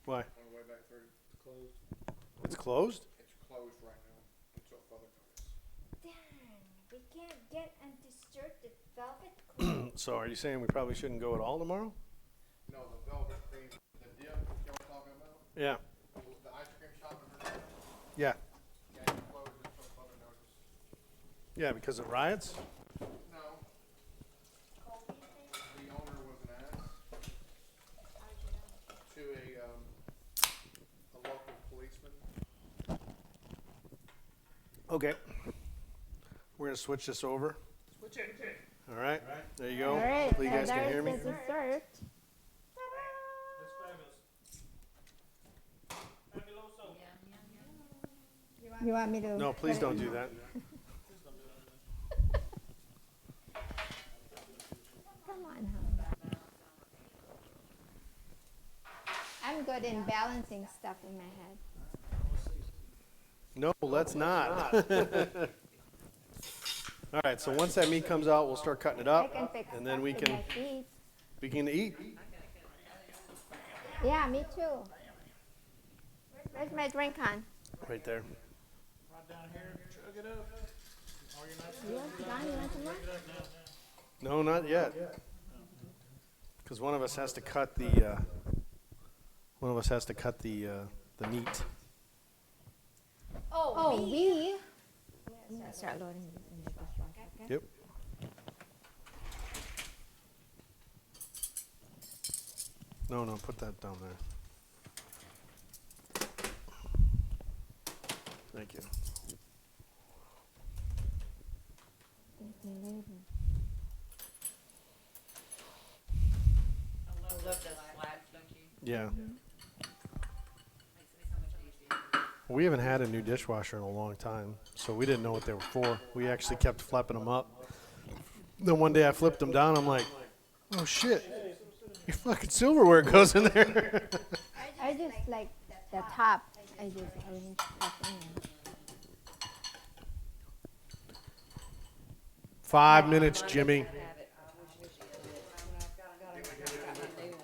Why? On the way back through. Closed. It's closed? It's closed right now until further notice. Darn, we can't get undistorted velvet cream. So are you saying we probably shouldn't go at all tomorrow? No, the velvet cream, the dip y'all talking about, Yeah. the ice cream shop in Virginia, Yeah. yeah, it's closed until further notice. Yeah, because of riots? No, the owner was an ass to a local policeman. Okay. We're going to switch this over. Switch it. All right. There you go. All right, Hopefully you guys can there's hear me. the dessert. That's fabulous. Fabuloso. You want me to? No, please don't do that. Come on, hon. I'm good in balancing stuff in my head. No, let's not. All right, so once that meat comes out, we'll start cutting it I up, can fix and then stuff we with can my feet. begin to eat. Yeah, me too. Where's my drink, hon? Right there. Right down here, chug it up. Or you're not You want some more? No, not yet. Because one of us has to cut the the meat. Oh, we? I'm gonna start loading this in the dishwasher, okay? Yep. No, put that down there. Thank you. Thank you later. I love those slabs, don't you? Yeah. Makes me so much easier. We haven't had a new dishwasher in a long time, so we didn't know what they were for. We actually kept flipping them up. Then one day I flipped them down. I'm like, oh shit, your fucking silverware goes in there. I just like the top. I just arrange stuff in there. 5 minutes, Jimmy. Have it. I wish you did.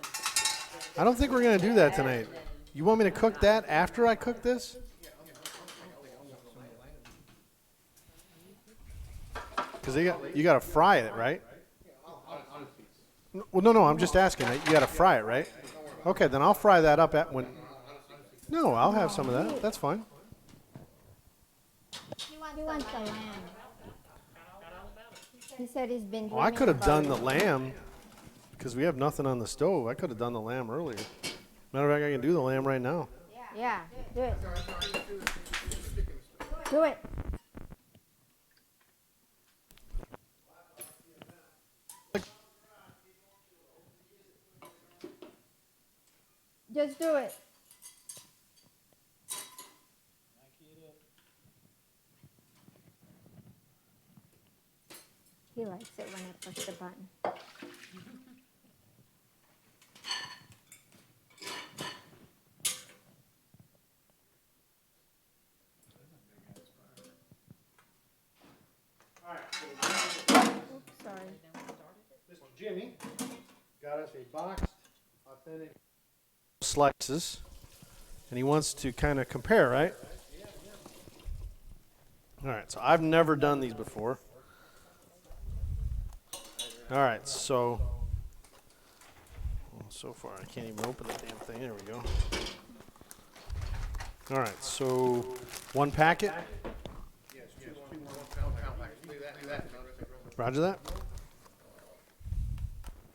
I don't think we're gonna do that tonight. You want me to cook that after I cook this? Because you got to fry it, right? Well, no, I'm just asking. You got to fry it, right? Okay, then I'll fry that up at when. No, I'll have some of that. That's fine. He wants the lamb. He said he's been. Oh, I dreaming could have about done it. the lamb because we have nothing on the stove. I could have done the lamb earlier. Matter of fact, I can do the lamb right now. Yeah, do it. Do it. Just do it. He likes it when I push the button. Oops, sorry. Mr. Jimmy got us a boxed, authentic slices, and he wants to kind of compare, right? All right, so I've never done these before. All right, so far I can't even open the damn thing. There we go. All right, so 1 packet. Roger that.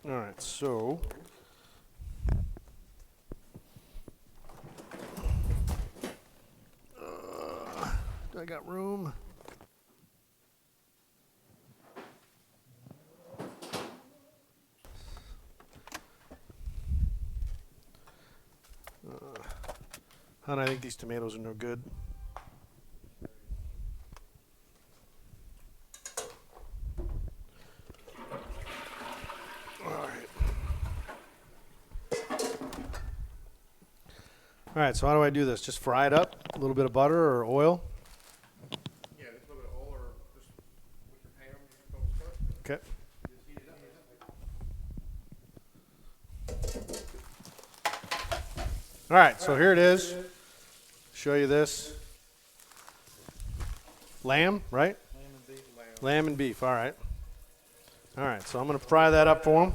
All right, so do I got room? Hon, I think these tomatoes are no good. All right, so how do I do this? Just fry it up? A little bit of butter or oil? Yeah, just a little bit of oil or just with your pan, just go split. Okay. Just heat it up. All right, so here it is. Show you this. Lamb, right? Lamb and beef. Lamb and beef, all right. All right, so I'm going to fry that up for them.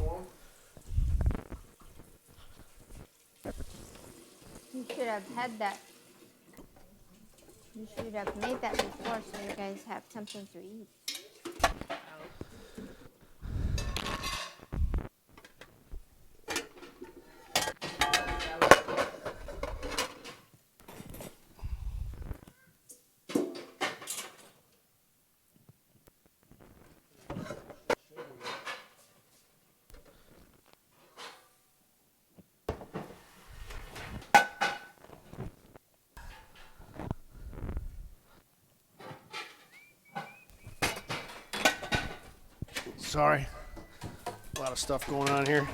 You should have had that. You should have made that before so you guys have something to eat. Sorry. A lot of stuff going on here.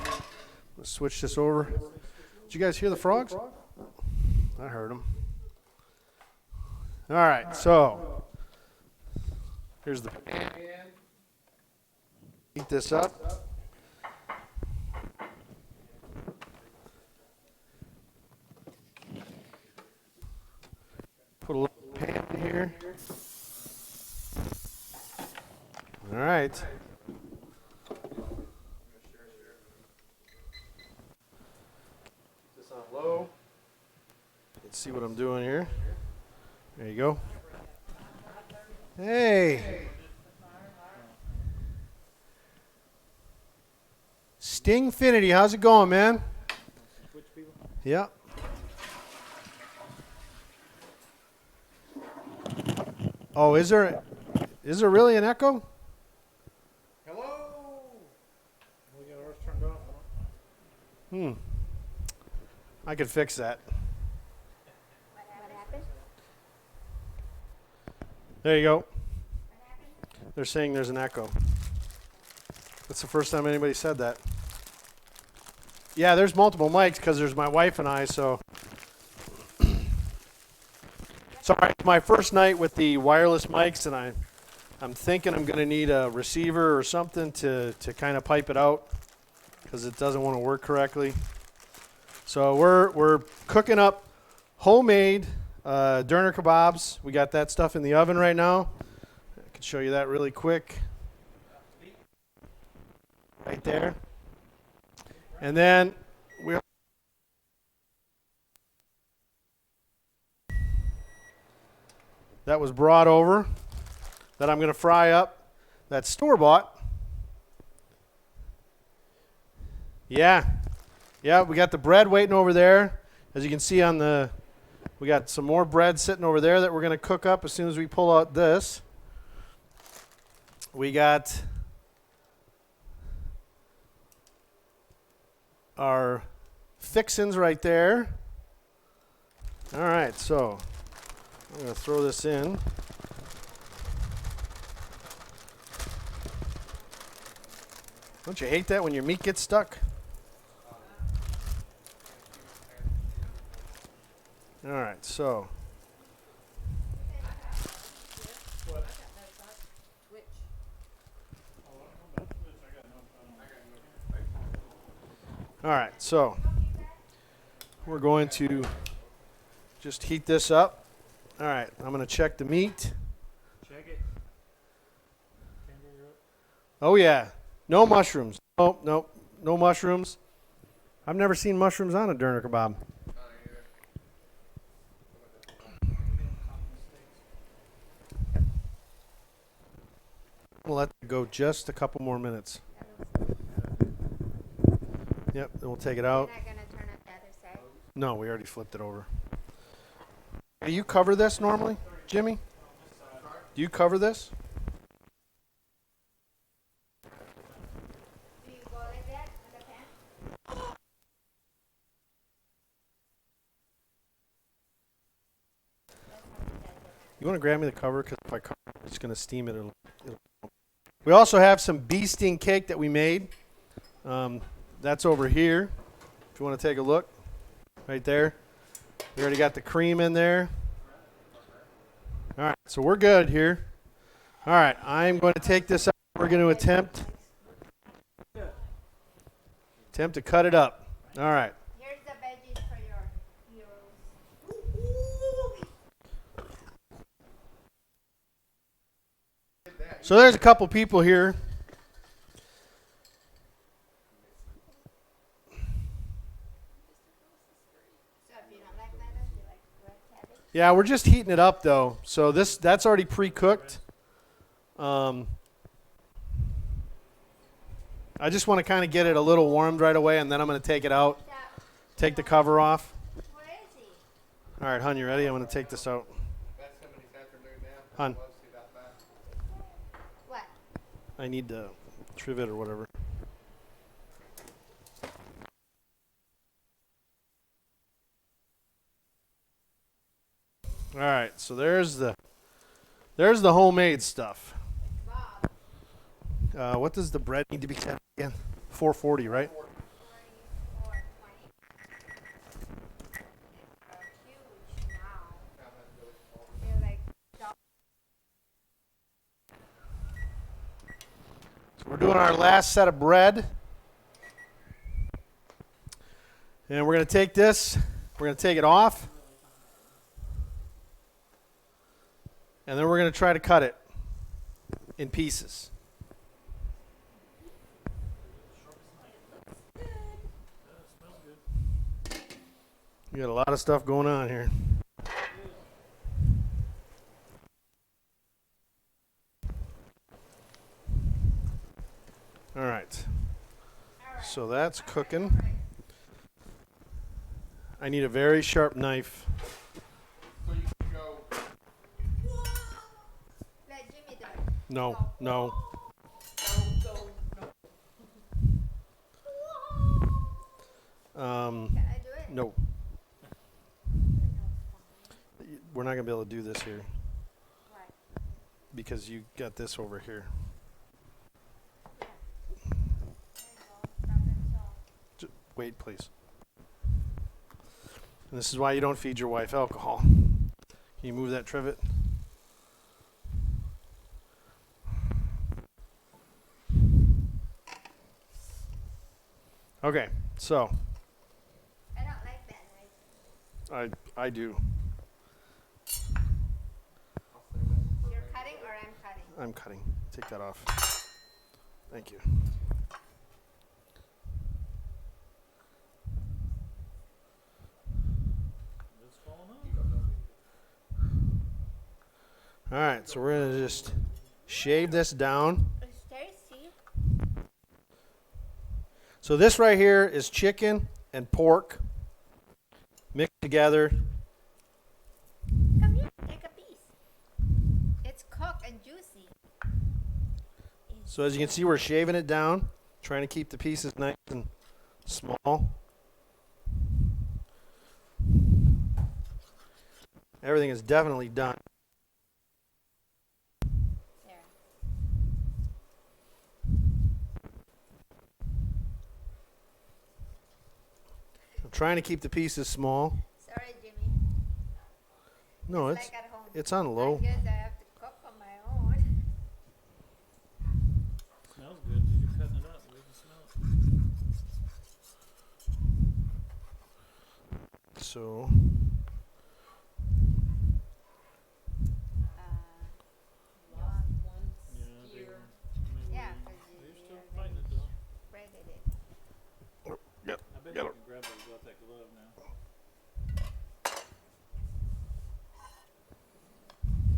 Let's switch this over. Did you guys hear the frogs? I heard them. All right, so here's the pan. Heat this up. Put a little pan in here. All right. This on low. Let's see what I'm doing here. There you go. Hey. Stingfinity, how's it going, man? Yeah. Oh, is there really an echo? Hello. We got ours turned off. I could fix that. What happened? There you go. They're saying there's an echo. That's the first time anybody said that. Yeah, there's multiple mics because there's my wife and I, so. Sorry, it's my first night with the wireless mics, and I'm thinking I'm going to need a receiver or something to kind of pipe it out because it doesn't want to work correctly. So we're cooking up homemade doner kebabs. We got that stuff in the oven right now. I can show you that really quick. Right there. And then that was brought over that I'm going to fry up. That's store-bought. Yeah, we got the bread waiting over there. As you can see we got some more bread sitting over there that we're going to cook up as soon as we pull out this. We got our fixins right there. All right, so I'm going to throw this in. Don't you hate that when your meat gets stuck? All right, so. All right, so we're going to just heat this up. All right, I'm going to check the meat. Check it. Oh, yeah. No mushrooms. No mushrooms. I've never seen mushrooms on a doner kebab. We'll let it go just a couple more minutes. Yep, then we'll take it out. You're not going to turn it the other side? No, we already flipped it over. Do you cover this normally, Jimmy? Do you cover this? Do you go like that with the pan? You want to grab me the cover? Because if I cover it, it's going to steam it. We also have some bee sting cake that we made. That's over here. If you want to take a look. Right there. We already got the cream in there. All right, so we're good here. All right, I'm going to take this out. We're going to attempt to cut it up. All right. Here's the veggies for your So there's a couple people here. So if you don't like lettuce, you like red cabbage? Yeah, we're just heating it up though. So that's already pre-cooked. I just want to kind of get it a little warmed right away, and then I'm going to take it out, take the cover off. Where is he? All right, hon, you ready? I'm going to take this out. That's somebody's afternoon now. Hun. Love to see that back. What? I need the trivet or whatever. All right, so there's the homemade stuff. Bob. What does the bread need to be set again? 440, right? 44.20. Huge now. They're like So we're doing our last set of bread. And we're going to take this, we're going to take it off. And then we're going to try to cut it in pieces. We got a lot of stuff going on here. All right. So that's cooking. I need a very sharp knife. So you can go. let Jimmy do it. No, no. Can I do it? No. We're not going to be able to do this here Why? because you got this over here. There you go. Problem solved. Wait, please. And this is why you don't feed your wife alcohol. Can you move that trivet? Okay, so I don't like that knife. I do. You're cutting or I'm cutting? I'm cutting. Take that off. Thank you. It's falling off. All right, so we're going to just shave this down. It's tasty. So this right here is chicken and pork mixed together. Come here, take a piece. It's cooked and juicy. So as you can see, we're shaving it down, trying to keep the pieces nice and small. Everything is definitely done. There. I'm trying to keep the pieces small. Sorry, Jimmy. No, It's it's like at home. it's on I low. guess I have to cook on my own. Smells good. You're cutting it up. We can smell it. So You want Yeah, big one. I mean, Yeah, we- 'cause we're you- still you're fighting it though. breaded it. I bet you can grab it without that glove now.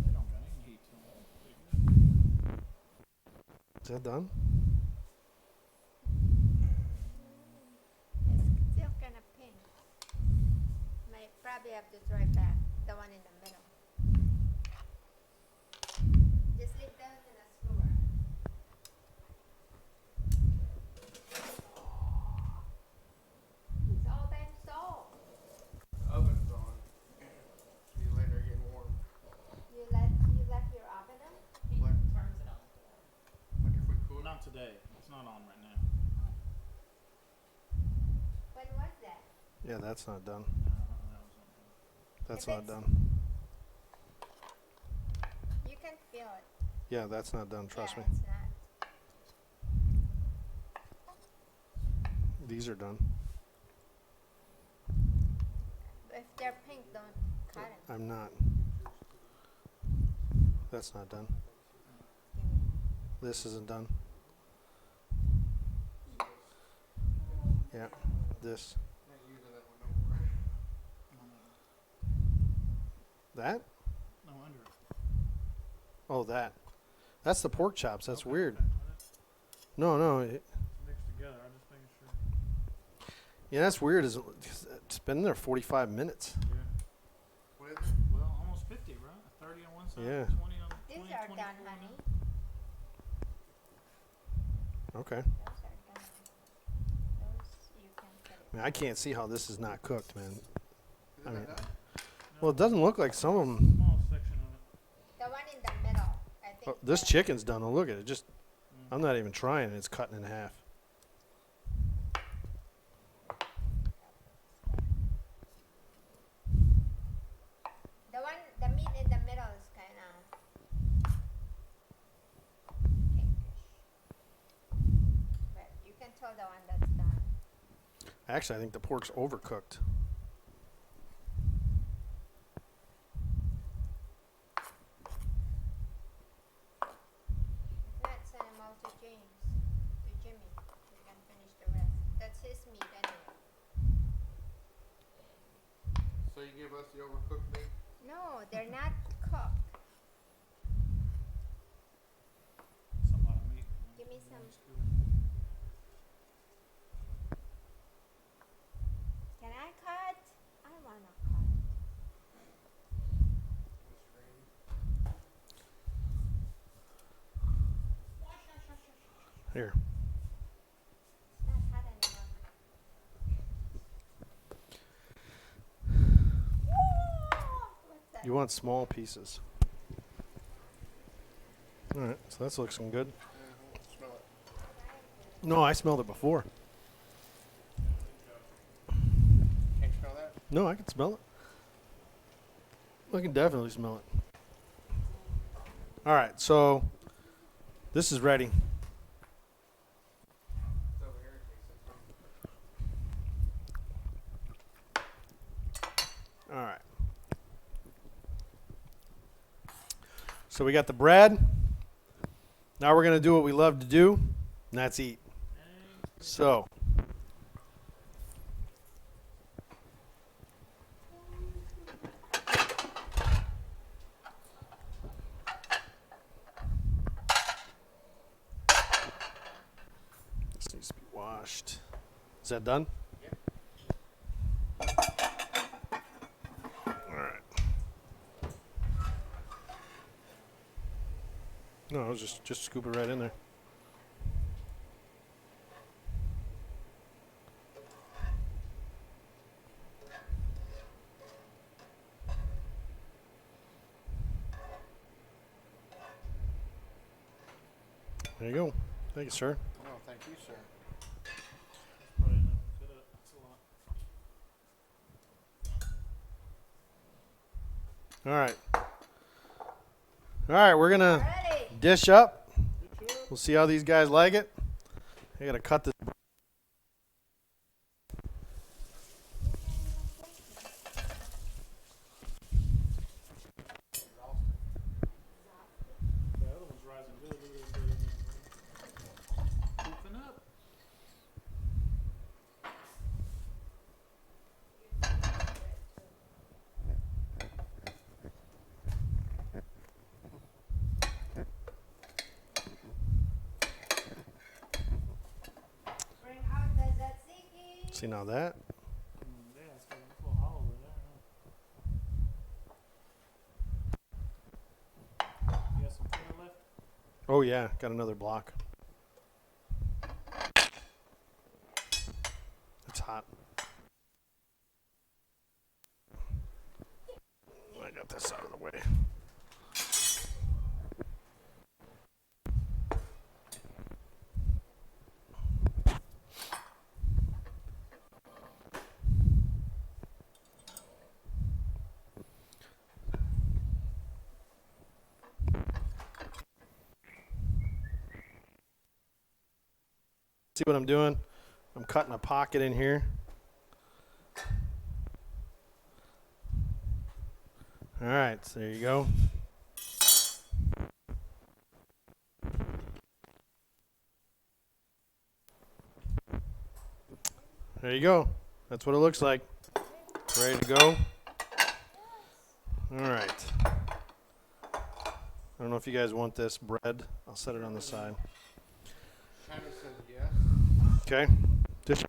They don't got any heat to them. is that done? It's still kind of pink. Might probably have to try back the one in the middle. Just leave those in a skewer. It's all time salt. Oven's on. You let her get warm. You left your oven on? Like, Turns it on. like if we could. Not today. It's not on right now. When was that? Yeah, that's not done. No, that was not done. That's If not it's- done. You can feel it. Yeah, that's not done. Trust yeah, me. It's not. These are done. If they're pink, don't cut them. I'm not. That's not done. Give me. This isn't done. Yeah, this. Not using that one no more. That? No wonder. Oh, that. That's the pork chops. That's Okay, weird. okay. Well, that's No, no. mixed together. I'm just making sure. Yeah, that's weird. It's been there 45 minutes. Yeah. What is it? Well, almost 50, right? 30 on one side, Yeah. 20 on These 20, are 24 done, on honey. Okay. Those are done. Those you can put it. I mean, I can't see how this is not cooked, man. Is I it mean, not done? well, it doesn't look like some of them. Small section of it. The one in the middle, I think. Oh, this the- chicken's done. Oh, look at it. Just, I'm not even trying. It's cutting in half. The meat in the middle is kind of pinkish. But you can tell the one that's done. Actually, I think the pork's overcooked. If not, send them all to James, to Jimmy. He can finish the rest. That's his meat anyway. So you give us the overcooked meat? No, they're not cooked. Some lot of meat. Give me some. Can I cut? I wanna cut. Here. It's not hot anymore. What's that? You want small pieces. All right, so that's looking good. Smell it. No, I smelled it before. Can't you smell that? No, I can smell it. I can definitely smell it. All right, so this is ready. It's over here. All right. So we got the bread. Now we're going to do what we love to do, and that's eat. So, this needs to be washed. Is that done? All right. No, I was just scoop it right in there. There you go. Thank you, sir. No, thank you, sir. Probably enough to fit it. That's a lot. All right. All right, we're going to Ready? dish up. We'll see how these guys like it. I got to cut this. The other one's rising good. Look at it. Poofing up. Bring out the tzatziki. See now that? Yeah, it's got a little hollow over there. Huh? You got some tuna left? Oh yeah, got another block. It's hot. I got this out of the way. See what I'm doing? I'm cutting a pocket in here. All right, so there you go. There you go. That's what it looks like. Ready to go. All right. I don't know if you guys want this bread. I'll set it on the side. China says yes. Okay.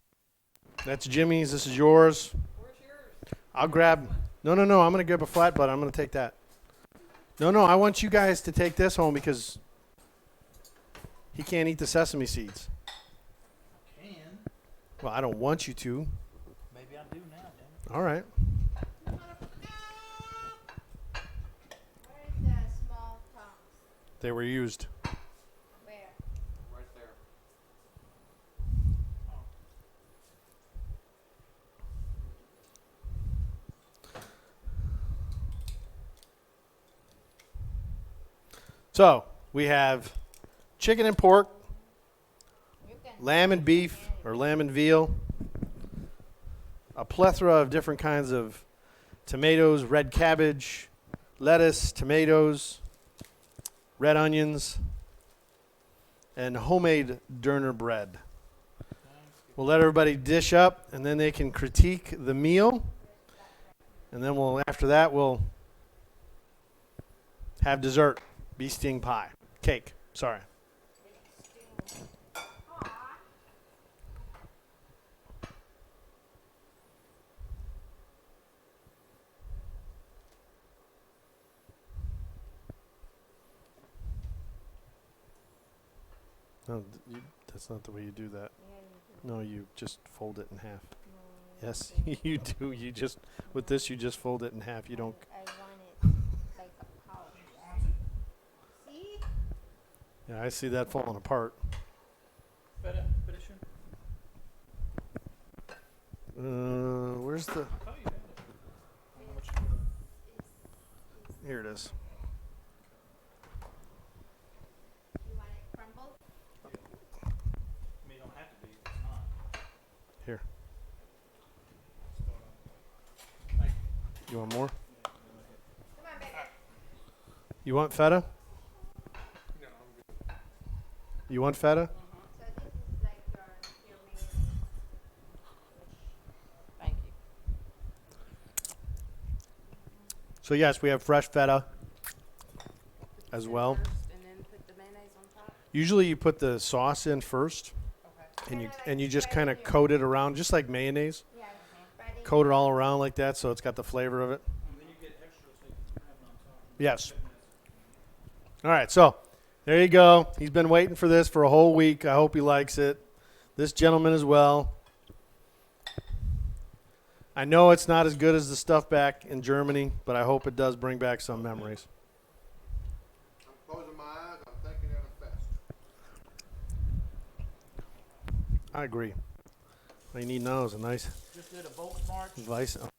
That's Jimmy's. This is yours. Where's yours? I'll grab. No. I'm going to grab a flat butt. I'm going to take that. No. I want you guys to take this home because he can't eat the sesame seeds. Can. Well, I don't want you to. Maybe I do now, damn it. All right. Where's the small tongs? They were used. Where? Right there. So we have chicken and pork, You can. lamb and beef or lamb and veal, a plethora of different kinds of tomatoes, red cabbage, lettuce, tomatoes, red onions, and homemade Derner bread. We'll let everybody dish up, and then they can critique the meal. And then after that, we'll have dessert, bee sting pie, cake, sorry. No, that's not the way you do that. No, you just fold it in half. Yes, you do. You just, with this, you just fold it in half. You don't. I want it like a pouch. See? Yeah, I see that falling apart. Better shun. Where's the? I thought you had it. I don't know what you got. Here it is. You want it crumbled? I mean, it don't have to be. If it's not. Here. Thank you. You want more? Come on, baby. You want feta? No, I'm good. You want feta? So this is like your mayonnaise. Thank you. So yes, we have fresh feta as well. First, and then put the mayonnaise on top. Usually you put the sauce in first, Okay. and you just kind of coat it around, just like mayonnaise. Yeah, spreading. Coat it all around like that, so it's got the flavor of it. And then you get extra so you can have it on top. Yes. All right, so there you go. He's been waiting for this for a whole week. I hope he likes it. This gentleman as well. I know it's not as good as the stuff back in Germany, but I hope it does bring back some memories. I'm closing my eyes. I'm thinking in a fest. I agree. All you need now is a nice Just did a boat march. vice. Got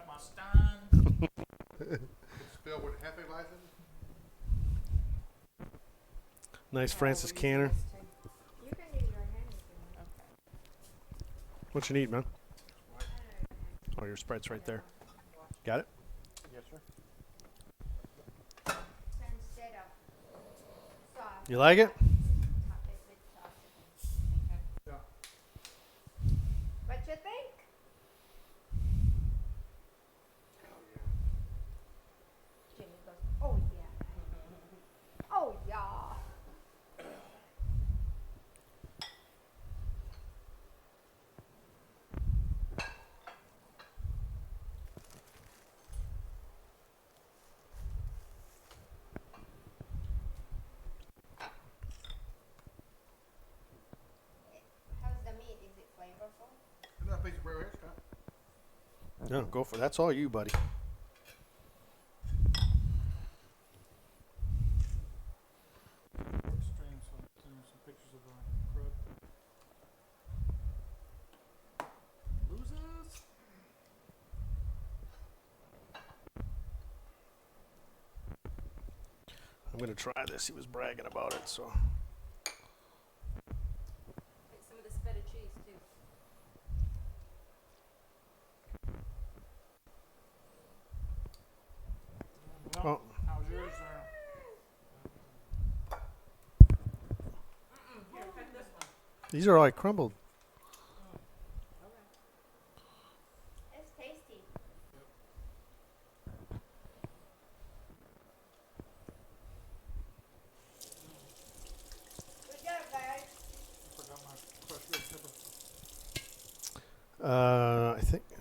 my stein. It's filled with Hefeweizen. Nice Francis Canner. You can use your hand if you want. What you need, man? Oh, your Sprite's right there. Got it? Yes, sir. So instead of sauce, You like it? top it with sauce. Yeah. What you think? Jimmy goes, oh yeah. Oh yeah. How's the meat? Is it flavorful? Another piece of bread here, Scott. No, go for it. That's all you, buddy. Stream some pictures of crud. Losers. I'm going to try this. He was bragging about it, so. Take some of this feta cheese too. Well, Oh, how's yours there? Here, cut this one. these are all like crumbled. Oh, I think. If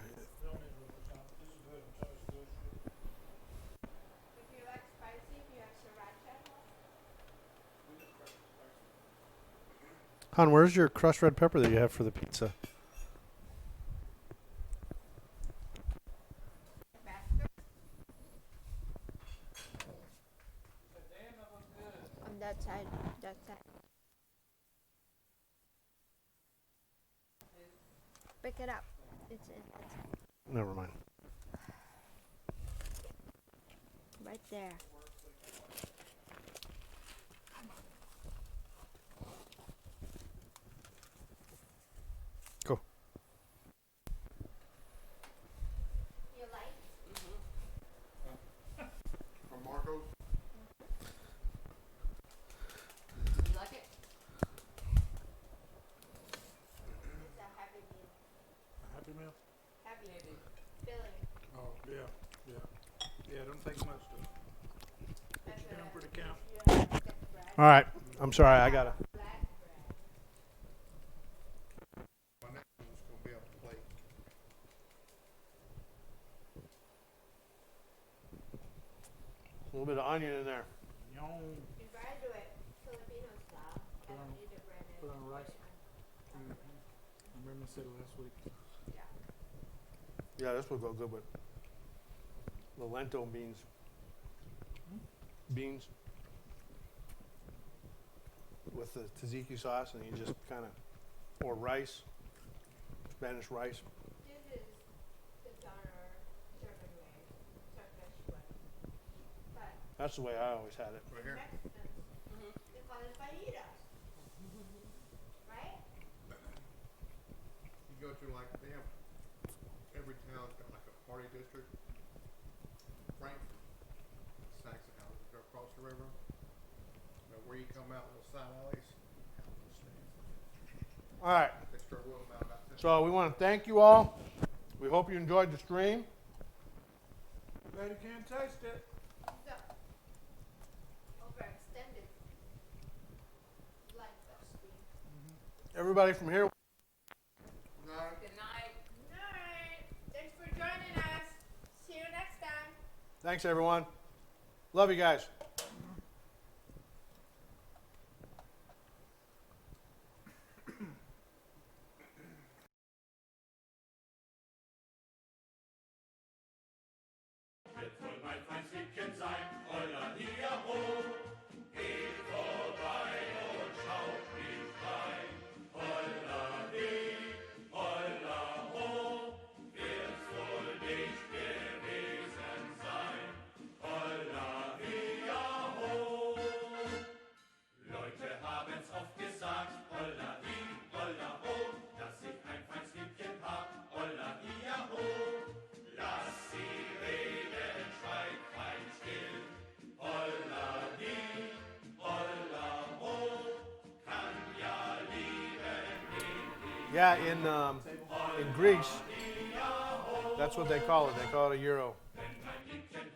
you like spicy, if you have sriracha. Han, where's your crushed red pepper that you have for the pizza? On that side, that side. Pick it up. It's in that side. Never mind. Right there. Go. You like? From Marco's. You like it? It's a heavy meal. Happy Meal? Heavy. Maybe. Filling. Oh, yeah, yeah. Yeah, don't take much to That's get them what for the count. you have thick bread. All right. I'm sorry. I gotta. Black bread. My next one's gonna be a plate. A little bit of onion in there. Yum. You try to do it Filipino style. Put And on- eat the bread and put on put rice. it on. Remember I said last week. Yeah, this would go good with the lentil beans. Beans with the tzatziki sauce, and you just kind of, or rice, Spanish rice. This is the Donner German way, Turkish way. But That's the way I always had it. Right the here. Mexicans, they call it fajitas. Right? You go to like they have every town's got like a party district. Frankfurt, Saxon House, go across the river. You know, where you come out, little side alleys. All right. They start wheeling them out about 10. So we want to thank you all. We hope you enjoyed the stream. Glad you can't taste it. So, overextended. Like the stream. Everybody from here. Good night. Alright. Thanks for joining us. See you next time. Thanks, everyone. Love you guys. Leute haben's oft gesagt, Olla hi, Olla ho, dass ich ein feins Liebchen hab, Olla ia ho. Lass sie reden, schweig fein still, Olla hi, Olla ho, kann ja lieben Yeah, in Greece, that's what they call it. They call it a euro. wenn mein Liebchen